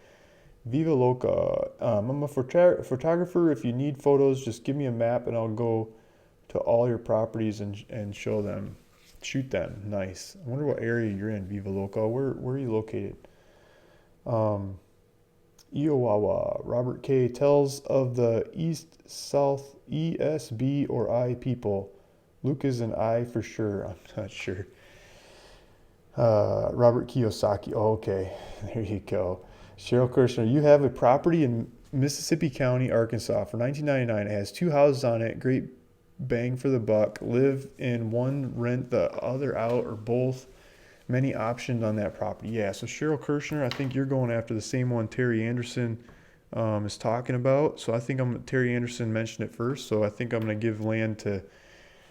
Viva Loca. I'm a photographer. If you need photos, just give me a map and I'll go to all your properties and show them. Shoot them. Nice. I wonder what area you're in, Viva Loca. Where are you located? Iowawa. Robert K. tells of the East, South, ESB, or I people. Luke is an I for sure. I'm not sure. Robert Kiyosaki. Oh, okay. There you go. Cheryl Kirshner, you have a property in Mississippi County, Arkansas for $19.99. It has 2 houses on it. Great bang for the buck. Live in one, rent the other out, or both. Many options on that property. Yeah, so Cheryl Kirshner, I think you're going after the same one Terry Anderson is talking about. So I think Terry Anderson mentioned it first. So I think I'm going to give land to,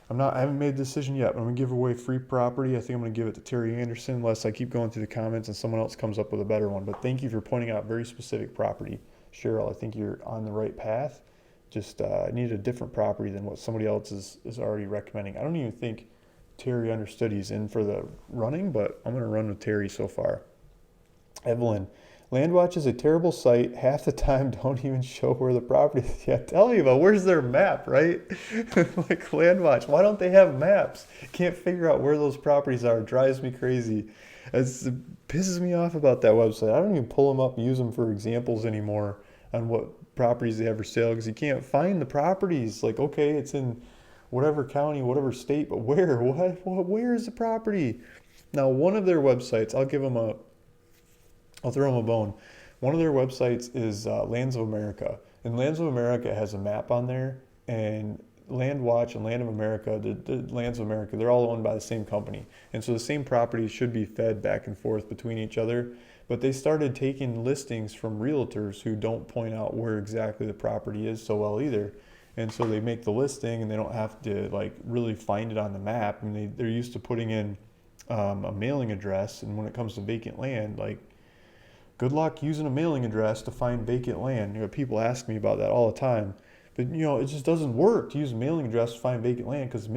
I haven't made a decision yet, but I'm going to give away free property. I think I'm going to give it to Terry Anderson unless I keep going through the comments and someone else comes up with a better one. But thank you for pointing out very specific property. Cheryl, I think you're on the right path. Just need a different property than what somebody else is already recommending. I don't even think Terry understood he's in for the running, but I'm going to run with Terry so far. Evelyn, Landwatch is a terrible site. Half the time don't even show where the property is. Yeah, tell me about where's their map, right? Like Landwatch, why don't they have maps? Can't figure out where those properties are. It drives me crazy. It pisses me off about that website. I don't even pull them up and use them for examples anymore on what properties they have for sale because you can't find the properties. Like, okay, it's in whatever county, whatever state, but where? Where is the property? Now, one of their websites, I'll throw them a bone. One of their websites is Lands of America. And Lands of America has a map on there. And Landwatch and Land of America, the Lands of America, they're all owned by the same company. And so the same properties should be fed back and forth between each other. But they started taking listings from realtors who don't point out where exactly the property is so well either. And so they make the listing and they don't have to like really find it on the map. And they're used to putting in a mailing address. And when it comes to vacant land, like, good luck using a mailing address to find vacant land. You know, people ask me about that all the time. But, you know, it just doesn't work to use a mailing address to find vacant land because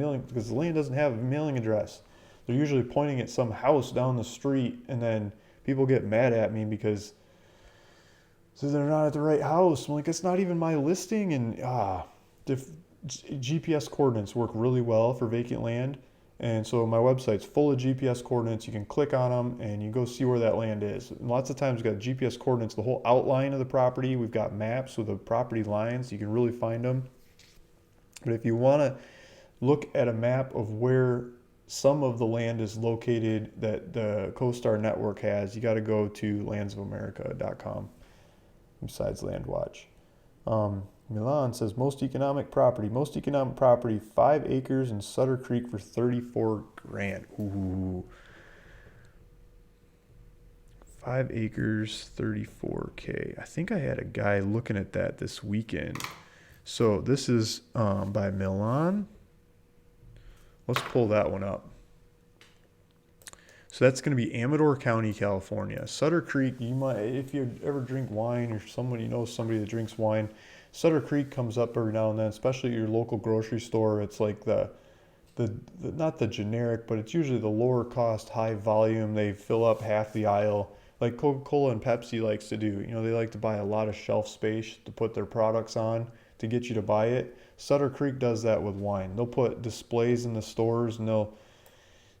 the land doesn't have a mailing address. They're usually pointing at some house down the street, and then people get mad at me because they're not at the right house. I'm like, it's not even my listing. And GPS coordinates work really well for vacant land. And so my website's full of GPS coordinates. You can click on them and you go see where that land is. And lots of times we've got GPS coordinates, the whole outline of the property. We've got maps with the property lines. You can really find them. But if you want to look at a map of where some of the land is located that the CoStar network has, you got to go to landsofamerica.com besides Landwatch. Milan says most economic property, 5 acres in Sutter Creek for $34,000. Ooh. 5 acres, $34K. I think I had a guy looking at that this weekend. So this is by Milan. Let's pull that one up. So that's going to be Amador County, California. Sutter Creek, you might, if you ever drink wine or somebody knows somebody that drinks wine, Sutter Creek comes up every now and then, especially at your local grocery store. It's like the not the generic, but it's usually the lower cost, high volume. They fill up half the aisle like Coca-Cola and Pepsi likes to do. You know, they like to buy a lot of shelf space to put their products on. to get you to buy it. Sutter Creek does that with wine. They'll put displays in the stores, and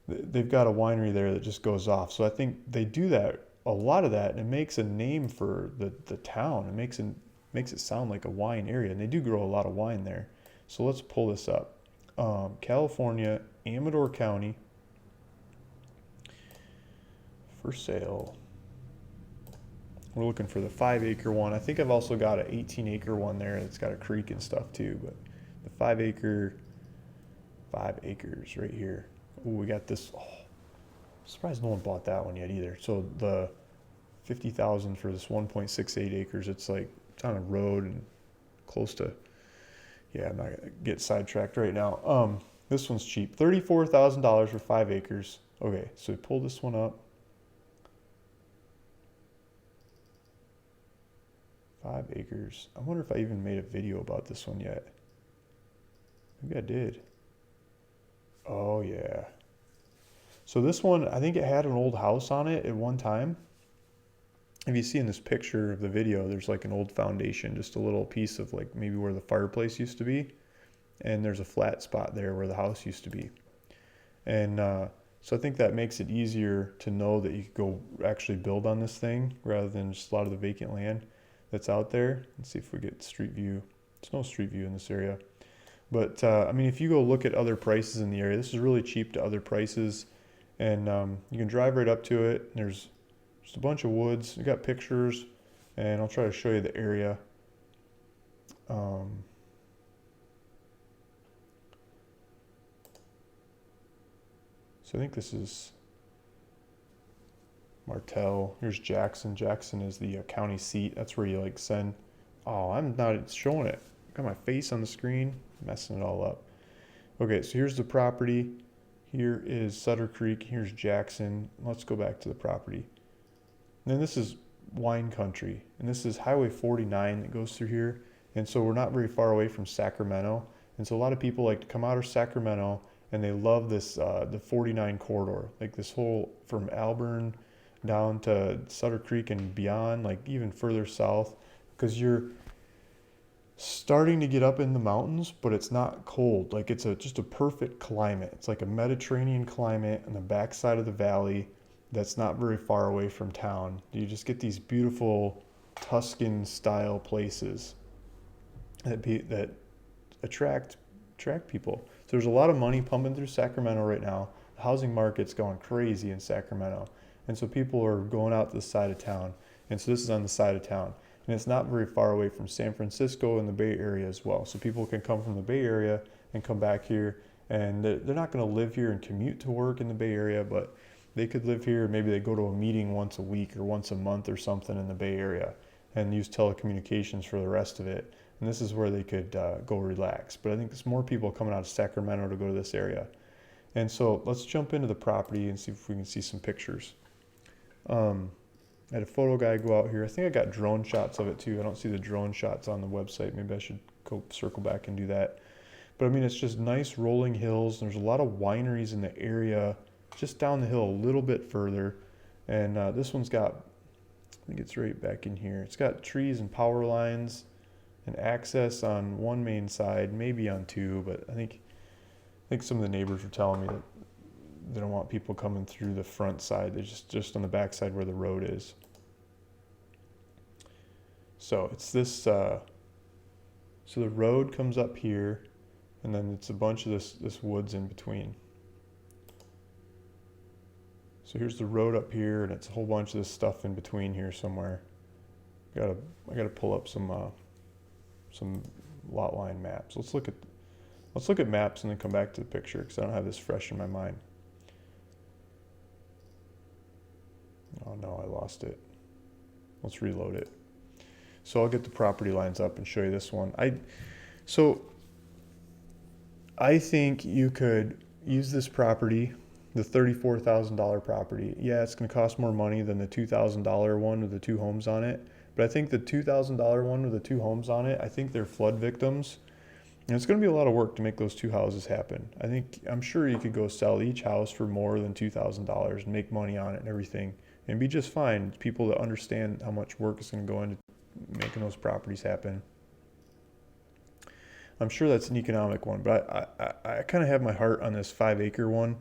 they've got a winery there that just goes off. So I think they do that, a lot of that, and it makes a name for the town. It makes it sound like a wine area, and they do grow a lot of wine there. So let's pull this up. California, Amador County, for sale. We're looking for the 5-acre one. I think I've also got an 18-acre one there that's got a creek and stuff too, but the 5 acres right here. Ooh, we got this. Oh, I'm surprised no one bought that one yet either. So the 50,000 for this 1.68 acres. It's like it's on a road and close to. Yeah, I'm not gonna get sidetracked right now. This one's cheap. $34,000 for 5 acres. Okay, so we pull this one up. 5 acres. I wonder if I even made a video about this one yet. Maybe I did. Oh yeah. So this one, I think it had an old house on it at one time. If you see in this picture of the video, there's like an old foundation, just a little piece of like maybe where the fireplace used to be. And there's a flat spot there where the house used to be. And so I think that makes it easier to know that you could go actually build on this thing rather than just a lot of the vacant land that's out there. Let's see if we get street view. There's no street view in this area. But I mean, if you go look at other prices in the area, this is really cheap to other prices. And you can drive right up to it. There's just a bunch of woods. You got pictures, and I'll try to show you the area. So I think this is Martell. Here's Jackson. Jackson is the county seat. That's where you like send. Oh, I'm not showing it. Got my face on the screen, messing it all up. Okay, so here's the property. Here is Sutter Creek. Here's Jackson. Let's go back to the property. And then this is wine country, and this is Highway 49 that goes through here. And so we're not very far away from Sacramento. And so a lot of people like to come out of Sacramento, and they love this the 49 corridor, like this whole from Alburn down to Sutter Creek and beyond, like even further south, because you're starting to get up in the mountains, but it's not cold. Like it's just a perfect climate. It's like a Mediterranean climate on the backside of the valley that's not very far away from town. You just get these beautiful Tuscan style places that attract people. So there's a lot of money pumping through Sacramento right now. The housing market's going crazy in Sacramento. And so people are going out to the side of town. And so this is on the side of town. And it's not very far away from San Francisco and the Bay Area as well. So people can come from the Bay Area and come back here. And they're not going to live here and commute to work in the Bay Area, but they could live here. Maybe they go to a meeting once a week or once a month or something in the Bay Area and use telecommunications for the rest of it. And this is where they could go relax. But I think there's more people coming out of Sacramento to go to this area. And so let's jump into the property and see if we can see some pictures. I had a photo guy go out here. I think I got drone shots of it too. I don't see the drone shots on the website. Maybe I should go circle back and do that. But I mean, it's just nice rolling hills. There's a lot of wineries in the area, just down the hill a little bit further. And this one's got, I think it's right back in here. It's got trees and power lines and access on one main side, maybe on two, but I think some of the neighbors were telling me that they don't want people coming through the front side. They're just on the back side where the road is. So it's this, so the road comes up here, and then it's a bunch of this woods in between. So here's the road up here, and it's a whole bunch of this stuff in between here somewhere. I gotta pull up some lot line maps. Let's look at maps and then come back to the picture because I don't have this fresh in my mind. Oh no, I lost it. Let's reload it. So I'll get the property lines up and show you this one. I think you could use this property, the $34,000 property. Yeah, it's going to cost more money than the $2,000 one with the 2 homes on it. But I think the $2,000 one with the 2 homes on it, I think they're flood victims. And it's going to be a lot of work to make those 2 houses happen. I'm sure you could go sell each house for more than $2,000 and make money on it and everything and be just fine. People that understand how much work is going to go into making those properties happen. I'm sure that's an economic one, but I kind of have my heart on this 5 acre one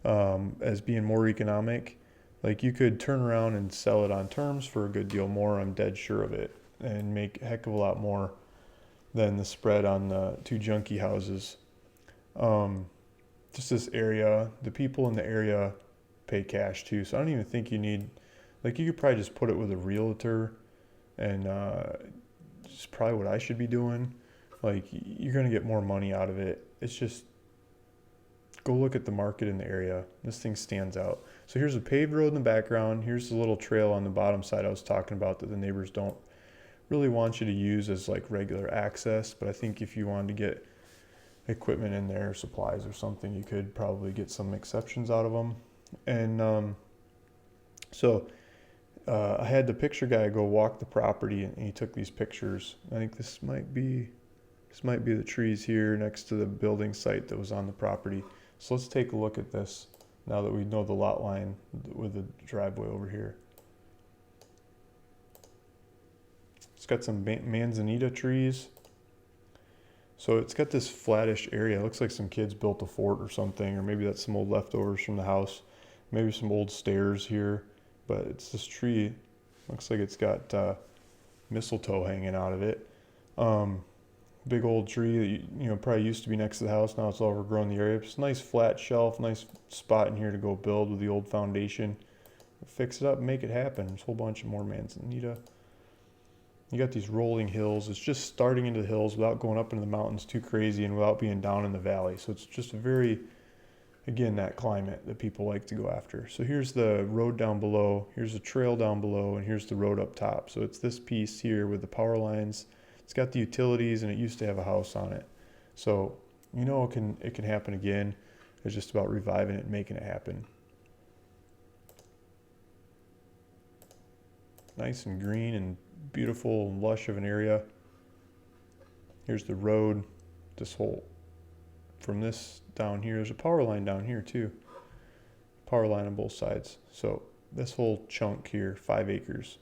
as being more economic. Like you could turn around and sell it on terms for a good deal more. I'm dead sure of it, and make a heck of a lot more than the spread on the two junkie houses. Um, just this area, the people in the area pay cash too, so I don't even think you need. Like you could probably just put it with a realtor, and it's probably what I should be doing. Like you're gonna get more money out of it. It's just go look at the market in the area. This thing stands out. So here's a paved road in the background. Here's the little trail on the bottom side I was talking about that the neighbors don't really want you to use as like regular access. But I think if you wanted to get equipment in there, supplies or something, you could probably get some exceptions out of them. And so I had the picture guy go walk the property, and he took these pictures. I think this might be the trees here next to the building site that was on the property. So let's take a look at this now that we know the lot line with the driveway over here. It's got some manzanita trees. So it's got this flattish area. It looks like some kids built a fort or something, or maybe that's some old leftovers from the house. Maybe some old stairs here, but it's this tree. Looks like it's got mistletoe hanging out of it. Big old tree that probably used to be next to the house. Now it's overgrown the area. It's a nice flat shelf, nice spot in here to go build with the old foundation. Fix it up and make it happen. There's a whole bunch of more manzanita. You got these rolling hills. It's just starting into the hills without going up into the mountains too crazy and without being down in the valley. So it's just a very, again, that climate that people like to go after. So here's the road down below. Here's the trail down below, and here's the road up top. So it's this piece here with the power lines. It's got the utilities, and it used to have a house on it. So it can happen again. It's just about reviving it and making it happen. Nice and green and beautiful and lush of an area. Here's the road. This whole, from this down here, there's a power line down here too. Power line on both sides. So this whole chunk here, 5 acres.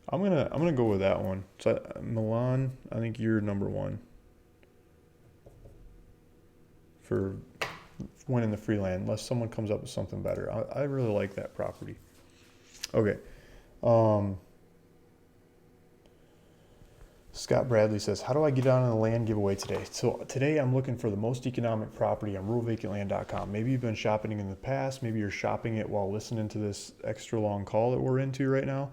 I'm gonna go with that one. So Milan, I think you're number one for winning the free land, unless someone comes up with something better. I really like that property. Okay. Scott Bradley says, how do I get on the land giveaway today? So today I'm looking for the most economic property on ruralvacantland.com. Maybe you've been shopping in the past. Maybe you're shopping it while listening to this extra long call that we're into right now.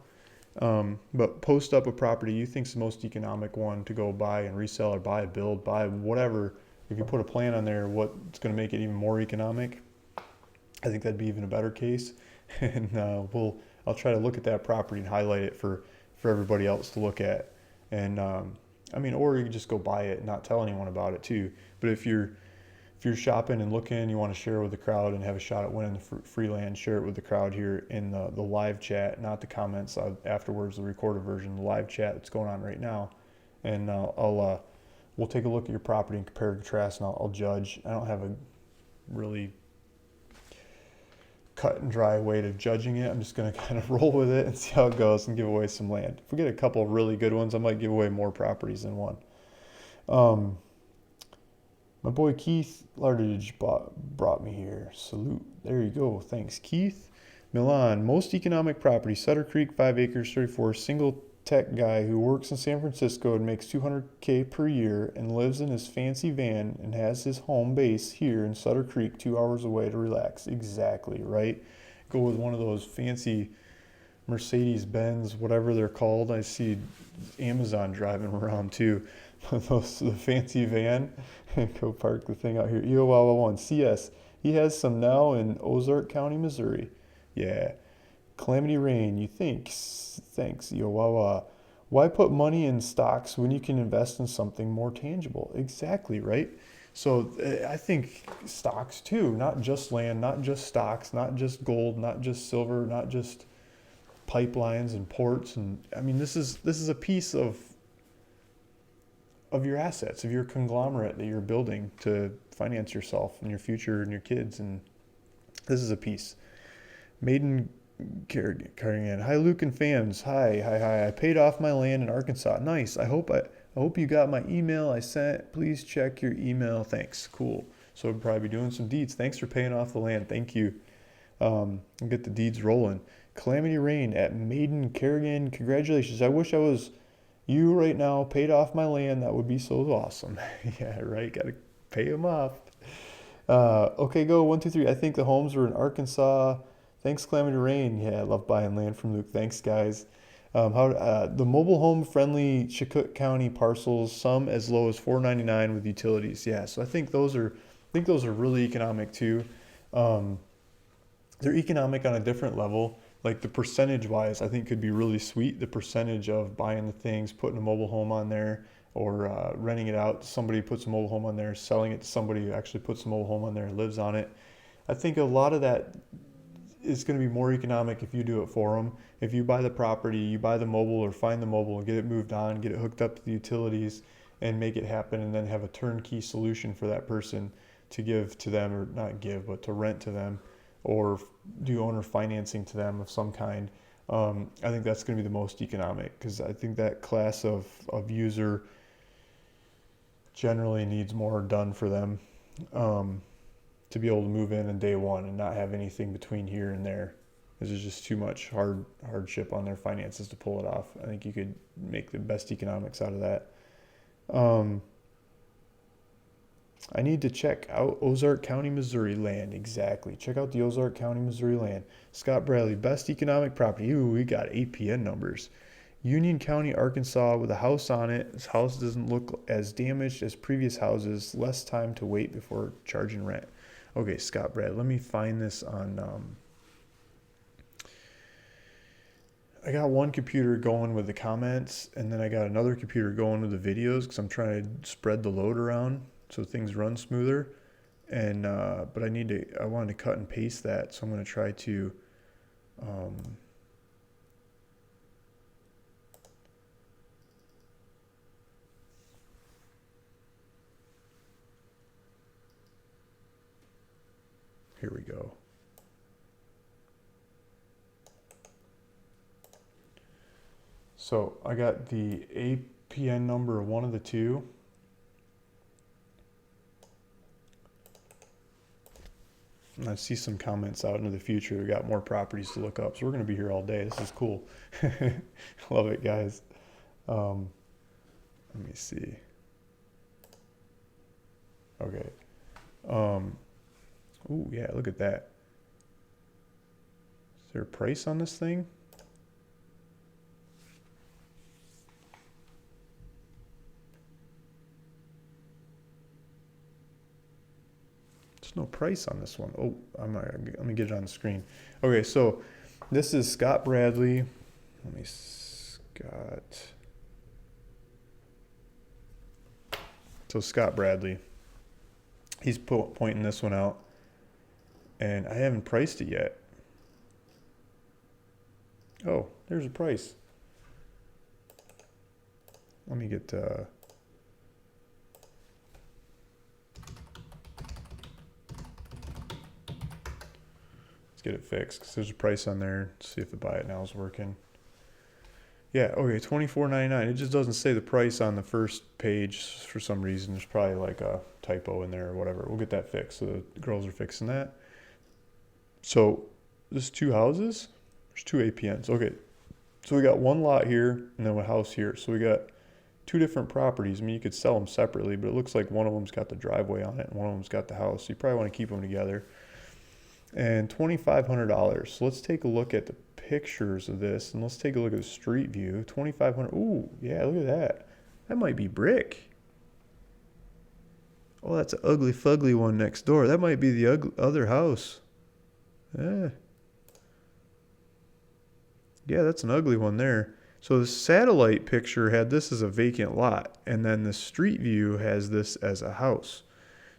But post up a property you think's the most economic one to go buy and resell, or buy, build, buy, whatever. If you put a plan on there, what's going to make it even more economic, I think that'd be even a better case. And I'll try to look at that property and highlight it for everybody else to look at. And or you can just go buy it and not tell anyone about it too. But if you're shopping and looking, you want to share with the crowd and have a shot at winning the free land, share it with the crowd here in the live chat, not the comments afterwards, the recorded version, the live chat that's going on right now. And we'll take a look at your property and compare and contrast, and I'll judge. I don't have a really cut and dry way to judging it. I'm just going to kind of roll with it and see how it goes and give away some land. If we get a couple of really good ones, I might give away more properties than one. My boy Keith Lardage brought me here. Salute. There you go. Thanks, Keith. Milan, most economic property, Sutter Creek, 5 acres, 34, single tech guy who works in San Francisco and makes $200K per year and lives in his fancy van and has his home base here in Sutter Creek, 2 hours away to relax. Exactly, right? Go with one of those fancy Mercedes-Benz, whatever they're called. I see Amazon driving around too. The fancy van. Go park the thing out here. EOWAWA 1 CS. He has some now in Ozark County, Missouri. Yeah. Calamity Rain, you think? Thanks, EOWAWA. Why put money in stocks when you can invest in something more tangible? Exactly, right? So I think stocks too, not just land, not just stocks, not just gold, not just silver, not just pipelines and ports. And I mean, this is a piece of your assets, of your conglomerate that you're building to finance yourself and your future and your kids. And this is a piece. Maiden Carrying in. Hi, Luke and fams. Hi. I paid off my land in Arkansas. Nice. I hope you got my email I sent. Please check your email. Thanks. Cool. So we'll probably be doing some deeds. Thanks for paying off the land. Thank you. We'll get the deeds rolling. Calamity Rain at Maiden Kerrigan. Congratulations. I wish I was you right now. Paid off my land. That would be so awesome. Yeah, right. Got to pay them off. Okay, go 1, 2, 3. I think the homes were in Arkansas. Thanks, Calamity Rain. Yeah, I love buying land from Luke. Thanks, guys. The mobile home friendly Chilkoot County parcels, some as low as $4.99 with utilities. Yeah, so I think those are really economic too. Um, they're economic on a different level. Like the percentage wise, I think could be really sweet. The percentage of buying the things, putting a mobile home on there, or renting it out. Somebody puts a mobile home on there, selling it to somebody who actually puts a mobile home on there and lives on it. I think a lot of that is going to be more economic if you do it for them. If you buy the property, you buy the mobile or find the mobile and get it moved on, get it hooked up to the utilities and make it happen, and then have a turnkey solution for that person to give to them, or not give, but to rent to them, or do owner financing to them of some kind. I think that's going to be the most economic, because I think that class of user generally needs more done for them, to be able to move in day one and not have anything between here and there. There's just too much hardship on their finances to pull it off. I think you could make the best economics out of that. I need to check out Ozark County, Missouri land. Exactly. Check out the Ozark County, Missouri land. Scott Bradley, best economic property. Ooh, we got APN numbers. Union County, Arkansas, with a house on it. This house doesn't look as damaged as previous houses. Less time to wait before charging rent. Okay, Scott Brad, let me find this on. I got one computer going with the comments, and then I got another computer going with the videos, because I'm trying to spread the load around so things run smoother. And but I wanted to cut and paste that, so I'm going to try to. Here we go. So I got the APN number of one of the two. And I see some comments out into the future. We got more properties to look up. So we're going to be here all day. This is cool. Love it, guys. Let me see. Okay. Ooh, yeah, look at that. Is there a price on this thing? There's no price on this one. Oh, let me get it on the screen. Okay, so this is Scott Bradley. So Scott Bradley. He's pointing this one out. And I haven't priced it yet. Oh, there's a price. Let me get let's get it fixed, because there's a price on there. Let's see if the buy it now is working. Yeah, okay, $24.99. It just doesn't say the price on the first page for some reason. There's probably like a typo in there or whatever. We'll get that fixed. So the girls are fixing that. So there's two houses. There's two APNs. Okay, so we got one lot here and then a house here. So we got two different properties. I mean, you could sell them separately, but it looks like one of them's got the driveway on it and one of them's got the house. So you probably want to keep them together. And $2,500. So let's take a look at the pictures of this, and let's take a look at the street view. $2,500. Ooh, yeah, look at that. That might be brick. Oh, that's an ugly fugly one next door. That might be the other house. Yeah, that's an ugly one there. So the satellite picture had this as a vacant lot, and then the street view has this as a house.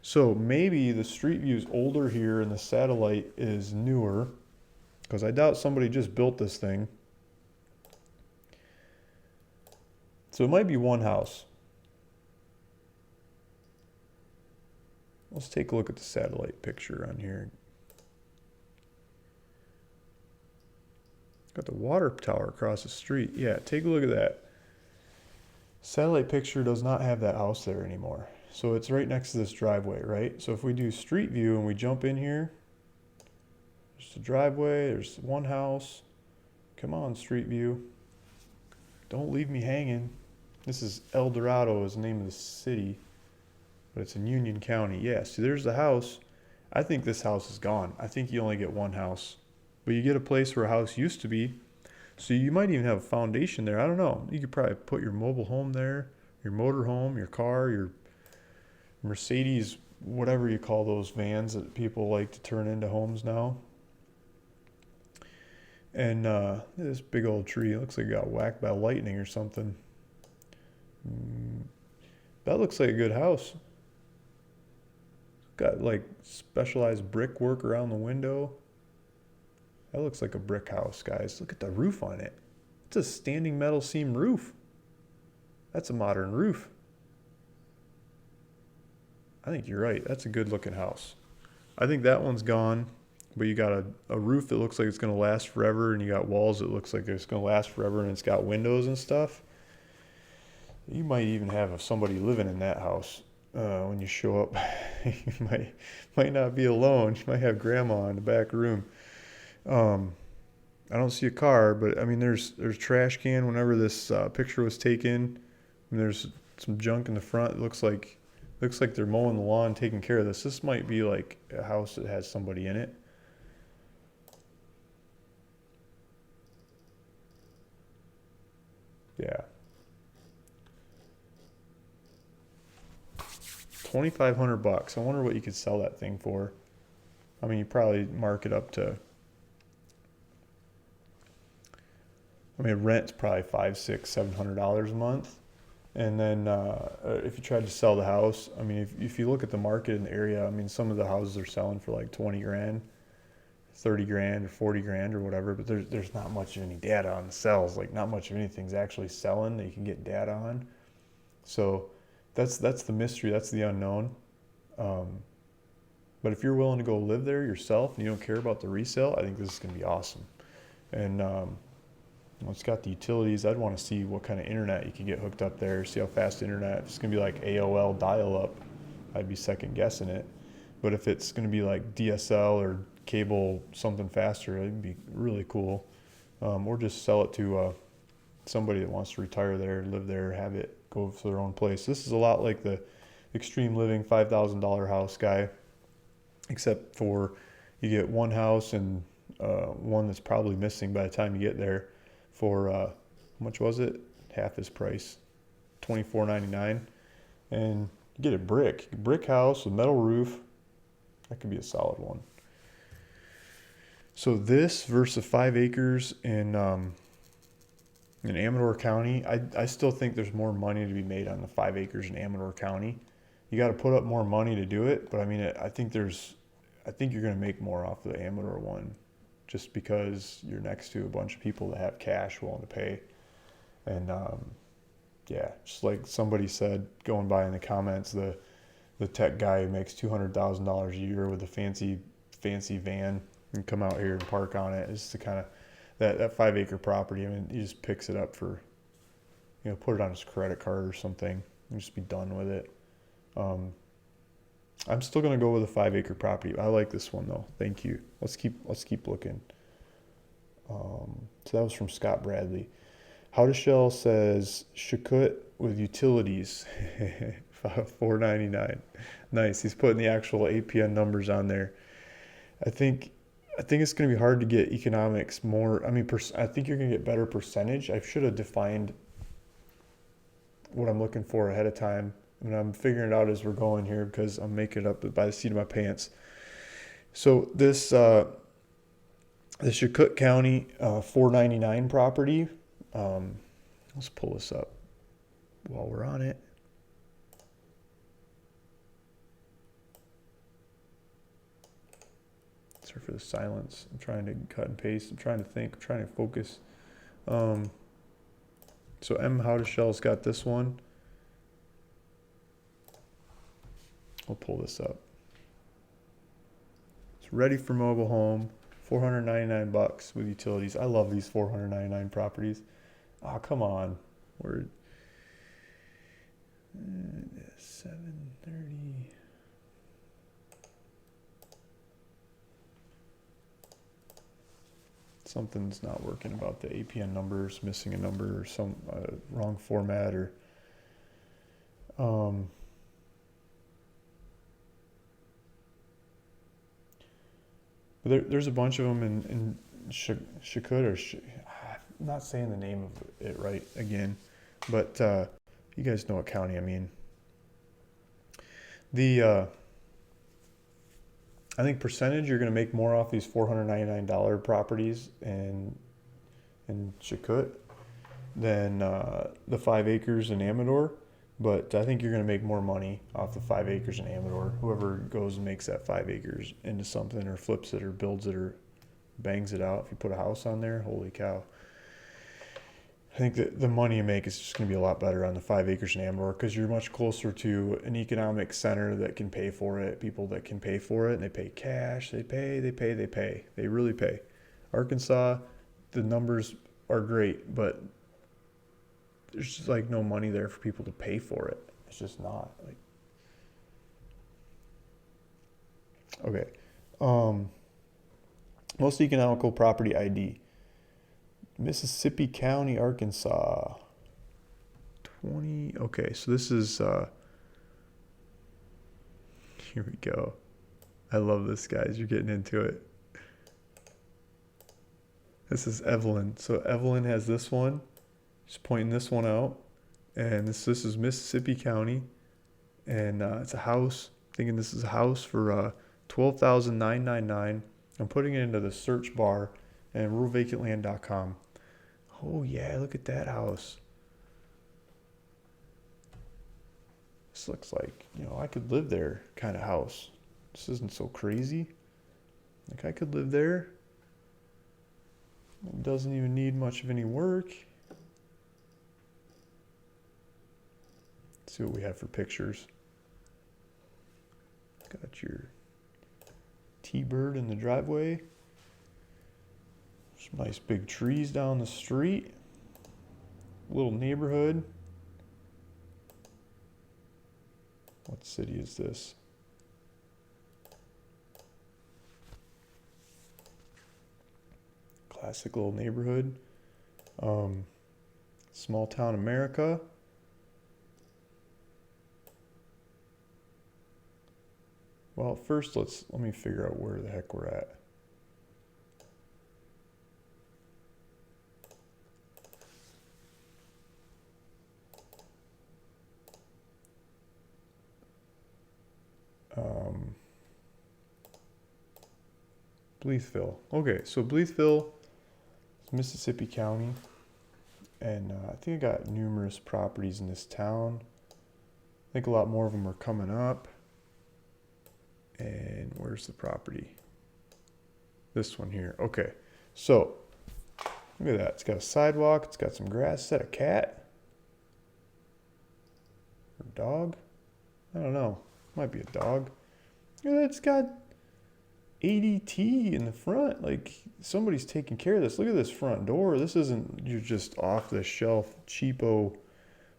So maybe the street view is older here and the satellite is newer, because I doubt somebody just built this thing. So it might be one house. Let's take a look at the satellite picture on here. Got the water tower across the street. Yeah, take a look at that. Satellite picture does not have that house there anymore. So it's right next to this driveway, right? So if we do street view and we jump in here, there's the driveway, there's one house. Come on, street view. Don't leave me hanging. This is El Dorado is the name of the city, but it's in Union County. Yeah, see there's the house. I think this house is gone. I think you only get one house. But you get a place where a house used to be. So you might even have a foundation there. I don't know. You could probably put your mobile home there, your motor home, your car, your Mercedes, whatever you call those vans that people like to turn into homes now. And this big old tree, it looks like it got whacked by lightning or something. That looks like a good house. Got like specialized brickwork around the window. That looks like a brick house, guys. Look at the roof on it. It's a standing metal seam roof. That's a modern roof. I think you're right. That's a good looking house. I think that one's gone, but you got a roof that looks like it's going to last forever, and you got walls that looks like it's going to last forever, and it's got windows and stuff. You might even have somebody living in that house when you show up. You might not be alone. You might have grandma in the back room. I don't see a car, but I mean, there's trash can. Whenever this picture was taken, and there's some junk in the front. It looks like they're mowing the lawn, taking care of this. This might be like a house that has somebody in it. Yeah. 2,500 bucks. I wonder what you could sell that thing for. I mean, you probably mark it up to. I mean, rent's probably $500, $600, $700 a month. And then if you tried to sell the house, I mean, if you look at the market in the area, I mean, some of the houses are selling for like 20 grand, 30 grand, or 40 grand, or whatever. But there's not much of any data on the sales. Like, not much of anything's actually selling that you can get data on. So that's the mystery. That's the unknown. But if you're willing to go live there yourself and you don't care about the resale, I think this is going to be awesome. And it's got the utilities. I'd want to see what kind of internet you can get hooked up there, see how fast internet. If it's going to be like AOL dial-up, I'd be second guessing it. But if it's going to be like DSL or cable something faster, it'd be really cool. Or just sell it to somebody that wants to retire there, live there, have it go to their own place. This is a lot like the Extreme Living $5,000 house guy, except for you get one house and one that's probably missing by the time you get there. For how much was it? Half his price, $24.99, and you get a brick house with metal roof. That could be a solid one. So this versus 5 acres in Amador County, I still think there's more money to be made on the 5 acres in Amador County. You got to put up more money to do it, but I mean, I think you're going to make more off the Amador one, just because you're next to a bunch of people that have cash willing to pay. And yeah, just like somebody said going by in the comments, the tech guy who makes $200,000 a year with a fancy van and come out here and park on it is the kind of that 5 acre property. I mean, he just picks it up for, put it on his credit card or something and just be done with it. I'm still going to go with a 5 acre property. I like this one though. Thank you. Let's keep looking. So that was from Scott Bradley. How to Shell says Shakut with utilities, $4.99. Nice. He's putting the actual APN numbers on there. I think it's going to be hard to get economics more. I mean, I think you're going to get better percentage. I should have defined what I'm looking for ahead of time. And I'm figuring it out as we're going here because I'm making it up by the seat of my pants. So this the Shakut County $4.99 property. Let's pull this up while we're on it. Sorry for the silence. I'm trying to cut and paste. I'm trying to think. I'm trying to focus. So M. How to Shell's got this one. I'll pull this up. It's ready for mobile home, $499 with utilities. I love these 499 properties. Oh, come on. We're 730. Something's not working about the APN numbers, missing a number or some wrong format or but there's a bunch of them in Shakut or I'm not saying the name of it right again, but you guys know what county I mean. The I think percentage you're going to make more off these $499 properties in Chakut than the 5 acres in Amador, but I think you're going to make more money off the 5 acres in Amador. Whoever goes and makes that 5 acres into something or flips it or builds it or bangs it out, if you put a house on there, holy cow. I think that the money you make is just going to be a lot better on the 5 acres in Amador because you're much closer to an economic center that can pay for it, people that can pay for it, and they pay cash, they pay. They really pay. Arkansas, the numbers are great, but there's just like no money there for people to pay for it. It's just not. Like, okay. Most economical property ID. Mississippi County, Arkansas. 20. Okay, so this is here we go. I love this, guys. You're getting into it. This is Evelyn. So Evelyn has this one. She's pointing this one out. And this is Mississippi County. And it's a house. Thinking this is a house for $12,999. I'm putting it into the search bar and ruralvacantland.com. Oh yeah, look at that house. This looks like, I could live there kind of house. This isn't so crazy. Like I could live there. It doesn't even need much of any work. Let's see what we have for pictures. Got your T-bird in the driveway. Some nice big trees down the street. Little neighborhood. What city is this? Classic little neighborhood. Small town America. Well, first let me figure out where the heck we're at. Bleethville. Okay, so Bleethville is Mississippi County, and I think I got numerous properties in this town. I think a lot more of them are coming up. And where's the property? This one here. Okay, so look at that. It's got a sidewalk. It's got some grass. Is that a cat? Or a dog? I don't know. Might be a dog. Look at that. It's got ADT in the front. Like somebody's taking care of this. Look at this front door. This isn't you're just off the shelf cheapo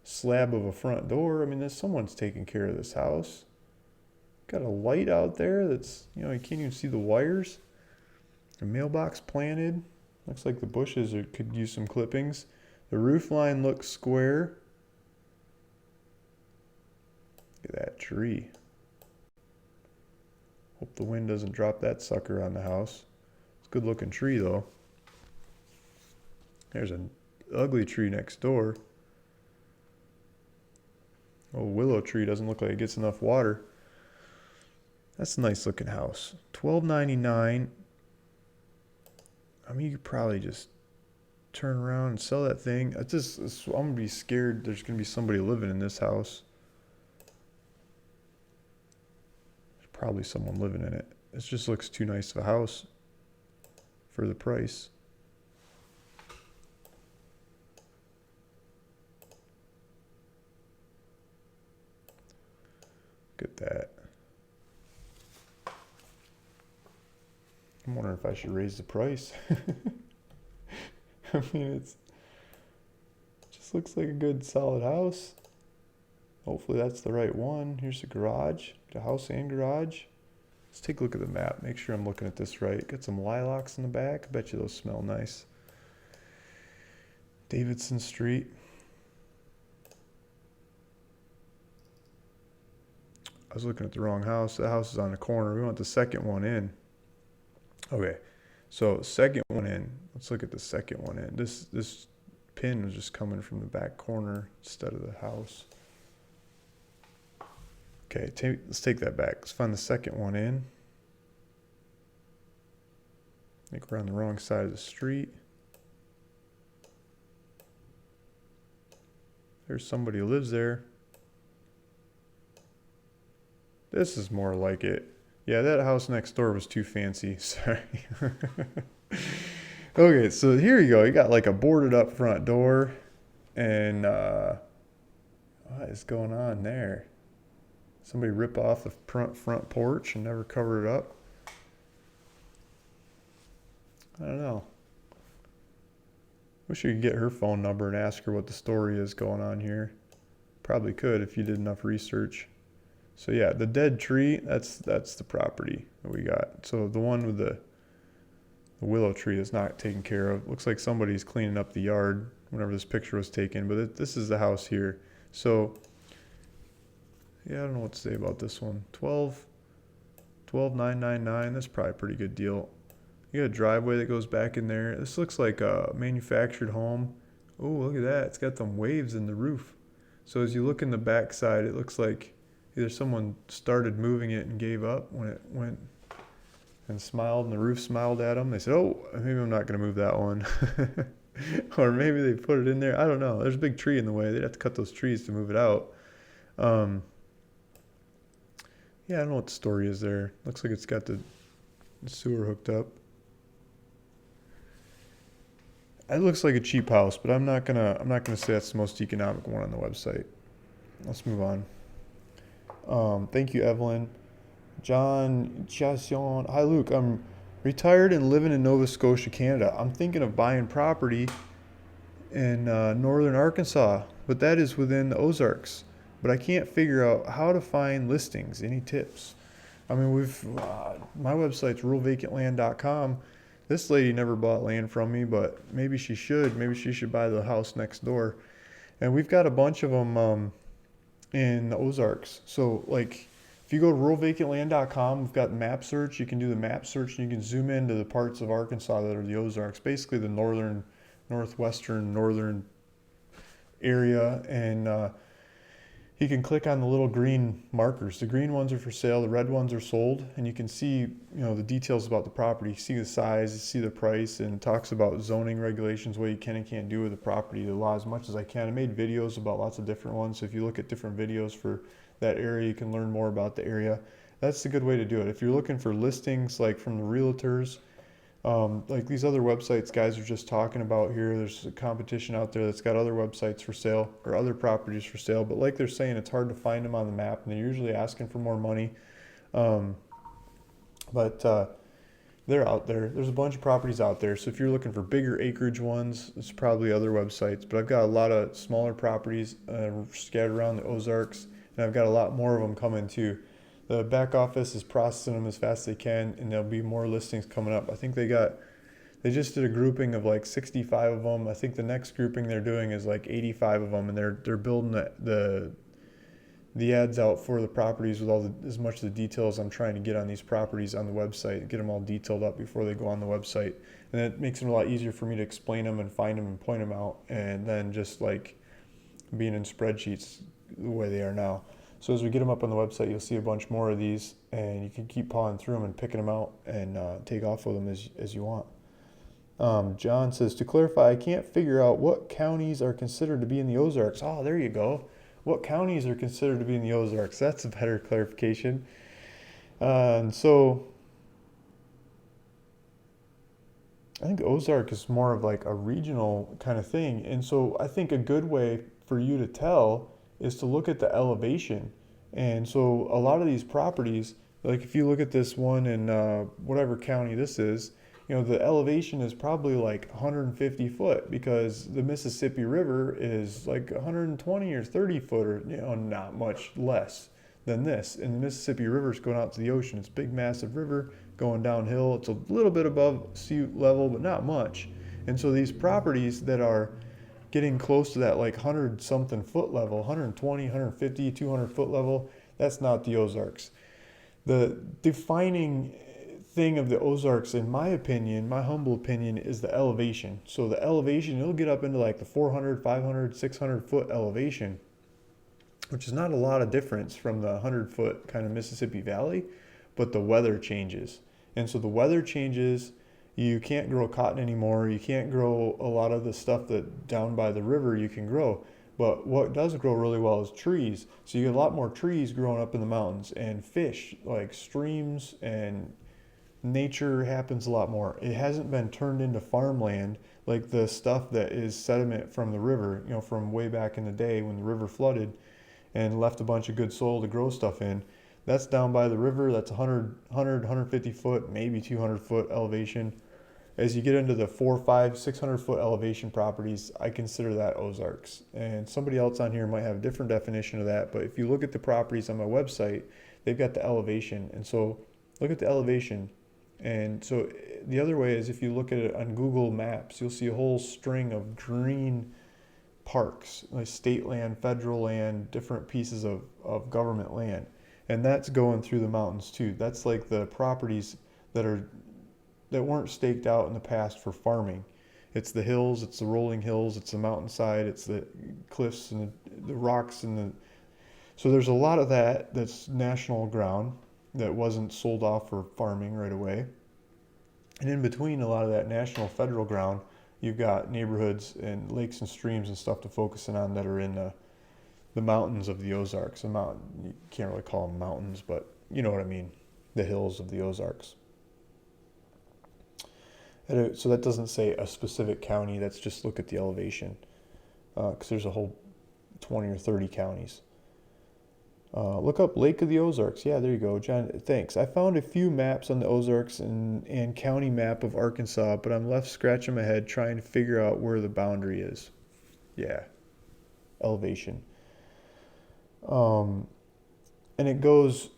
slab of a front door. I mean, someone's taking care of this house. Got a light out there that's, you can't even see the wires. A mailbox planted. Looks like the bushes could use some clippings. The roof line looks square. Look at that tree. Hope the wind doesn't drop that sucker on the house. It's a good looking tree though. There's an ugly tree next door. Oh, willow tree doesn't look like it gets enough water. That's a nice looking house. $12.99. I mean, you could probably just turn around and sell that thing. I'm gonna be scared there's gonna be somebody living in this house. There's probably someone living in it. It just looks too nice of a house for the price. Look at that. I'm wondering if I should raise the price. I mean, it just looks like a good solid house. Hopefully that's the right one. Here's the garage, the house and garage. Let's take a look at the map, make sure I'm looking at this right. Got some lilacs in the back. I bet you those smell nice. Davidson Street. I was looking at the wrong house. The house is on the corner. We want the second one in. Okay, so second one in. Let's look at the second one in. This pin was just coming from the back corner instead of the house. Okay, let's take that back. Let's find the second one in. I think we're on the wrong side of the street. There's somebody who lives there. This is more like it. Yeah, that house next door was too fancy. Sorry. Okay, so here you go. You got like a boarded up front door. And what is going on there? Somebody rip off the front porch and never cover it up? I don't know. Wish you could get her phone number and ask her what the story is going on here. Probably could if you did enough research. So yeah, the dead tree, that's the property that we got. So the one with the willow tree is not taken care of. Looks like somebody's cleaning up the yard whenever this picture was taken, but this is the house here. So yeah, I don't know what to say about this one. 12,999. That's probably a pretty good deal. You got a driveway that goes back in there. This looks like a manufactured home. Oh, look at that. It's got them waves in the roof. So as you look in the back side, it looks like either someone started moving it and gave up when it went and smiled and the roof smiled at them. They said, oh, maybe I'm not going to move that one. Or maybe they put it in there. I don't know. There's a big tree in the way. They'd have to cut those trees to move it out. Yeah, I don't know what the story is there. Looks like it's got the sewer hooked up. It looks like a cheap house, but I'm not gonna say that's the most economic one on the website. Let's move on. Thank you, Evelyn. John Chassion. Hi, Luke. I'm retired and living in Nova Scotia, Canada. I'm thinking of buying property in northern Arkansas, but that is within the Ozarks. But I can't figure out how to find listings. Any tips? I mean, my website's ruralvacantland.com. This lady never bought land from me, but maybe she should. Maybe she should buy the house next door. And we've got a bunch of them in the Ozarks. So, like, if you go to ruralvacantland.com, we've got map search. You can do the map search, and you can zoom into the parts of Arkansas that are the Ozarks, basically the northern area. And you can click on the little green markers. The green ones are for sale, the red ones are sold, and you can see, the details about the property. You see the size, you see the price, and it talks about zoning regulations, what you can and can't do with the property, the law, as much as I can. I made videos about lots of different ones, so if you look at different videos for that area, you can learn more about the area. That's a good way to do it. If you're looking for listings like from the realtors, like these other websites guys are just talking about here, there's a competition out there that's got other websites for sale or other properties for sale, but like they're saying, it's hard to find them on the map, and they're usually asking for more money. But they're out there. There's a bunch of properties out there. So if you're looking for bigger acreage ones, it's probably other websites. But I've got a lot of smaller properties scattered around the Ozarks, and I've got a lot more of them coming too. The back office is processing them as fast as they can, and there'll be more listings coming up. I think they just did a grouping of like 65 of them. I think the next grouping they're doing is like 85 of them, and they're building the ads out for the properties with as much of the details I'm trying to get on these properties on the website, get them all detailed up before they go on the website. And it makes it a lot easier for me to explain them and find them and point them out, and then just like being in spreadsheets the way they are now. So as we get them up on the website, you'll see a bunch more of these, and you can keep pawing through them and picking them out and take off with them as you want. John says, to clarify, I can't figure out what counties are considered to be in the Ozarks. Oh, there you go. What counties are considered to be in the Ozarks? That's a better clarification. And so I think Ozark is more of like a regional kind of thing. And so I think a good way for you to tell is to look at the elevation. And so a lot of these properties, Like if you look at this one in whatever county this is, the elevation is probably like 150 foot because the Mississippi River is like 120 or 30 foot or, not much less than this. And the Mississippi River is going out to the ocean. It's a big, massive river going downhill. It's a little bit above sea level, but not much. And so these properties that are getting close to that like 100 something foot level, 120, 150, 200 foot level, that's not the Ozarks. The defining thing of the Ozarks, in my opinion, my humble opinion, is the elevation. So the elevation, it'll get up into like the 400, 500, 600 foot elevation, which is not a lot of difference from the 100 foot kind of Mississippi Valley, but the weather changes. And so the weather changes, you can't grow cotton anymore. You can't grow a lot of the stuff that down by the river you can grow. But what does grow really well is trees. So you get a lot more trees growing up in the mountains, and fish, like streams, and nature happens a lot more. It hasn't been turned into farmland like the stuff that is sediment from the river, from way back in the day when the river flooded and left a bunch of good soil to grow stuff in. That's down by the river. That's 150 foot, maybe 200 foot elevation. As you get into the 4, 5, 600 foot elevation properties, I consider that Ozarks. And somebody else on here might have a different definition of that, but if you look at the properties on my website, they've got the elevation. And so look at the elevation. And so the other way is if you look at it on Google Maps, you'll see a whole string of green parks, like state land, federal land, different pieces of government land. And that's going through the mountains too. That's like the properties that weren't staked out in the past for farming. It's the hills, it's the rolling hills, it's the mountainside, it's the cliffs and the rocks so there's a lot of that's national ground that wasn't sold off for farming right away. And in between a lot of that national federal ground, you've got neighborhoods and lakes and streams and stuff to focus in on that are in the mountains of the Ozarks. You can't really call them mountains, but you know what I mean, the hills of the Ozarks. So that doesn't say a specific county, that's just look at the elevation, because there's a whole 20 or 30 counties. Look up Lake of the Ozarks. Yeah, there you go, John. Thanks. I found a few maps on the Ozarks and county map of Arkansas, but I'm left scratching my head trying to figure out where the boundary is. Yeah, elevation. And it goes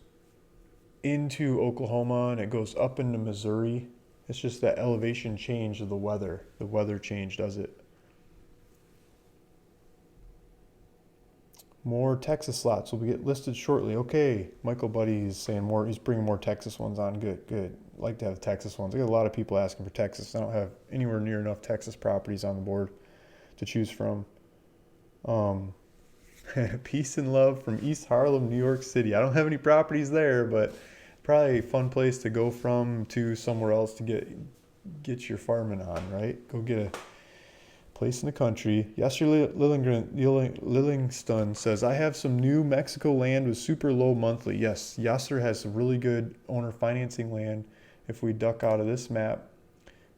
into Oklahoma and it goes up into Missouri. It's just that elevation change of the weather. The weather change does it. More Texas slots will get listed shortly. Okay, Michael Buddy is saying more. He's bringing more Texas ones on. Good. I'd like to have Texas ones. I get a lot of people asking for Texas. I don't have anywhere near enough Texas properties on the board to choose from. Peace and love from East Harlem, New York City. I don't have any properties there, but probably a fun place to go from to somewhere else to get your farming on, right? Go get a place in the country. Yasser Lillingston says, I have some New Mexico land with super low monthly. Yes, Yasser has some really good owner financing land. If we duck out of this map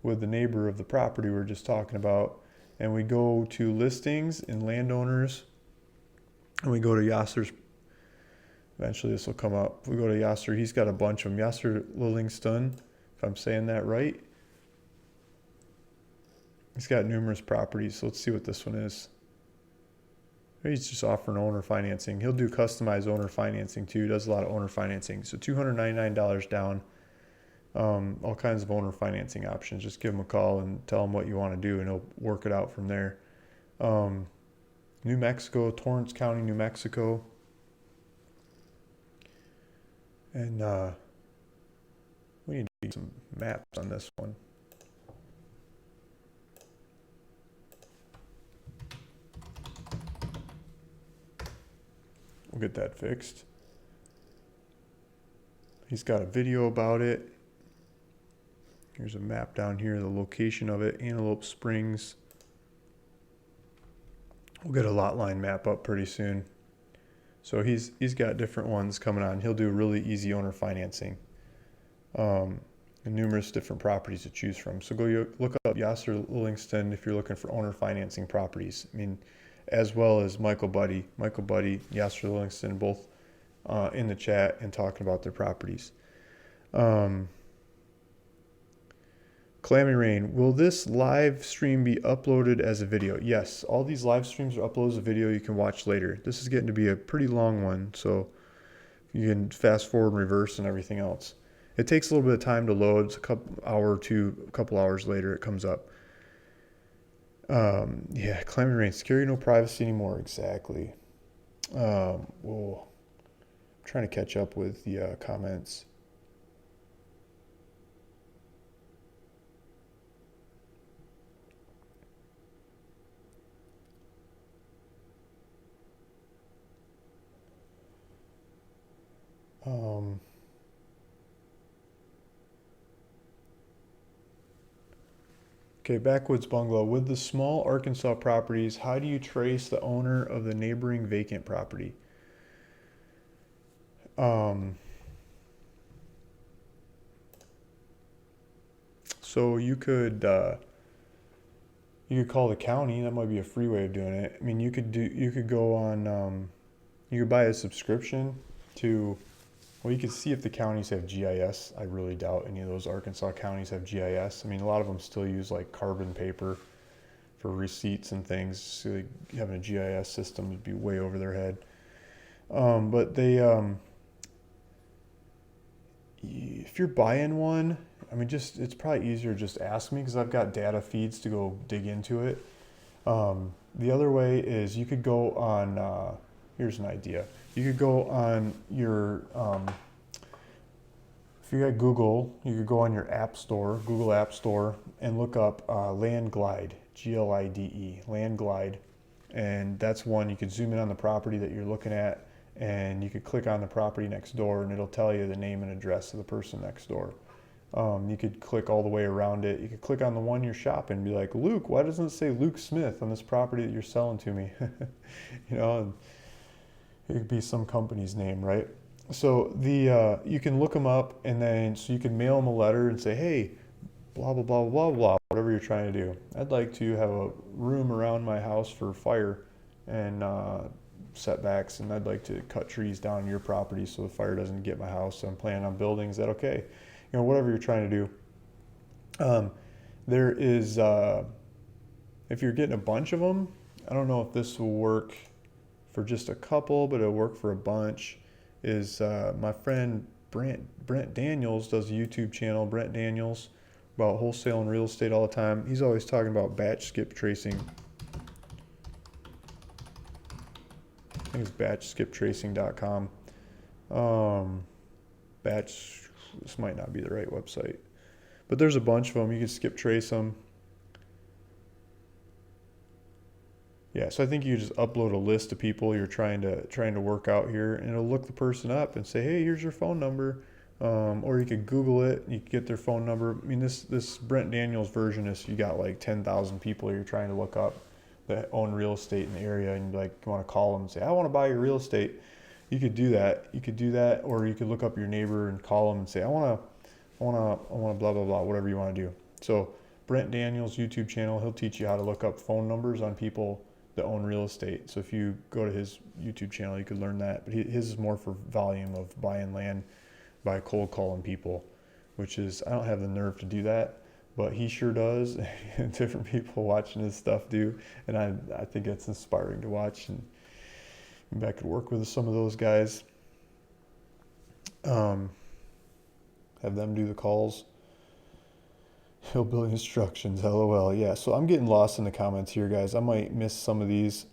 with the neighbor of the property we we're just talking about, and we go to listings and landowners, and we go to Yasser's, eventually this will come up. If we go to Yasser, he's got a bunch of them. Yasser Lillingston, if I'm saying that right. He's got numerous properties, so let's see what this one is. He's just offering owner financing. He'll do customized owner financing too. He does a lot of owner financing. So $299 down. All kinds of owner financing options. Just give him a call and tell him what you want to do, and he'll work it out from there. New Mexico, Torrance County, New Mexico. And we need to do some maps on this one. We'll get that fixed. He's got a video about it. Here's a map down here, the location of it, Antelope Springs. We'll get a lot line map up pretty soon. So he's got different ones coming on. He'll do really easy owner financing. And numerous different properties to choose from. So go look up Yasser Lillingston if you're looking for owner financing properties. I mean, as well as Michael Buddy, Yasser Lillingston, both in the chat and talking about their properties. Um, Clammy Rain, will this live stream be uploaded as a video? Yes, all these live streams are uploaded as a video you can watch later. This is getting to be a pretty long one, so you can fast forward and reverse and everything else. It takes a little bit of time to load. It's a couple hours later it comes up. Yeah, Clammy Rain, scary, no privacy anymore. Exactly. Well, I'm trying to catch up with the comments. Okay, Backwoods Bungalow. With the small Arkansas properties, how do you trace the owner of the neighboring vacant property? So you could call the county. That might be a free way of doing it. I mean, you could go on you could buy a subscription to, well, you could see if the counties have GIS. I really doubt any of those Arkansas counties have GIS. I mean, a lot of them still use like carbon paper for receipts and things. So like, having a GIS system would be way over their head. But if you're buying one, I mean, it's probably easier to just ask me because I've got data feeds to go dig into it. The other way is you could go on, here's an idea. You could go on your, if you got Google, you could go on your App Store, Google App Store, and look up Land Glide, Glide, Land Glide. And that's one, you could zoom in on the property that you're looking at, and you could click on the property next door, and it'll tell you the name and address of the person next door. You could click all the way around it. You could click on the one you're shopping and be like, Luke, why doesn't it say Luke Smith on this property that you're selling to me? You know, and it could be some company's name, right? So you can look them up, and then so you can mail them a letter and say, hey, blah blah blah blah blah, whatever you're trying to do. I'd like to have a room around my house for fire and setbacks, and I'd like to cut trees down your property so the fire doesn't get my house. So I'm planning on building. Is that okay? You know, whatever you're trying to do. There is, if you're getting a bunch of them, I don't know if this will work for just a couple, but it'll work for a bunch. Is my friend Brent Daniels does a YouTube channel, Brent Daniels, about wholesale and real estate all the time. He's always talking about batch skip tracing. I think it's batchskiptracing.com. This might not be the right website, but there's a bunch of them. You can skip trace them. Yeah, so I think you just upload a list of people you're trying to work out here, and it'll look the person up and say, hey, here's your phone number. Or you could Google it, you could get their phone number. I mean, this Brent Daniels version is you got like 10,000 people you're trying to look up that own real estate in the area, and you want to call them and say, I want to buy your real estate. You could do that. Or you could look up your neighbor and call them and say, I want to blah blah blah, whatever you want to do. So Brent Daniels' YouTube channel, he'll teach you how to look up phone numbers on people that own real estate. So if you go to his YouTube channel, you could learn that. But his is more for volume of buying land by cold calling people, which is, I don't have the nerve to do that, but he sure does. And different people watching his stuff do. And I think it's inspiring to watch. And maybe I could work with some of those guys. Have them do the calls. Hillbilly instructions, LOL. Yeah, so I'm getting lost in the comments here, guys. I might miss some of these.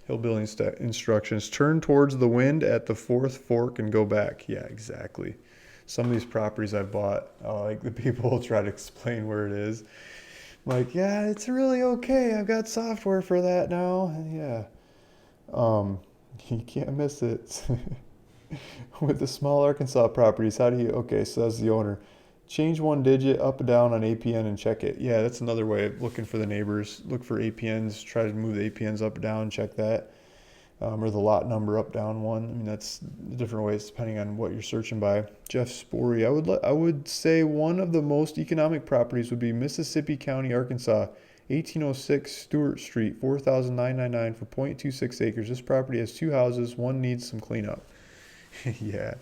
Hillbilly instructions. Turn towards the wind at the fourth fork and go back. Yeah, exactly. Some of these properties I bought, like the people will try to explain where it is. I'm like, yeah, it's really okay. I've got software for that now. Yeah. You can't miss it. With the small Arkansas properties, how do you, okay, so that's the owner. Change one digit up and down on APN and check it. Yeah, that's another way of looking for the neighbors. Look for APNs, try to move the APNs up and down, check that. or the lot number up, down one. I mean, that's different ways depending on what you're searching by. Jeff Spory. I would say one of the most economic properties would be Mississippi County, Arkansas. 1806 Stewart Street, 4,999 for 0.26 acres. This property has two houses. One needs some cleanup. Yeah.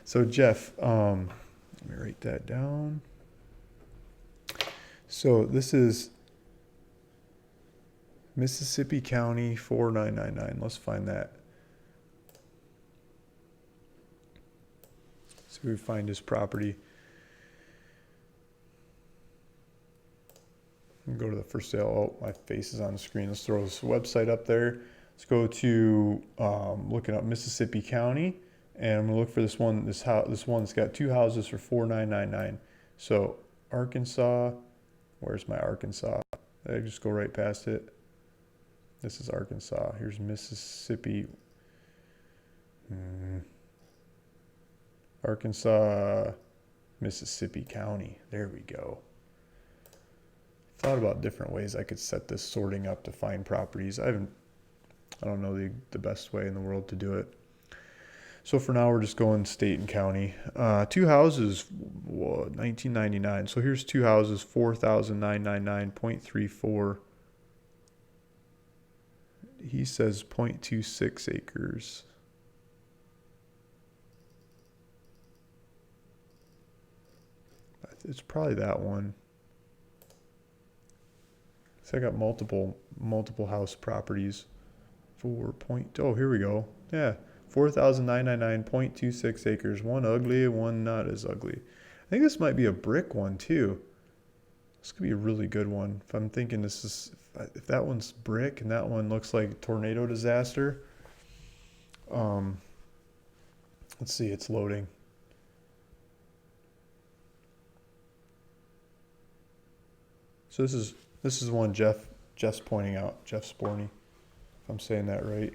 So Jeff, let me write that down. So this is Mississippi County 4999. Let's find that. So we find his property. Go to the for sale. Oh, my face is on the screen. Let's throw this website up there. Let's go to looking up Mississippi County, and I'm gonna look for this one. This one's got two houses for 4,999. So Arkansas. Where's my Arkansas? Did I just go right past it? This is Arkansas. Here's Mississippi. Arkansas, Mississippi County. There we go. Thought about different ways I could set this sorting up to find properties. I don't know the best way in the world to do it. So for now, we're just going state and county. Two houses, 1999. So here's two houses, 4,999.34. He says 0.26 acres. It's probably that one. So I got multiple house properties. Oh, here we go. Yeah, 4,999.26 acres. One ugly, one not as ugly. I think this might be a brick one too. This could be a really good one. If I'm thinking if that one's brick and that one looks like tornado disaster. Let's see, it's loading. So this is one Jeff's pointing out, Jeff Sporney, if I'm saying that right.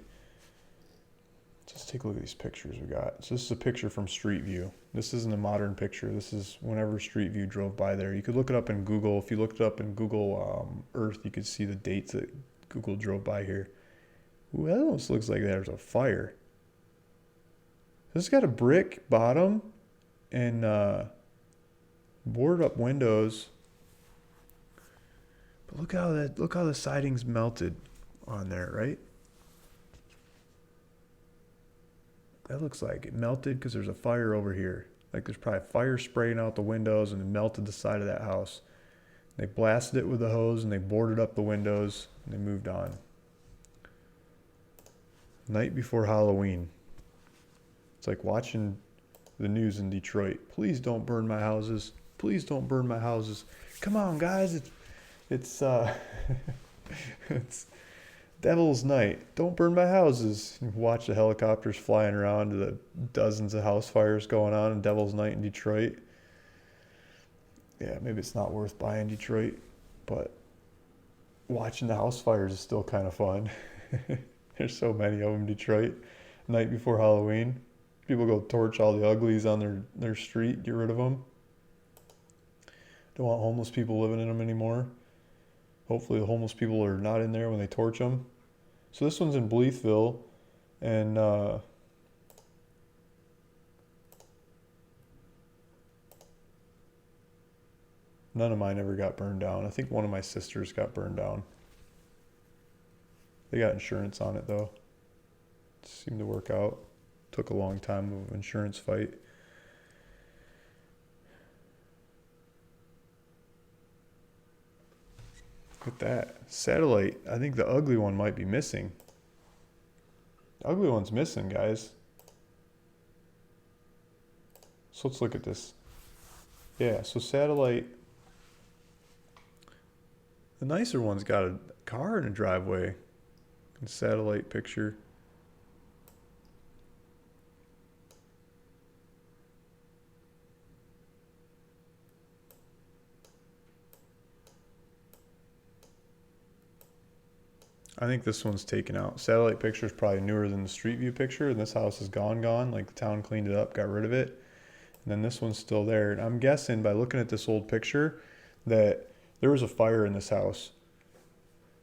Just take a look at these pictures we got. So this is a picture from Street View. This isn't a modern picture. This is whenever Street View drove by there. You could look it up in Google. If you looked it up in Google Earth, you could see the dates that Google drove by here. Ooh, that almost looks like there's a fire. This has got a brick bottom and boarded up windows. But look how the siding's melted on there, right? That looks like it melted because there's a fire over here. Like there's probably fire spraying out the windows and it melted the side of that house. They blasted it with a hose and they boarded up the windows and they moved on. Night before Halloween. It's like watching the news in Detroit. Please don't burn my houses. Please don't burn my houses. Come on, guys. It's it's Devil's Night. Don't burn my houses. You watch the helicopters flying around to the dozens of house fires going on in Devil's Night in Detroit. Yeah, maybe it's not worth buying Detroit, but watching the house fires is still kind of fun. There's so many of them in Detroit. Night before Halloween. People go torch all the uglies on their street, get rid of them. Don't want homeless people living in them anymore. Hopefully the homeless people are not in there when they torch them. So this one's in Bleethville, and none of mine ever got burned down. I think one of my sisters got burned down. They got insurance on it though. It seemed to work out. Took a long time of an insurance fight. Look at that. Satellite. I think the ugly one might be missing. The ugly one's missing, guys. So let's look at this. Yeah, so satellite. The nicer one's got a car in a driveway. Satellite picture. I think this one's taken out. Satellite picture is probably newer than the Street View picture, and this house is gone. Like the town cleaned it up, got rid of it. And then this one's still there. And I'm guessing by looking at this old picture that there was a fire in this house.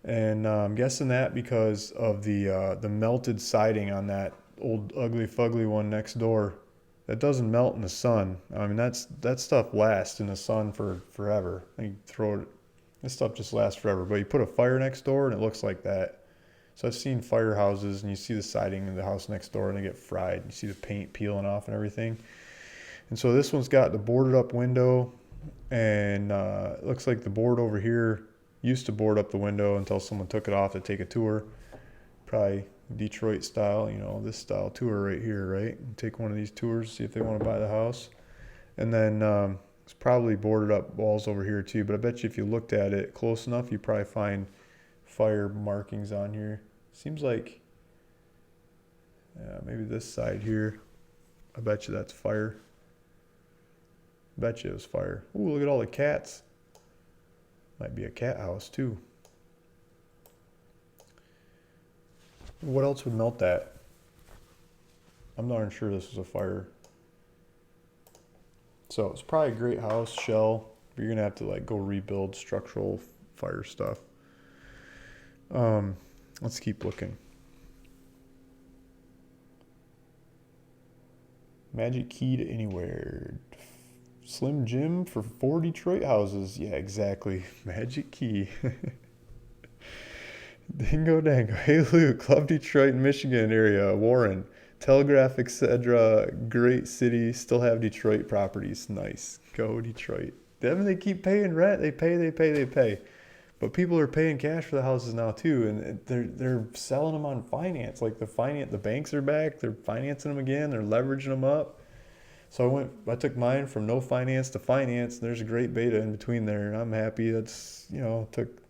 And I'm guessing that because of the melted siding on that old ugly fugly one next door. That doesn't melt in the sun. I mean, that stuff lasts in the sun for forever. You throw it, this stuff just lasts forever. But you put a fire next door and it looks like that. So I've seen firehouses and you see the siding in the house next door and they get fried. You see the paint peeling off and everything. And so this one's got the boarded up window, and it looks like the board over here used to board up the window until someone took it off to take a tour. Probably Detroit style, this style tour right here, right? Take one of these tours, see if they want to buy the house. And then it's probably boarded up walls over here too, but I bet you if you looked at it close enough, you probably find fire markings on here. Seems like maybe this side here. I bet you that's fire. Bet you it was fire. Ooh, look at all the cats. Might be a cat house too. What else would melt that? I'm not even sure this was a fire. So it's probably a great house, shell. But you're gonna have to like go rebuild structural fire stuff. Let's keep looking. Magic key to anywhere. Slim Jim for 4 Detroit houses. Yeah, exactly. Magic key. Dingo Dango. Hey Luke, love Detroit, Michigan area. Warren. Telegraph, etc. Great city. Still have Detroit properties. Nice. Go Detroit. They keep paying rent. They pay. But people are paying cash for the houses now too, and they're selling them on finance. Like the banks are back. They're financing them again. They're leveraging them up. So I took mine from no finance to finance. And there's a great beta in between there, and I'm happy. That's took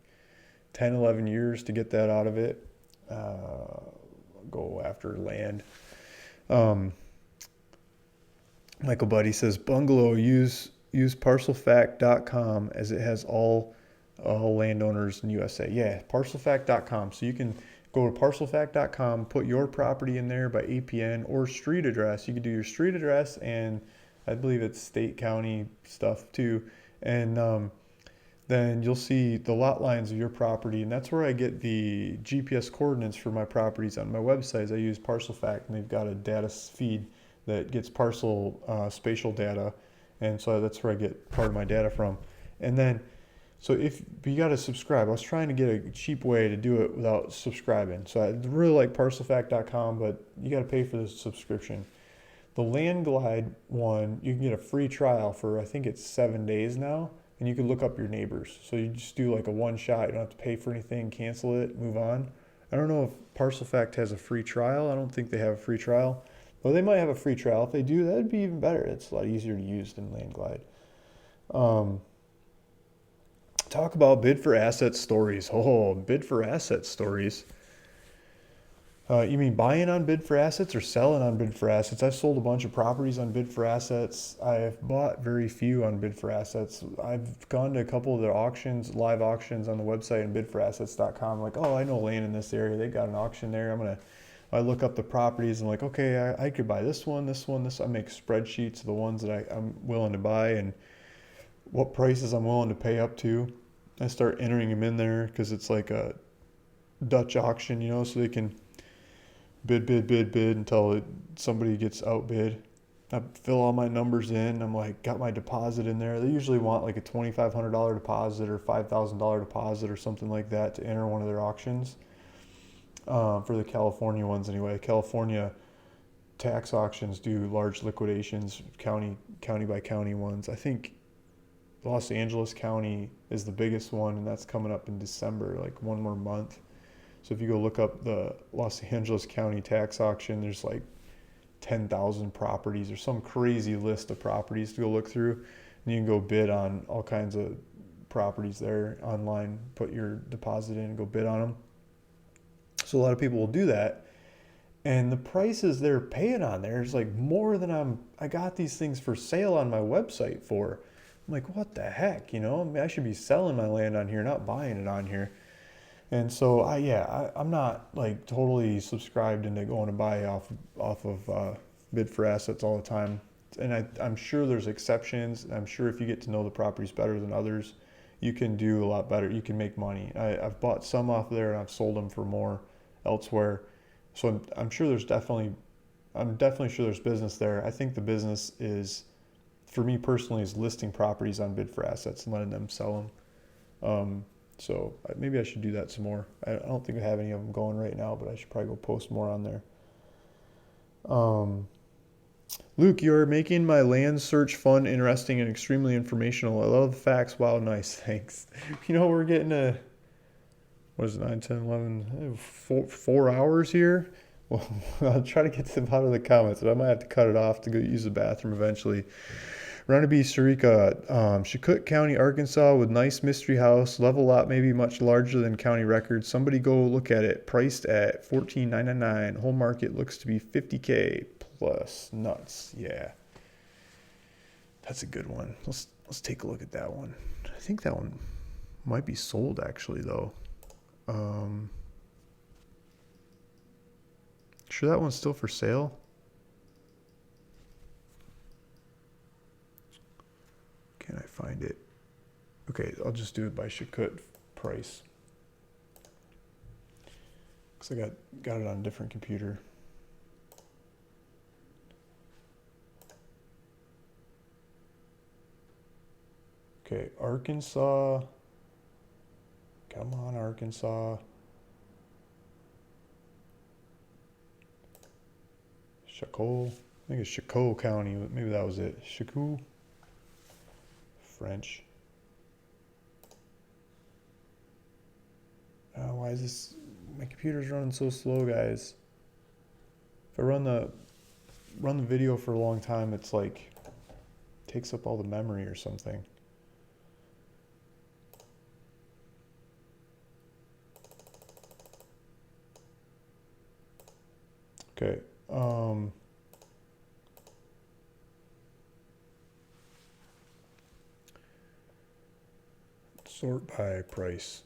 10, 11 years to get that out of it. Go after land. Michael Buddy says bungalow use parcelfact.com as it has all landowners in USA. Yeah, parcelfact.com. So you can go to parcelfact.com, put your property in there by APN or street address. You can do your street address and I believe it's state, county stuff too. And then you'll see the lot lines of your property. And that's where I get the GPS coordinates for my properties on my websites. I use ParcelFact, and they've got a data feed that gets parcel spatial data. And so that's where I get part of my data from. And then but you got to subscribe. I was trying to get a cheap way to do it without subscribing. So I really like parcelfact.com, but you got to pay for the subscription. The Landglide one, you can get a free trial for, I think it's 7 days now, and you can look up your neighbors. So you just do like a one shot. You don't have to pay for anything, cancel it, move on. I don't know if Parcelfact has a free trial. I don't think they have a free trial. Well, they might have a free trial. If they do, that'd be even better. It's a lot easier to use than Landglide. Talk about bid for asset stories. Oh, bid for asset stories. You mean buying on bid for assets or selling on bid for assets? I've sold a bunch of properties on bid for assets. I've bought very few on bid for assets. I've gone to a couple of their auctions, live auctions on the website and bidforassets.com. Like, oh, I know land in this area. They got an auction there. I look up the properties and like, okay, I could buy this one. I make spreadsheets of the ones that I'm willing to buy and what prices I'm willing to pay up to. I start entering them in there because it's like a Dutch auction, so they can bid until somebody gets outbid. I fill all my numbers in. I'm like, got my deposit in there. They usually want like a $2,500 deposit or $5,000 deposit or something like that to enter one of their auctions. For the California ones anyway. California tax auctions do large liquidations, county by county ones. I think Los Angeles County is the biggest one, and that's coming up in December, like one more month. So if you go look up the Los Angeles County tax auction, there's like 10,000 properties or some crazy list of properties to go look through. And you can go bid on all kinds of properties there online, put your deposit in and go bid on them. So a lot of people will do that. And the prices they're paying on there is like more than I got these things for sale on my website for. I'm like, what the heck, I should be selling my land on here, not buying it on here. And so I'm not like totally subscribed into going to buy off of bid for assets all the time. And I'm sure there's exceptions. I'm sure if you get to know the properties better than others, you can do a lot better. You can make money. I've bought some off there and I've sold them for more elsewhere. So I'm sure I'm definitely sure there's business there. I think the business is, for me personally, is listing properties on Bid for Assets and letting them sell them. So maybe I should do that some more. I don't think I have any of them going right now, but I should probably go post more on there. Luke, you're making my land search fun, interesting, and extremely informational. I love the facts. Wow, nice. Thanks. We're getting what is it, 9, 10, 11, 4 hours here? Well, I'll try to get to the bottom of the comments, but I might have to cut it off to go use the bathroom eventually. Ronda B. Sarika, Chakut County, Arkansas, with nice mystery house, level lot maybe much larger than county records. Somebody go look at it. Priced at $14,999. Whole market looks to be $50K plus. Nuts. Yeah, that's a good one. Let's take a look at that one. I think that one might be sold actually though. Sure, that one's still for sale. Can I find it? Okay, I'll just do it by Chakut price. Because I got it on a different computer. Okay, Arkansas. Come on, Arkansas. Chacol. I think it's Chacol County. Maybe that was it. Chacou. French. Why is this? My computer's running so slow, guys. If I run the video for a long time, it's like takes up all the memory or something. Okay. Sort by price.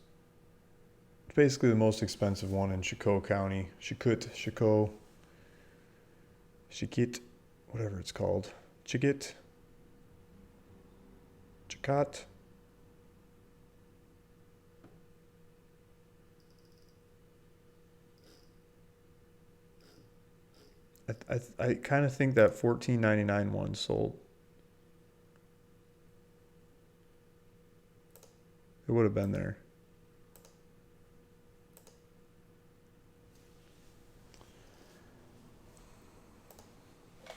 It's basically the most expensive one in Chacot County. Chakut, whatever it's called. Chakot. I kind of think that $14.99 one sold. It would have been there.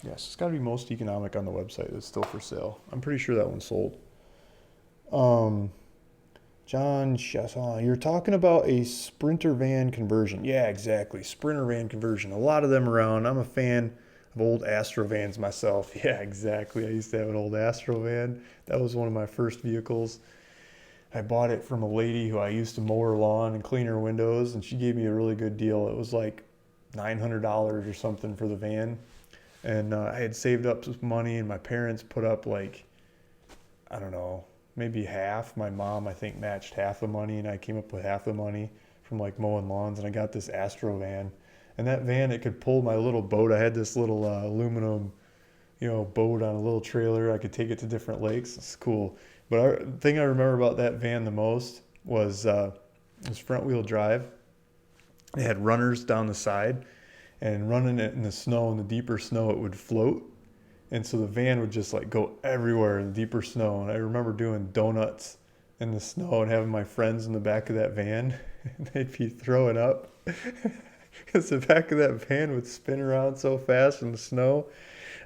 Yes, it's got to be most economic on the website that's still for sale. I'm pretty sure that one sold. John Chasson, you're talking about a Sprinter van conversion. Yeah, exactly. Sprinter van conversion. A lot of them around. I'm a fan of old Astro vans myself. Yeah, exactly. I used to have an old Astro van. That was one of my first vehicles. I bought it from a lady who I used to mow her lawn and clean her windows, and she gave me a really good deal. It was like $900 or something for the van. And I had saved up some money, and my parents put up like, I don't know, maybe half. My mom, I think, matched half the money, and I came up with half the money from like mowing lawns, and I got this Astro van. And that van, it could pull my little boat. I had this little aluminum, boat on a little trailer. I could take it to different lakes. It's cool. But the thing I remember about that van the most was it was front wheel drive. It had runners down the side, and running it in the snow, in the deeper snow, it would float. And so the van would just like go everywhere in the deeper snow. And I remember doing donuts in the snow and having my friends in the back of that van, and they'd be throwing up because the back of that van would spin around so fast in the snow.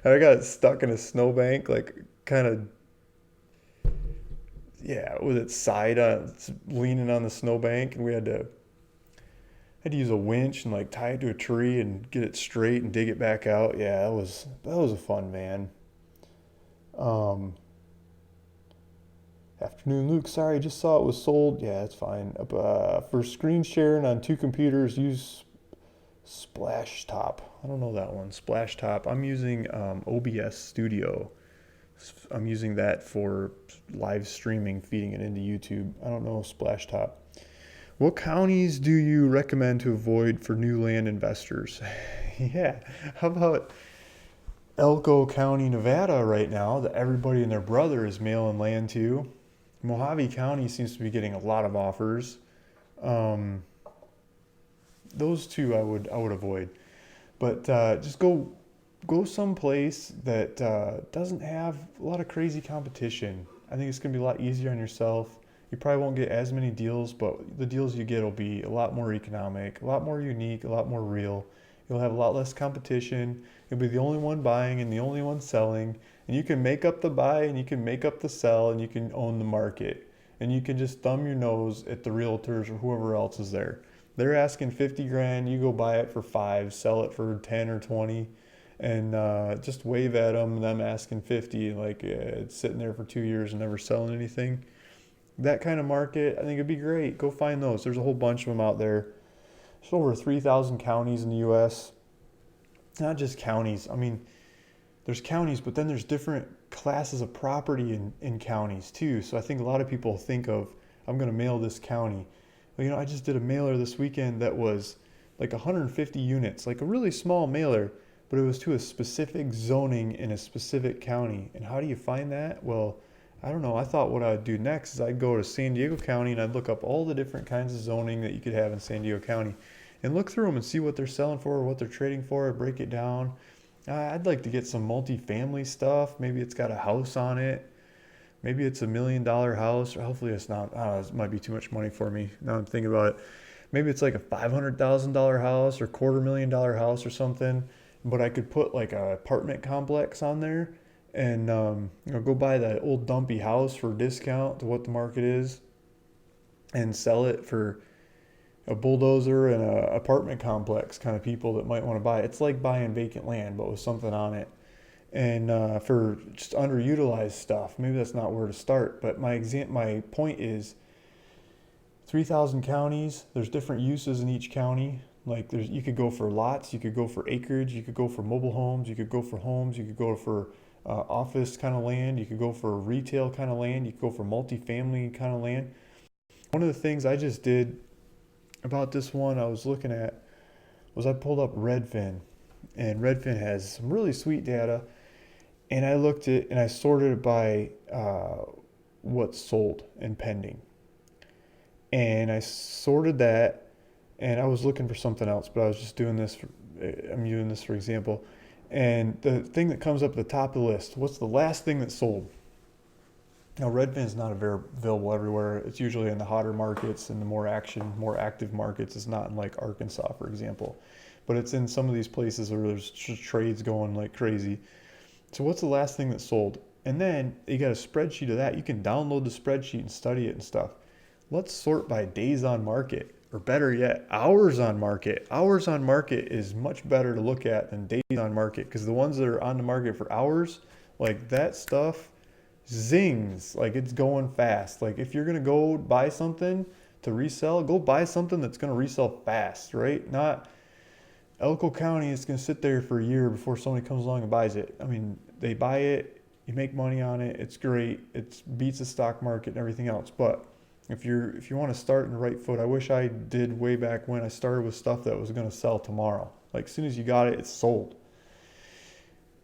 And I got stuck in a snowbank, like kind of, with its side leaning on the snowbank, and we had to use a winch and like tie it to a tree and get it straight and dig it back out. Yeah, that was a fun van. Afternoon, Luke. Sorry, I just saw it was sold. Yeah, it's fine. For screen sharing on 2 computers, use Splashtop. I don't know that one. Splashtop. I'm using OBS Studio. I'm using that for live streaming, feeding it into YouTube. I don't know Splashtop. What counties do you recommend to avoid for new land investors? Yeah, how about Elko County, Nevada right now that everybody and their brother is mailing land to? Mojave County seems to be getting a lot of offers. Um, those two I would avoid. But just go someplace that doesn't have a lot of crazy competition. I think it's gonna be a lot easier on yourself. You probably won't get as many deals, but the deals you get will be a lot more economic, a lot more unique, a lot more real. You'll have a lot less competition. You'll be the only one buying and the only one selling, and you can make up the buy and you can make up the sell and you can own the market. And you can just thumb your nose at the realtors or whoever else is there. They're asking 50 grand, you go buy it for five, sell it for 10 or 20, and just wave at them asking 50, like it's sitting there for 2 years and never selling anything. That kind of market, I think it'd be great. Go find those. There's a whole bunch of them out there. There's over 3,000 counties in the US. Not just counties. I mean, there's counties, but then there's different classes of property in counties too. So I think a lot of people think of, I'm going to mail this county. Well, I just did a mailer this weekend that was like 150 units, like a really small mailer, but it was to a specific zoning in a specific county. And how do you find that? Well, I don't know. I thought what I'd do next is I'd go to San Diego County and I'd look up all the different kinds of zoning that you could have in San Diego County and look through them and see what they're selling for, what they're trading for, break it down. I'd like to get some multifamily stuff. Maybe it's got a house on it. Maybe it's $1 million house, or hopefully it's not. I don't know, this might be too much money for me. Now I'm thinking about it. Maybe it's like a $500,000 house or $250,000 house or something. But I could put like an apartment complex on there and go buy that old dumpy house for a discount to what the market is and sell it for a bulldozer and a apartment complex kind of people that might want to buy it. It's like buying vacant land, but with something on it. And for just underutilized stuff, maybe that's not where to start. But my point is, 3,000 counties. There's different uses in each county. Like you could go for lots, you could go for acreage, you could go for mobile homes, you could go for homes, you could go for office kind of land, you could go for retail kind of land, you could go for multifamily kind of land. One of the things I just did about this one I was looking at was I pulled up Redfin, and Redfin has some really sweet data, and I looked at and I sorted it by what's sold and pending, and I sorted that, and I was looking for something else, but I was just doing this I'm doing this for example, and the thing that comes up at the top of the list, what's the last thing that sold? Now, Redfin is not available everywhere. It's usually in the hotter markets and the more active markets. It's not in like Arkansas, for example, but it's in some of these places where there's trades going like crazy. So what's the last thing that sold? And then you got a spreadsheet of that. You can download the spreadsheet and study it and stuff. Let's sort by days on market, or better yet, hours on market. Hours on market is much better to look at than days on market, because the ones that are on the market for hours, like that stuff zings, like it's going fast. Like if you're gonna go buy something to resell, go buy something that's gonna resell fast, right? Not Elko County is gonna sit there for a year before somebody comes along and buys it. I mean, they buy it, you make money on it, it's great, it beats the stock market and everything else. But if you want to start in the right foot, I wish I did way back when I started with stuff that was gonna sell tomorrow. Like as soon as you got it, it's sold.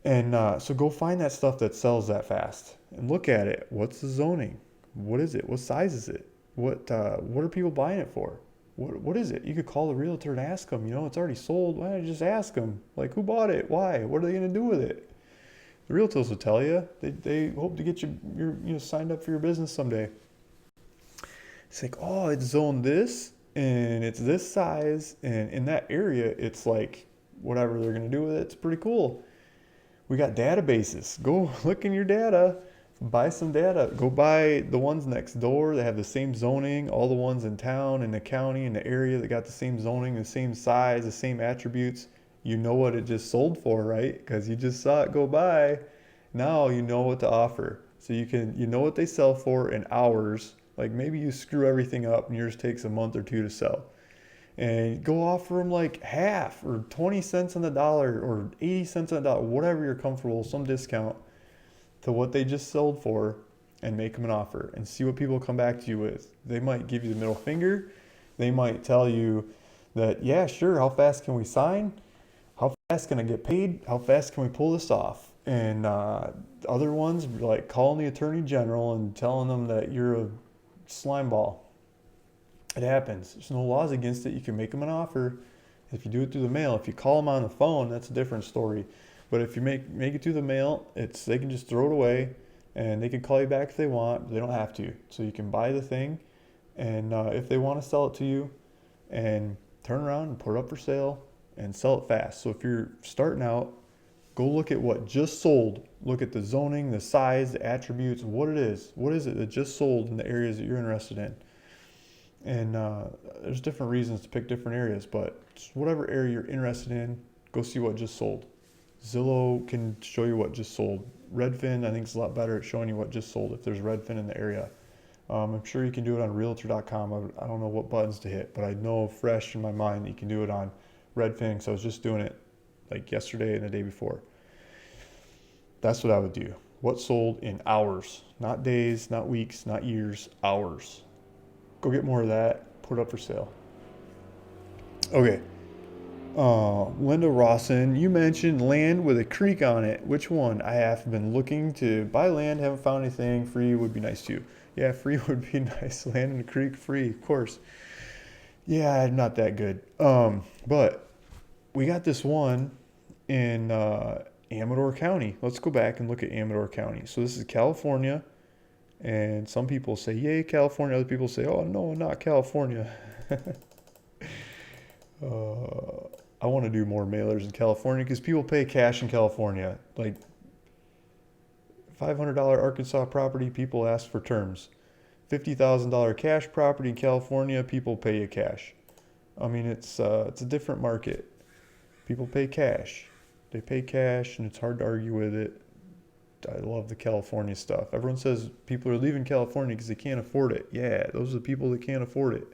And so go find that stuff that sells that fast and look at it. What's the zoning? What is it? What size is it? What are people buying it for? What is it? You could call the realtor and ask them. It's already sold. Why don't you just ask them? Like, who bought it? Why? What are they going to do with it? The realtors will tell you. They hope to get you signed up for your business someday. It's like, oh, it's zoned this and it's this size, and in that area, it's like whatever they're going to do with it. It's pretty cool. We got databases. Go look in your data, buy some data. Go buy the ones next door that have the same zoning, all the ones in town, in the county, in the area that got the same zoning, the same size, the same attributes. You know what it just sold for, right? Because you just saw it go by. Now you know what to offer. So you know what they sell for in hours. Like maybe you screw everything up and yours takes a month or two to sell. And go offer them like half or 20 cents on the dollar or 80 cents on the dollar, whatever you're comfortable, some discount to what they just sold for, and make them an offer and see what people come back to you with. They might give you the middle finger. They might tell you that, yeah, sure, how fast can we sign? How fast can I get paid? How fast can we pull this off? And other ones, like calling the attorney general and telling them that you're a slime ball. It happens. There's no laws against it. You can make them an offer. If you do it through the mail, if you call them on the phone, that's a different story. But if you make it through the mail, it's they can just throw it away, and they can call you back if they want. But they don't have to. So you can buy the thing, and if they want to sell it to you, and turn around and put it up for sale and sell it fast. So if you're starting out, go look at what just sold. Look at the zoning, the size, the attributes, what it is. What is it that just sold in the areas that you're interested in? And there's different reasons to pick different areas, but whatever area you're interested in, go see what just sold. Zillow can show you what just sold. Redfin, I think, is a lot better at showing you what just sold if there's Redfin in the area. I'm sure you can do it on Realtor.com. I don't know what buttons to hit, but I know fresh in my mind that you can do it on Redfin because I was just doing it like yesterday and the day before. That's what I would do. What sold in hours, not days, not weeks, not years, hours. Go get more of that, put it up for sale. Okay. Linda Rawson, you mentioned land with a creek on it. Which one? I have been looking to buy land, haven't found anything. Free would be nice too. Yeah, free would be nice. Land in the creek, free, of course. Yeah, not that good. But we got this one in Amador County. Let's go back and look at Amador County. So this is California, and some people say, yay, California. Other people say, oh, no, not California. I want to do more mailers in California because people pay cash in California. Like $500 Arkansas property, people ask for terms. $50,000 cash property in California, people pay you cash. I mean, it's a different market. People pay cash. They pay cash, and it's hard to argue with it. I love the California stuff. Everyone says people are leaving California because they can't afford it. Yeah, those are the people that can't afford it.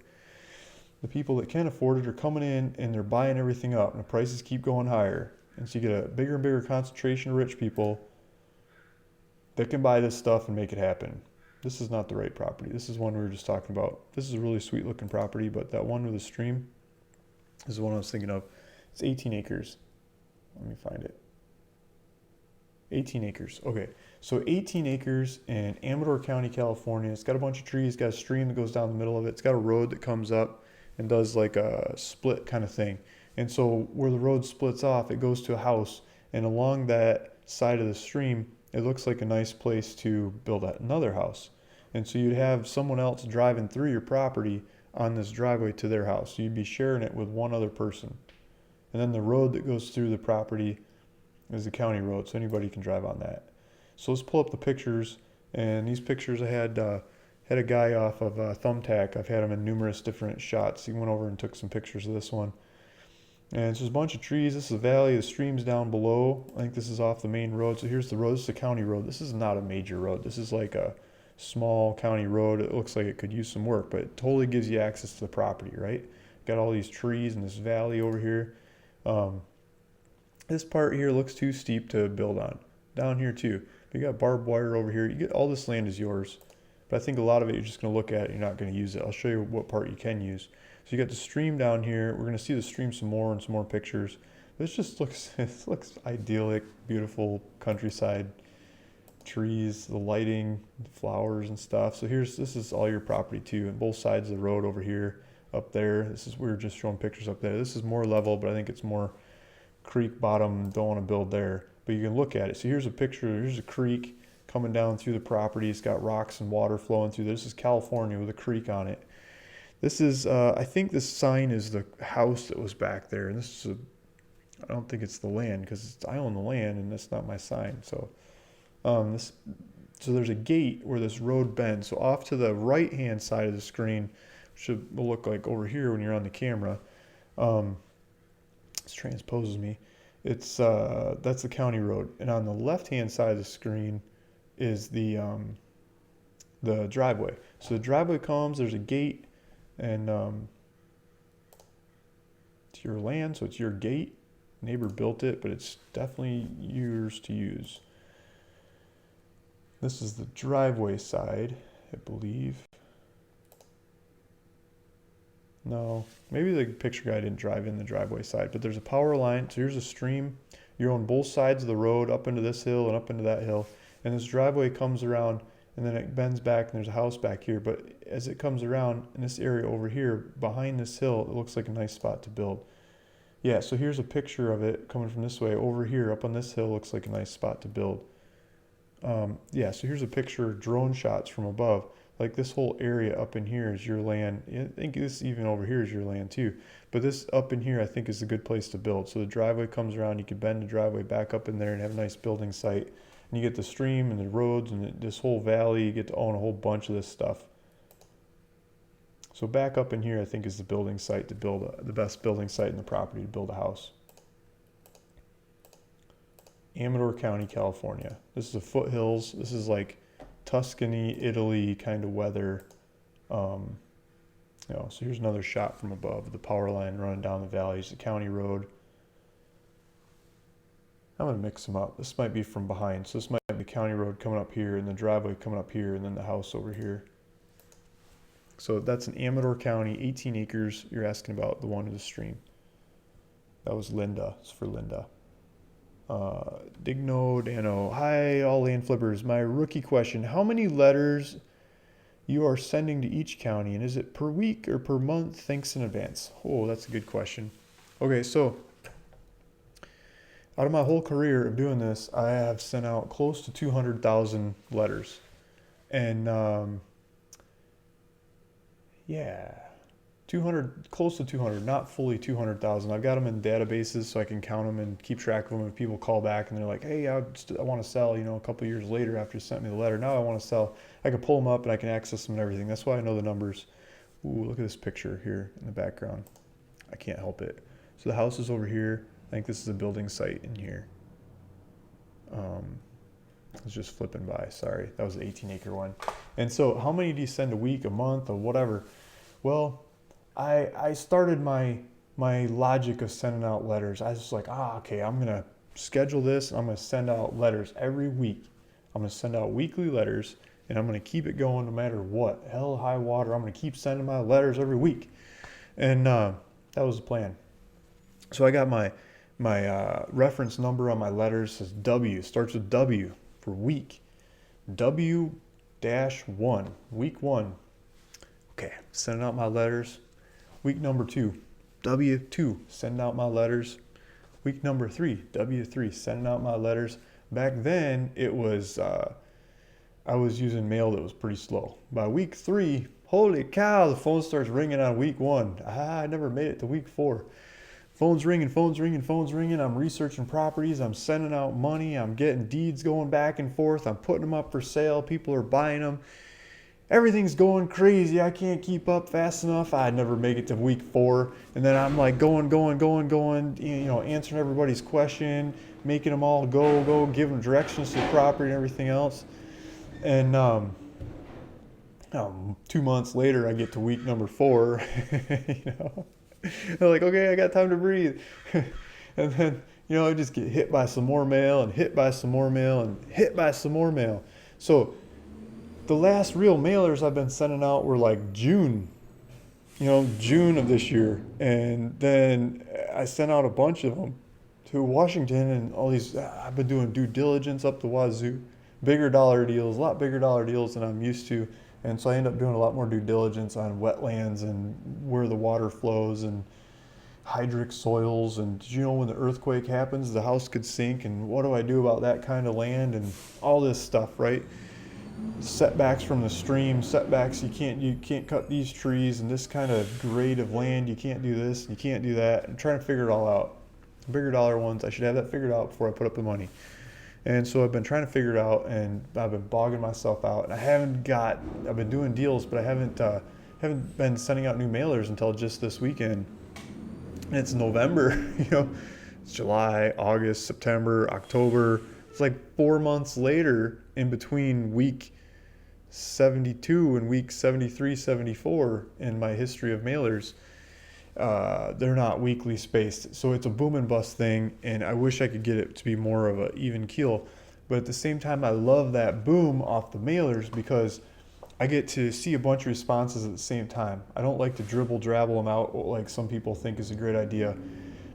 The people that can afford it are coming in and they're buying everything up, and the prices keep going higher. And so you get a bigger and bigger concentration of rich people that can buy this stuff and make it happen. This is not the right property. This is one we were just talking about. This is a really sweet looking property, but that one with the stream is the one I was thinking of. It's 18 acres. Let me find it. 18 acres. Okay. So 18 acres in Amador County, California. It's got a bunch of trees, got a stream that goes down the middle of it. It's got a road that comes up and does like a split kind of thing. And so where the road splits off, it goes to a house. And along that side of the stream, it looks like a nice place to build another house. And so you'd have someone else driving through your property on this driveway to their house. So you'd be sharing it with one other person. And then the road that goes through the property is the county road, so anybody can drive on that. So let's pull up the pictures. And these pictures I had a guy off of Thumbtack. I've had him in numerous different shots. He went over and took some pictures of this one. And it's just a bunch of trees. This is a valley. The stream's down below. I think this is off the main road. So here's the road. This is a county road. This is not a major road. This is like a small county road. It looks like it could use some work, but it totally gives you access to the property, right? Got all these trees and this valley over here. This part here looks too steep to build on. Down here too. But you got barbed wire over here. You get all this land is yours. But I think a lot of it you're just going to look at it. You're not going to use it. I'll show you what part you can use. So you got the stream down here. We're going to see the stream some more and some more pictures. This just looks idyllic, beautiful countryside, trees, the lighting, the flowers and stuff. So this is all your property too, and both sides of the road over here, up there. We were just showing pictures up there. This is more level, but I think it's more creek bottom. Don't want to build there, but you can look at it. So here's a picture. Here's a creek coming down through the property. It's got rocks and water flowing through. This is California with a creek on it. This is, I think this sign is the house that was back there. And this is I don't think it's the land because I own the land and that's not my sign. So, so there's a gate where this road bends. So off to the right-hand side of the screen, which will look like over here when you're on the camera. This transposes me. That's the county road. And on the left-hand side of the screen is the driveway. So the driveway comes, there's a gate, and it's your land, so it's your gate. Neighbor built it, but it's definitely yours to use. This is the driveway side, I believe. No, maybe the picture guy didn't drive in the driveway side, but there's a power line. So here's a stream. You own both sides of the road up into this hill and up into that hill. And this driveway comes around and then it bends back and there's a house back here. But as it comes around in this area over here, behind this hill, it looks like a nice spot to build. Yeah, so here's a picture of it coming from this way. Over here, up on this hill, looks like a nice spot to build. Yeah, so here's a picture, drone shots from above. Like this whole area up in here is your land. I think this even over here is your land too. But this up in here I think is a good place to build. So the driveway comes around, you can bend the driveway back up in there and have a nice building site. And you get the stream and the roads and this whole valley, you get to own a whole bunch of this stuff. So back up in here I think is the building site to build, the best building site in the property to build a house. Amador County, California. This is the foothills. This is like Tuscany, Italy kind of weather. So here's another shot from above. The power line running down the valleys, the county road. I'm going to mix them up. This might be from behind. So this might be county road coming up here and the driveway coming up here and then the house over here. So that's in Amador County, 18 acres. You're asking about the one to the stream. That was Linda. It's for Linda. Digno Dano. Hi, all land flippers. My rookie question. How many letters you are sending to each county, and is it per week or per month? Thanks in advance. Oh, that's a good question. Okay, so out of my whole career of doing this, I have sent out close to 200,000 letters. And yeah, 200, close to 200, not fully 200,000. I've got them in databases so I can count them and keep track of them. If people call back and they're like, hey, I want to sell, a couple years later after you sent me the letter, now I want to sell, I can pull them up and I can access them and everything. That's why I know the numbers. Ooh, look at this picture here in the background. I can't help it. So the house is over here. I think this is a building site in here. I was just flipping by, sorry. That was the 18-acre one. And so how many do you send a week, a month, or whatever? Well, I started my logic of sending out letters. I was just like, okay, I'm gonna schedule this. I'm gonna send out letters every week. I'm gonna send out weekly letters, and I'm gonna keep it going no matter what. Hell, high water. I'm gonna keep sending my letters every week, and that was the plan. So I got my reference number on my letters says W. Starts with W for week. W-1, week 1. Okay, sending out my letters. Week number 2, W2, sending out my letters. Week number 3, W3, sending out my letters. Back then, it was, I was using mail that was pretty slow. By week 3, holy cow, the phone starts ringing on week 1. I never made it to week 4. Phone's ringing, phone's ringing, phone's ringing. I'm researching properties. I'm sending out money. I'm getting deeds going back and forth. I'm putting them up for sale. People are buying them. Everything's going crazy. I can't keep up fast enough. I'd never make it to week 4. And then I'm like going, answering everybody's question, making them all go, giving them directions to the property and everything else. And 2 months later, I get to week number 4, They're like, okay, I got time to breathe. And then, I just get hit by some more mail and hit by some more mail and hit by some more mail. So the last real mailers I've been sending out were like June of this year. And then I sent out a bunch of them to Washington and all these, I've been doing due diligence up the wazoo, bigger dollar deals, a lot bigger dollar deals than I'm used to. And so I end up doing a lot more due diligence on wetlands and where the water flows and hydric soils. And did you know when the earthquake happens, the house could sink? And what do I do about that kind of land? And all this stuff, right? Setbacks from the stream, setbacks, you can't cut these trees, and this kind of grade of land, you can't do this, you can't do that. I'm trying to figure it all out. Bigger dollar ones, I should have that figured out before I put up the money. And so I've been trying to figure it out, and I've been bogging myself out. And I've been doing deals, but I haven't been sending out new mailers until just this weekend. And it's November, it's July, August, September, October. It's like 4 months later in between week 72 and week 73, 74 in my history of mailers. They're not weekly spaced, so it's a boom and bust thing, and I wish I could get it to be more of an even keel. But at the same time, I love that boom off the mailers because I get to see a bunch of responses at the same time. I don't like to drabble them out like some people think is a great idea,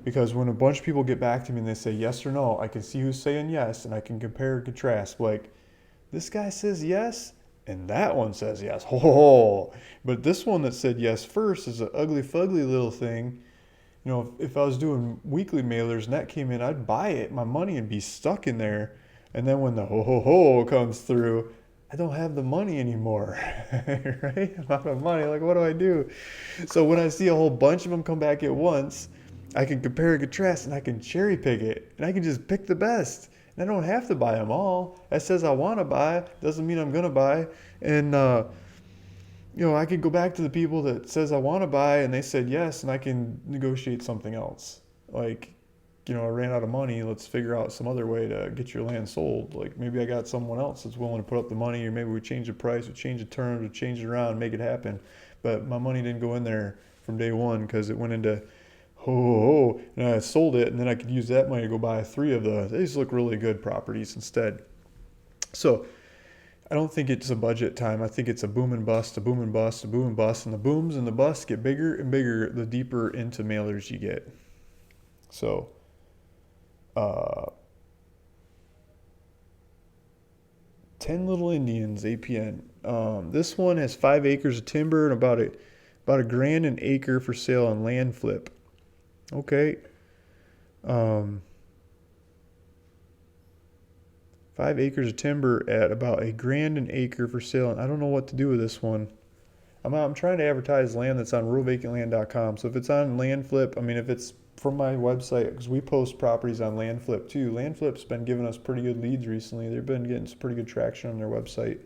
Because when a bunch of people get back to me and they say yes or no, I can see who's saying yes and I can compare and contrast. Like, this guy says yes and that one says yes. Oh, but this one that said yes first is an ugly fugly little thing. You know, if I was doing weekly mailers and that came in, I'd buy it. My money would be stuck in there. And then when the ho ho ho comes through, I don't have the money anymore, right? I'm out of money. Like, what do I do? So when I see a whole bunch of them come back at once, I can compare and contrast and I can cherry pick it. And I can just pick the best. And I don't have to buy them all. That says I want to buy, doesn't mean I'm going to buy. And, you know, I could go back to the people that says I want to buy and they said yes, and I can negotiate something else. Like, you know, I ran out of money. Let's figure out some other way to get your land sold. Like maybe I got someone else that's willing to put up the money, or maybe we change the price, we change the terms, we change it around, make it happen. But my money didn't go in there from day one because it went into ho ho ho, and I sold it, and then I could use that money to go buy three of these look really good properties instead. So I don't think it's a budget time. I think it's a boom and bust, a boom and bust, a boom and bust, and the booms and the busts get bigger and bigger the deeper into mailers you get. So, uh, 10 Little Indians, APN. This one has 5 acres of timber and about a grand an acre for sale on land flip. Okay. Um, 5 acres of timber at about a grand an acre for sale. And I don't know what to do with this one. I'm trying to advertise land that's on ruralvacantland.com. So if it's on land flip, I mean, if it's from my website, because we post properties on land flip too. Land flip's been giving us pretty good leads recently. They've been getting some pretty good traction on their website.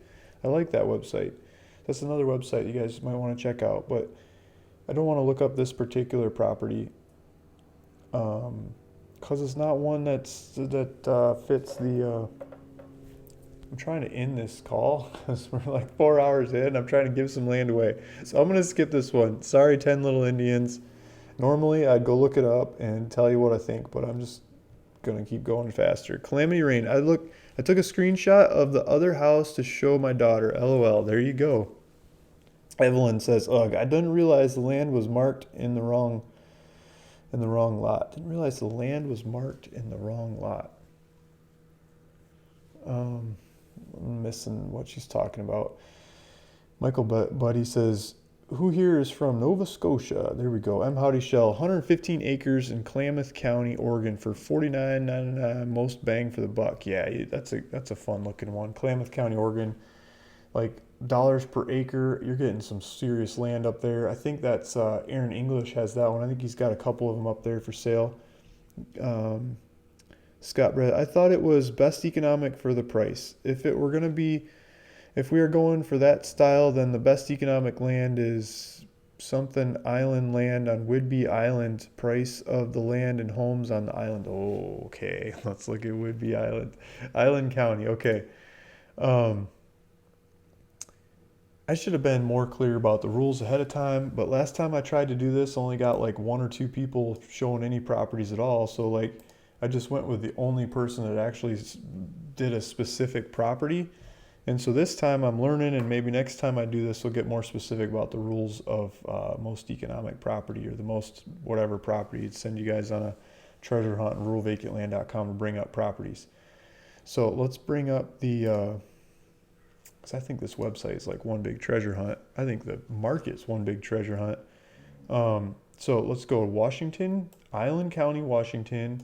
I like that website. That's another website you guys might want to check out. But I don't want to look up this particular property because it's not one that fits the. I'm trying to end this call because we're like 4 hours in. I'm trying to give some land away. So I'm going to skip this one. Sorry, 10 Little Indians. Normally, I'd go look it up and tell you what I think, but I'm just going to keep going faster. Calamity Rain. I took a screenshot of the other house to show my daughter. LOL. There you go. Evelyn says, ugh, I didn't realize the land was marked in the wrong lot. Didn't realize the land was marked in the wrong lot. I'm missing what she's talking about. Michael Buddy says, who here is from Nova Scotia? There we go. M. Howdy Shell, 115 acres in Klamath County, Oregon for $49.99. Most bang for the buck. Yeah, that's a fun looking one. Klamath County, Oregon, like dollars per acre. You're getting some serious land up there. I think that's Aaron English has that one. I think he's got a couple of them up there for sale. Scott Brett, I thought it was best economic for the price. If we are going for that style, then the best economic land is something island land on Whidbey Island. Price of the land and homes on the island. Oh, okay. Let's look at Whidbey Island. Island County. Okay. I should have been more clear about the rules ahead of time, but last time I tried to do this, only got like 1 or 2 people showing any properties at all. So like, I just went with the only person that actually did a specific property. And so this time I'm learning, and maybe next time I do this, I'll get more specific about the rules of most economic property, or the most whatever property. I'd send you guys on a treasure hunt on ruralvacantland.com to bring up properties. So let's bring up the, because I think this website is like one big treasure hunt. I think the market's one big treasure hunt. So let's go to Washington, Island County, Washington.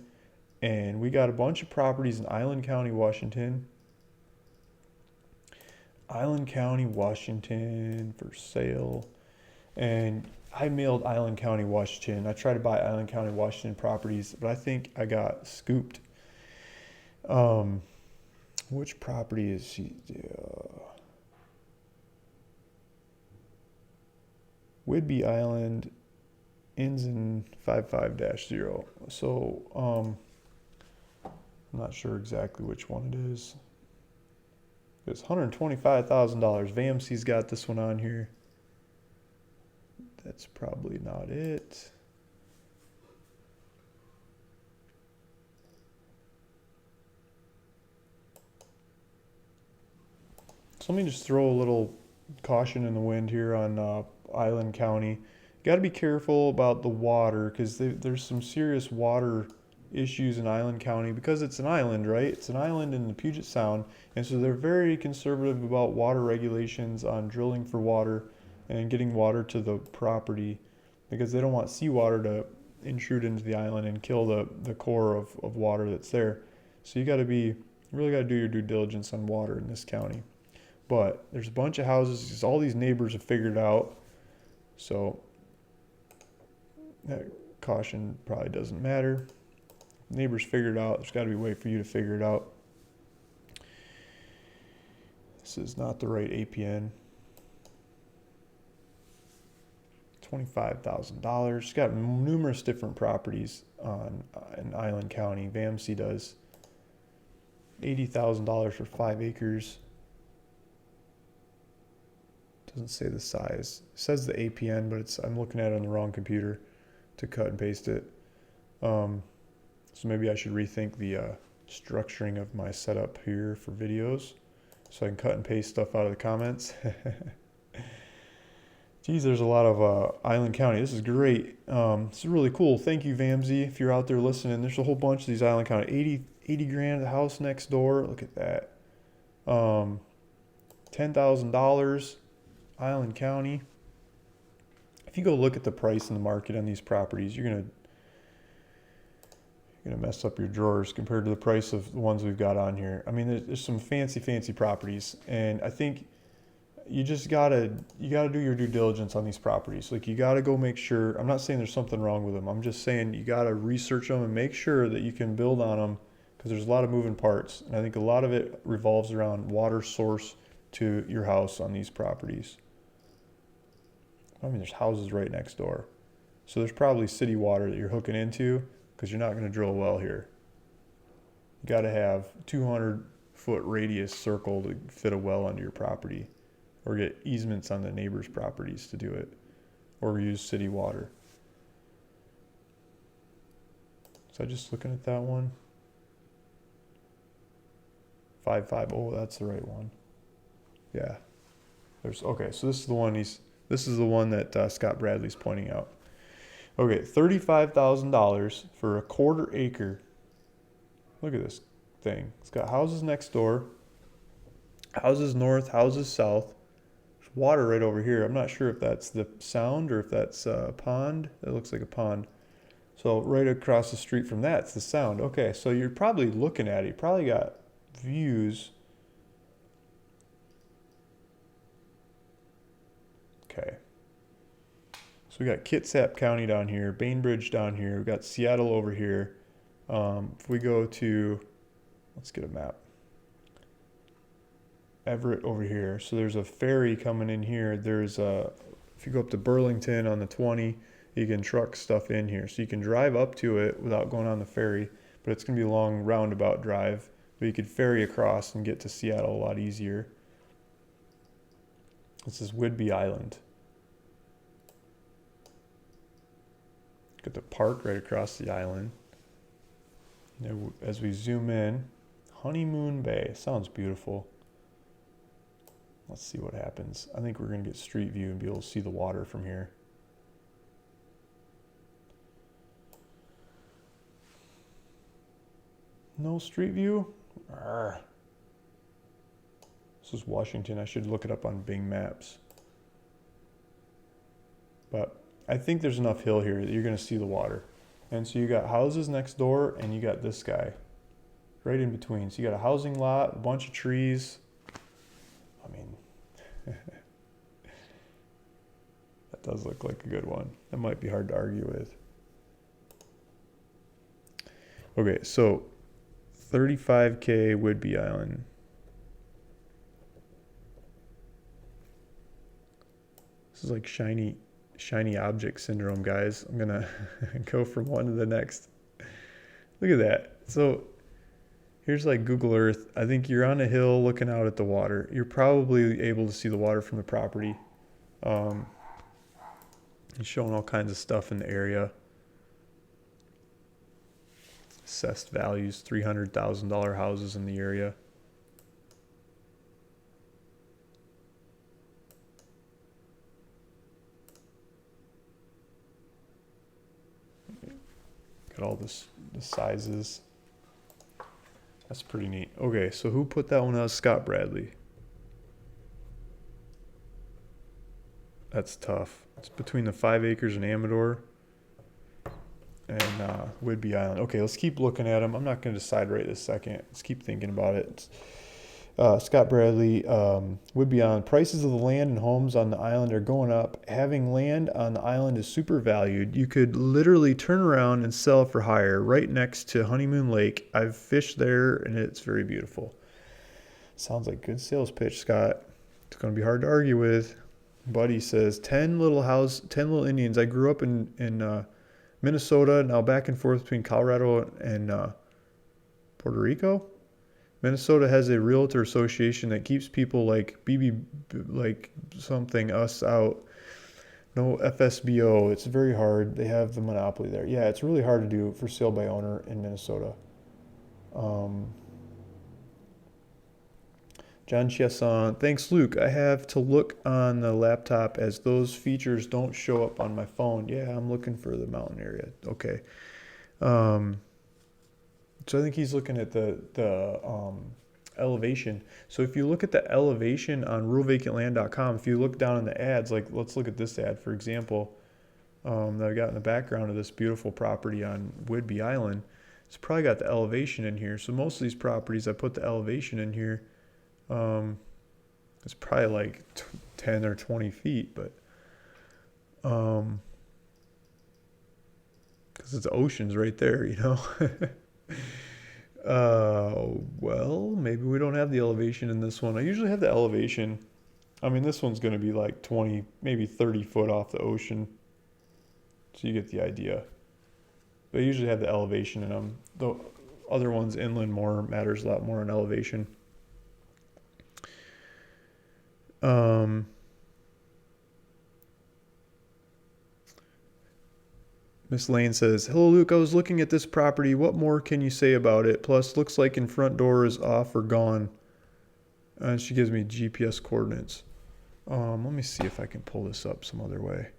And we got a bunch of properties in Island County, Washington. Island County, Washington for sale. And I mailed Island County, Washington. I tried to buy Island County, Washington properties, but I think I got scooped. Which property is she? Whidbey Island ends in 55-0. So, I'm not sure exactly which one it is. It's $125,000. VMC's got this one on here. That's probably not it. So let me just throw a little caution in the wind here on Island County. got to be careful about the water because there's some serious water issues in Island County because it's an island, right? It's an island in the Puget Sound, and so they're very conservative about water regulations on drilling for water and getting water to the property because they don't want seawater to intrude into the island and kill the core of water that's there. So you really got to do your due diligence on water in this county. But there's a bunch of houses because all these neighbors have figured out. So that caution probably doesn't matter. Neighbors figured out. There's got to be a way for you to figure it out. This is not the right APN. $25,000. It's got numerous different properties in Island County. VAMC does. $80,000 for 5 acres. Doesn't say the size. It says the APN, but I'm looking at it on the wrong computer to cut and paste it. So maybe I should rethink the structuring of my setup here for videos so I can cut and paste stuff out of the comments. Geez, there's a lot of Island County. This is great. This is really cool. Thank you, Vamsy, if you're out there listening. There's a whole bunch of these Island County. 80 grand the house next door. Look at that. $10,000, Island County. If you go look at the price in the market on these properties, you're gonna mess up your drawers compared to the price of the ones we've got on here. I mean, there's some fancy properties, and I think you gotta do your due diligence on these properties. Like, you gotta go make sure. I'm not saying there's something wrong with them. I'm just saying you gotta research them and make sure that you can build on them because there's a lot of moving parts, and I think a lot of it revolves around water source to your house on these properties. I mean, there's houses right next door, so there's probably city water that you're hooking into, because you're not going to drill a well here. You got to have 200-foot radius circle to fit a well onto your property, or get easements on the neighbors' properties to do it, or use city water. So I'm just looking at that one. 5.5. Oh, that's the right one. Yeah. Okay. So this is the one that Scott Bradley's pointing out. Okay, $35,000 for a 1/4 acre. Look at this thing. It's got houses next door, houses north, houses south. There's water right over here. I'm not sure if that's the sound or if that's a pond. It looks like a pond. So right across the street from that's the sound. Okay, so you're probably looking at it. You probably got views. Okay. So we got Kitsap County down here, Bainbridge down here, we got Seattle over here. If we go to, let's get a map. Everett over here. So there's a ferry coming in here. If you go up to Burlington on the 20, you can truck stuff in here. So you can drive up to it without going on the ferry, but it's gonna be a long roundabout drive. But you could ferry across and get to Seattle a lot easier. This is Whidbey Island. Got the park right across the island. As we zoom in, Honeymoon Bay. Sounds beautiful. Let's see what happens. I think we're going to get street view and be able to see the water from here. No street view? Arrgh. This is Washington. I should look it up on Bing Maps. But I think there's enough hill here that you're going to see the water. And so you got houses next door, and you got this guy right in between. So you got a housing lot, a bunch of trees. I mean, that does look like a good one. That might be hard to argue with. Okay, so 35K Whidbey Island. This is like shiny object syndrome, guys. I'm gonna go from one to the next. Look at that. So here's like Google Earth. I think you're on a hill looking out at the water. You're probably able to see the water from the property. It's showing all kinds of stuff in the area. Assessed values, $300,000 houses in the area. all this, the sizes. That's pretty neat. Okay, so who put that one out? Scott Bradley. That's tough. It's between the 5 acres in Amador and Whidbey Island. Okay, let's keep looking at them. I'm not going to decide right this second. Let's keep thinking about it. Scott Bradley, Whidbey Island. Prices of the land and homes on the island are going up. Having land on the island is super valued. You could literally turn around and sell for higher right next to Honeymoon Lake. I've fished there and it's very beautiful. Sounds like good sales pitch, Scott. It's going to be hard to argue with. Buddy says 10 little Indians. I grew up in Minnesota, now back and forth between Colorado and Puerto Rico. Minnesota has a realtor association that keeps people like us out. No FSBO. It's very hard. They have the monopoly there. Yeah, it's really hard to do for sale by owner in Minnesota. John Chiasson, thanks, Luke. I have to look on the laptop as those features don't show up on my phone. Yeah, I'm looking for the mountain area. Okay. So I think he's looking at the elevation. So if you look at the elevation on ruralvacantland.com, if you look down in the ads, like let's look at this ad, for example, that I got in the background of this beautiful property on Whidbey Island. It's probably got the elevation in here. So most of these properties, I put the elevation in here. It's probably like 10 or 20 feet, but because it's oceans right there, you know. Well, maybe we don't have the elevation in this one. I usually have the elevation. I mean, this one's going to be like 20, maybe 30 foot off the ocean. So you get the idea. But I usually have the elevation in them. The other ones inland matters a lot more in elevation. Miss Lane says, hello, Luke. I was looking at this property. What more can you say about it? Plus, looks like in front door is off or gone. And she gives me GPS coordinates. Let me see if I can pull this up some other way.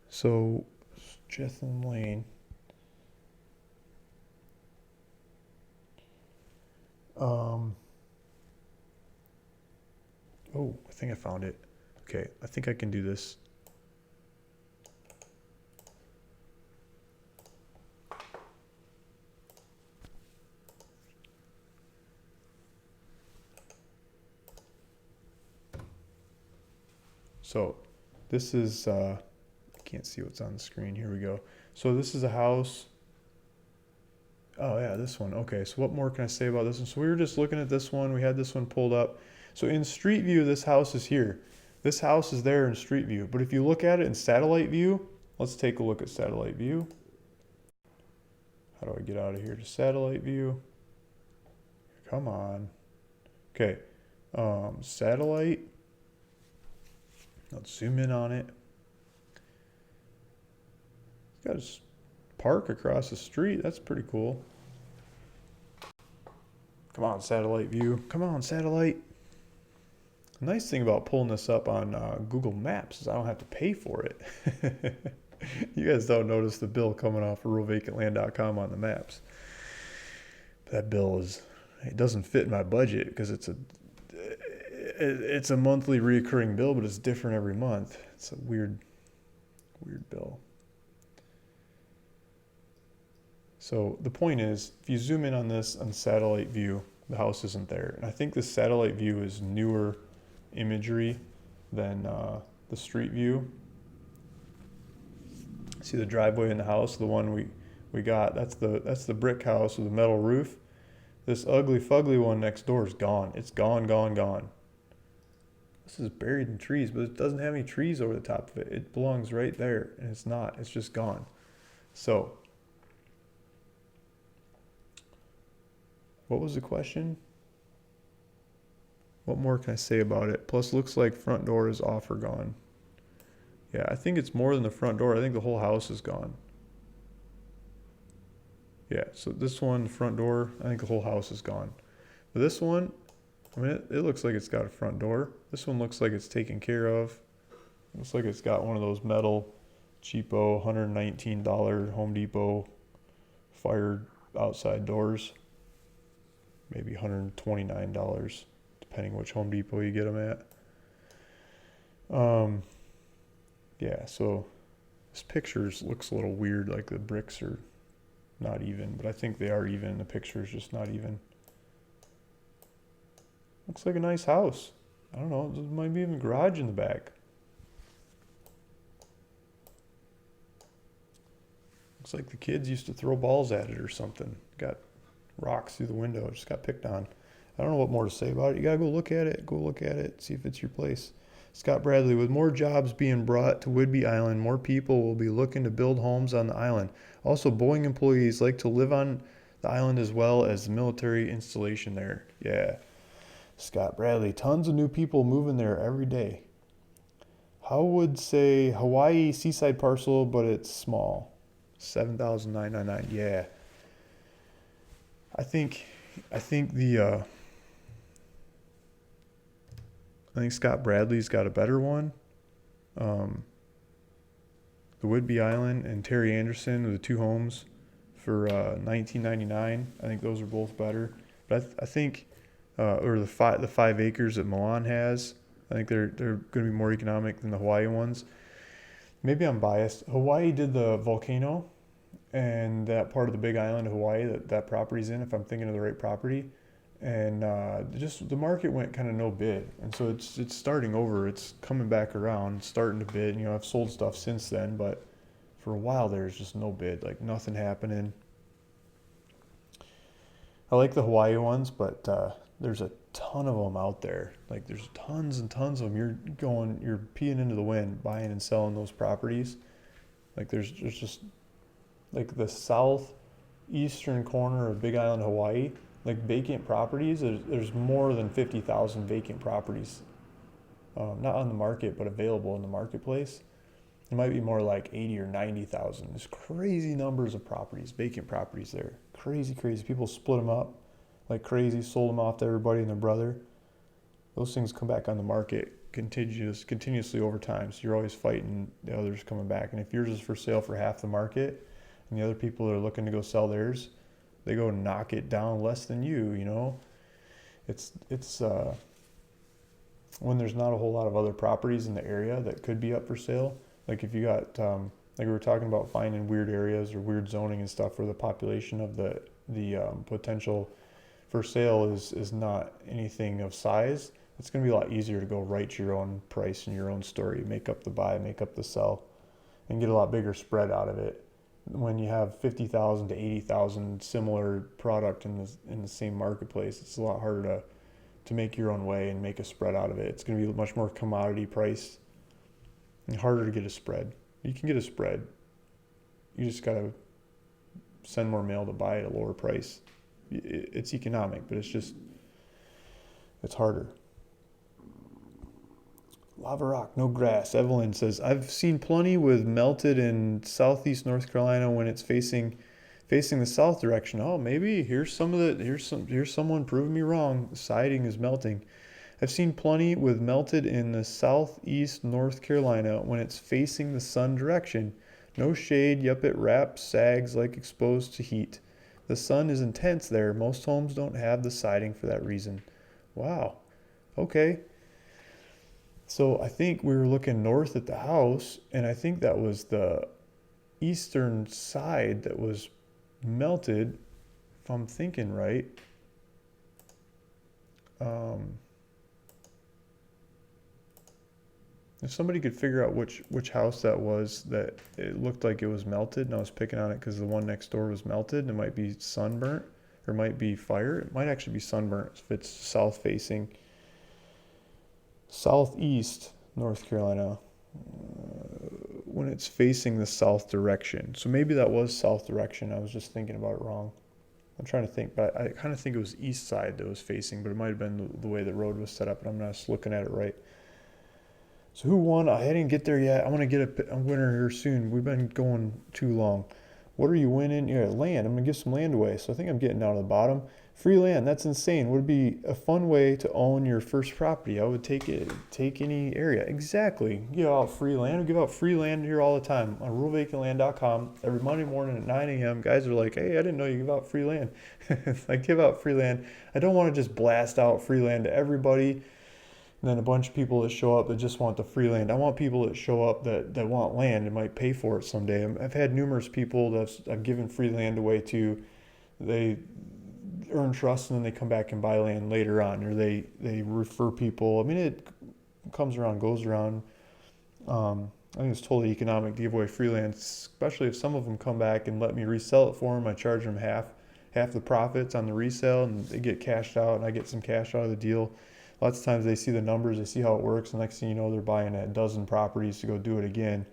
So, Jethlin Lane. Oh, I think I found it. Okay, I think I can do this. So this is, I can't see what's on the screen. Here we go. So this is a house. Oh yeah, this one. Okay, so what more can I say about this one? So we were just looking at this one. We had this one pulled up. So in street view, this house is here. This house is there in street view. But if you look at it in satellite view, let's take a look at satellite view. How do I get out of here to satellite view? Come on. Okay, satellite. Let's zoom in on it. It's got a park across the street. That's pretty cool. Come on, satellite view. Come on, satellite. The nice thing about pulling this up on Google Maps is I don't have to pay for it. You guys don't notice the bill coming off of ruralvacantland.com on the maps. That bill it doesn't fit in my budget because it's a monthly recurring bill, but it's different every month. It's a weird bill. So the point is, if you zoom in on this on satellite view, the house isn't there. And I think the satellite view is newer imagery than the street view. See the driveway in the house, the one we got, that's the brick house with the metal roof. This ugly fugly one next door is gone. It's gone, gone, gone. This is buried in trees, but it doesn't have any trees over the top of it. It belongs right there, and it's not. It's just gone. So, what was the question? What more can I say about it? Plus, looks like front door is off or gone. Yeah, I think it's more than the front door. I think the whole house is gone. Yeah, so this one, the front door, I think the whole house is gone. But this one, I mean, it looks like it's got a front door. This one looks like it's taken care of. Looks like it's got one of those metal cheapo $119 Home Depot fired outside doors. Maybe $129, depending which Home Depot you get them at. Yeah, so this pictures looks a little weird, like the bricks are not even, but I think they are even. The picture's just not even. Looks like a nice house. I don't know, there might be even a garage in the back. Looks like the kids used to throw balls at it or something. Got rocks through the window, just got picked on. I don't know what more to say about it. You gotta go look at it, see if it's your place. Scott Bradley, with more jobs being brought to Whidbey Island, more people will be looking to build homes on the island. Also, Boeing employees like to live on the island as well as the military installation there. Yeah. Scott Bradley, tons of new people moving there every day. How would say Hawaii seaside parcel, but it's small. 7,999. Yeah. I think Scott Bradley's got a better one. The Whidbey Island and Terry Anderson are the two homes for $19.99. I think those are both better. But I think, or the 5 acres that Milan has, I think they're going to be more economic than the Hawaii ones. Maybe I'm biased. Hawaii did the volcano, and that part of the Big Island of Hawaii that property's in, if I'm thinking of the right property. And just the market went kind of no bid, and so it's starting over. It's coming back around, starting to bid. You know, I've sold stuff since then, but for a while there's just no bid, like nothing happening. I like the Hawaii ones, but there's a ton of them out there. Like there's tons and tons of them. You're peeing into the wind, buying and selling those properties. Like there's just like the southeastern corner of Big Island, Hawaii. Like vacant properties, there's more than 50,000 vacant properties, not on the market, but available in the marketplace. It might be more like 80 or 90,000. There's crazy numbers of properties, vacant properties there. Crazy. People split them up like crazy, sold them off to everybody and their brother. Those things come back on the market continuously over time. So you're always fighting the others coming back. And if yours is for sale for half the market and the other people are looking to go sell theirs, they go knock it down less than you know. It's when there's not a whole lot of other properties in the area that could be up for sale. Like if you got, like we were talking about finding weird areas or weird zoning and stuff where the population of the potential for sale is not anything of size, it's going to be a lot easier to go write your own price and your own story, make up the buy, make up the sell, and get a lot bigger spread out of it. When you have 50,000 to 80,000 similar product in the same marketplace, it's a lot harder to make your own way and make a spread out of it. It's going to be much more commodity priced and harder to get a spread. You can get a spread. You just got to send more mail to buy at a lower price. It's economic, but it's harder. Lava rock, no grass. Evelyn says, I've seen plenty with melted in southeast North Carolina when it's facing the south direction. Oh, maybe here's someone proving me wrong. The siding is melting. I've seen plenty with melted in the southeast North Carolina when it's facing the sun direction. No shade, yup, it wraps, sags like exposed to heat. The sun is intense there. Most homes don't have the siding for that reason. Wow. Okay. So I think we were looking north at the house, and I think that was the eastern side that was melted, if I'm thinking right. If somebody could figure out which house that was, that it looked like it was melted, and I was picking on it because the one next door was melted, and it might be sunburnt, or it might be fire. It might actually be sunburnt if it's south facing. Southeast North Carolina, when it's facing the south direction. So maybe that was south direction. I was just thinking about it wrong. I'm trying to think, but I kind of think it was east side that was facing, but it might have been the way the road was set up, and I'm not just looking at it right. So who won? I didn't get there yet. I want to get a winner here soon. We've been going too long. What are you winning? Yeah, land. I'm gonna give some land away. So I think I'm getting down to the bottom. Free land. That's insane. Would be a fun way to own your first property. I would take it. Take any area. Exactly. Give out free land. We give out free land here all the time on ruralvacantland.com. Every Monday morning at 9 a.m. Guys are like, "Hey, I didn't know you give out free land." I give out free land. I don't want to just blast out free land to everybody. And then a bunch of people that show up that just want the free land. I want people that show up that want land and might pay for it someday. I've had numerous people that I've given free land away to. They earn trust and then they come back and buy land later on, or they refer people. I mean, it comes around, goes around. I think it's totally economic to give away free land, especially if some of them come back and let me resell it for them. I charge them half the profits on the resale, and they get cashed out, and I get some cash out of the deal. Lots of times they see the numbers, they see how it works, and next thing you know, they're buying a dozen properties to go do it again,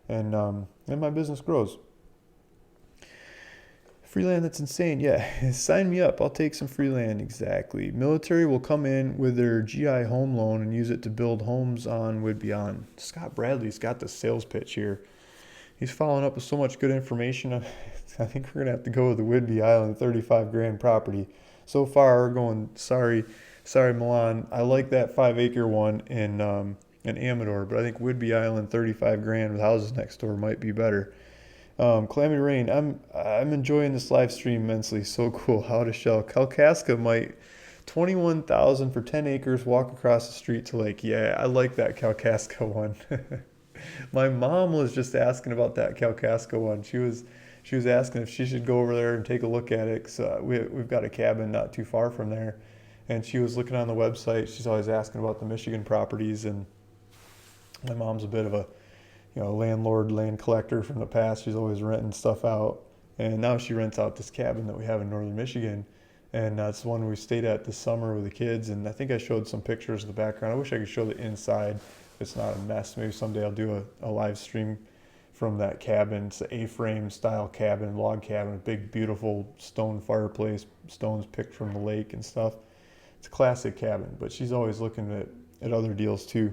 and my business grows. Free land, that's insane. Yeah, sign me up. I'll take some free land. Exactly. Military will come in with their GI home loan and use it to build homes on Whidbey Island. Scott Bradley's got the sales pitch here. He's following up with so much good information. I think we're gonna have to go with the Whidbey Island 35 grand property. So far, we're going. Sorry, Milan. I like that 5 acre one in Amador, but I think Whidbey Island 35 grand with houses next door might be better. Calamity Rain, I'm enjoying this live stream immensely. So cool. How to shell. Kalkaska might 21,000 for 10 acres. Walk across the street to lake. Yeah, I like that Kalkaska one. My mom was just asking about that Kalkaska one. She was asking if she should go over there and take a look at it. Cause we've got a cabin not too far from there, and she was looking on the website. She's always asking about the Michigan properties, and my mom's a bit of a landlord, land collector from the past. She's always renting stuff out. And now she rents out this cabin that we have in northern Michigan. And that's the one we stayed at this summer with the kids. And I think I showed some pictures of the background. I wish I could show the inside. It's not a mess. Maybe someday I'll do a live stream from that cabin. It's an A-frame style cabin, log cabin, a big, beautiful stone fireplace, stones picked from the lake and stuff. It's a classic cabin, but she's always looking at other deals too.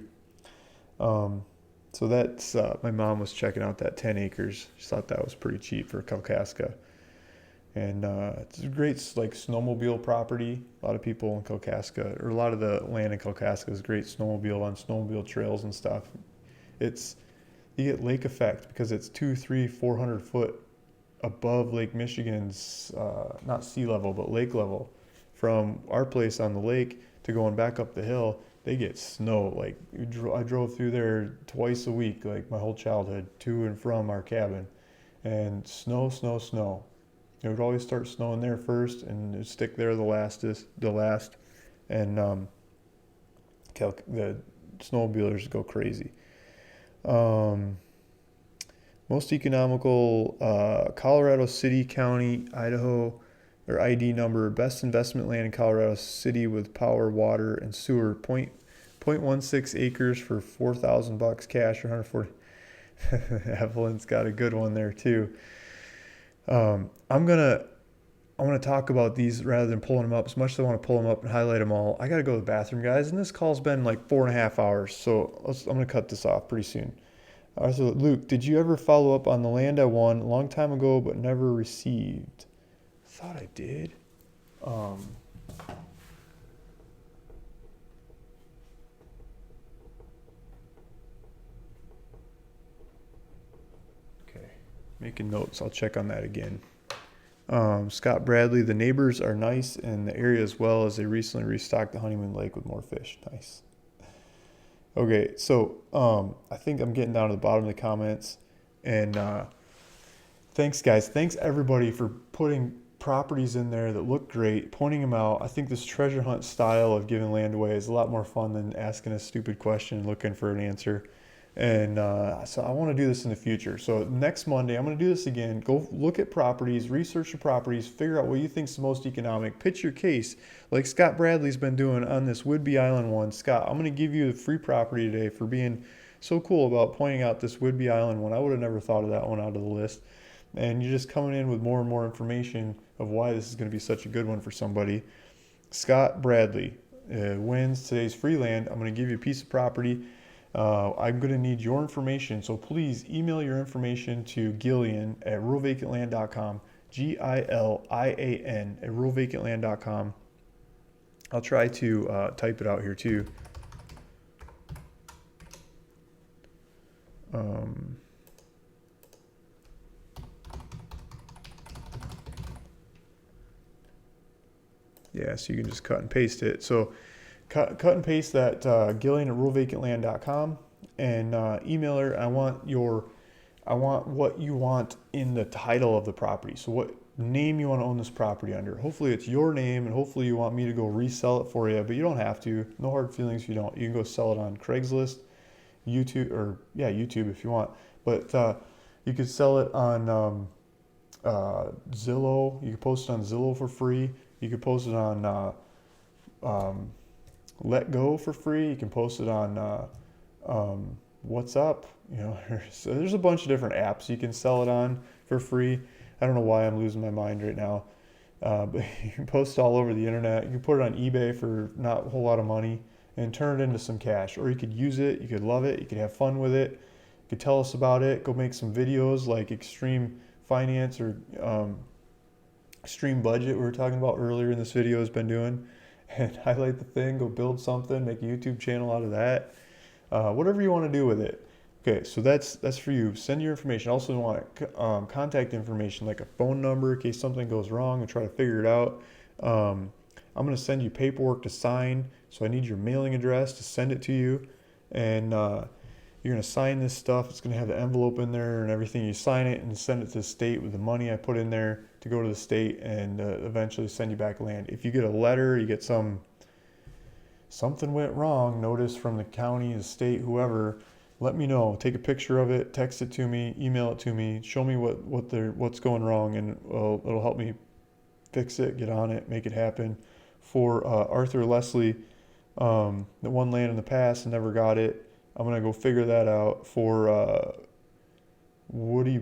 So that's, my mom was checking out that 10 acres. She thought that was pretty cheap for Kalkaska. And it's a great snowmobile property. A lot of people in Kalkaska, or a lot of the land in Kalkaska is great snowmobile on snowmobile trails and stuff. You get lake effect because it's 200, 300, 400 foot above Lake Michigan's, not sea level, but lake level. From our place on the lake to going back up the hill, they get snow. I drove through there twice a week, like my whole childhood, to and from our cabin, and snow. It would always start snowing there first, and it'd stick there the last, and the snowmobilers go crazy. Most economical, Colorado City, County, Idaho, or ID number, best investment land in Colorado City with power, water, and sewer. 0.16 acres for $4,000 cash or 140. Evelyn's got a good one there too. I want to talk about these rather than pulling them up. As much as I want to pull them up and highlight them all, I got to go to the bathroom, guys. And this call's been like 4.5 hours, so I'm going to cut this off pretty soon. So Luke, did you ever follow up on the land I won a long time ago but never received? Thought I did. Okay, making notes. I'll check on that again. Scott Bradley, the neighbors are nice in the area as well as they recently restocked the Honeymoon Lake with more fish. Nice. Okay, so I think I'm getting down to the bottom of the comments, and thanks guys. Thanks everybody for putting properties in there that look great, pointing them out. I think this treasure hunt style of giving land away is a lot more fun than asking a stupid question and looking for an answer. And so I want to do this in the future. So next Monday, I'm going to do this again. Go look at properties, research the properties, figure out what you think is the most economic, pitch your case like Scott Bradley's been doing on this Whidbey Island one. Scott, I'm going to give you a free property today for being so cool about pointing out this Whidbey Island one. I would have never thought of that one out of the list. And you're just coming in with more and more information of why this is going to be such a good one for somebody. Scott Bradley wins today's free land. I'm going to give you a piece of property. I'm going to need your information. So please email your information to Gilian at ruralvacantland.com, Gilian at ruralvacantland.com. I'll try to type it out here too. Yeah, so you can just cut and paste it. So cut and paste that Gillian at ruralvacantland.com and email her. I want what you want in the title of the property. So what name you want to own this property under. Hopefully it's your name, and hopefully you want me to go resell it for you, but you don't have to. No hard feelings if you don't. You can go sell it on Craigslist, YouTube, or yeah, YouTube if you want. But you could sell it on Zillow. You could post it on Zillow for free. You could post it on Let Go for free. You can post it on What's Up. You know, so there's a bunch of different apps you can sell it on for free. I don't know why I'm losing my mind right now, but you can post it all over the internet. You can put it on eBay for not a whole lot of money and turn it into some cash. Or you could use it. You could love it. You could have fun with it. You could tell us about it. Go make some videos like Extreme Finance or Extreme Budget we were talking about earlier in this video has been doing, and highlight the thing. Go build something. Make a YouTube channel out of that. Whatever you want to do with it. Okay, so that's for you. Send your information. Also want contact information like a phone number in case something goes wrong and try to figure it out. I'm going to send you paperwork to sign, so I need your mailing address to send it to you, and you're going to sign this stuff. It's going to have the envelope in there and everything. You sign it and send it to the state with the money I put in there to go to the state and eventually send you back land. If you get a letter, you get something went wrong, notice from the county, the state, whoever, let me know. Take a picture of it, text it to me, email it to me, show me what's going wrong, and it'll help me fix it, get on it, make it happen. For Arthur Leslie, that won land in the past and never got it, I'm gonna go figure that out. For Woodley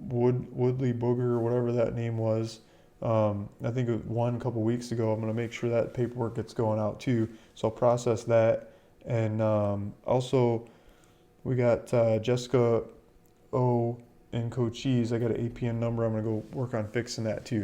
Booger, or whatever that name was, I think it won a couple weeks ago. I'm gonna make sure that paperwork gets going out too. So I'll process that, and also we got Jessica O and Cochise. I got an APN number. I'm gonna go work on fixing that too.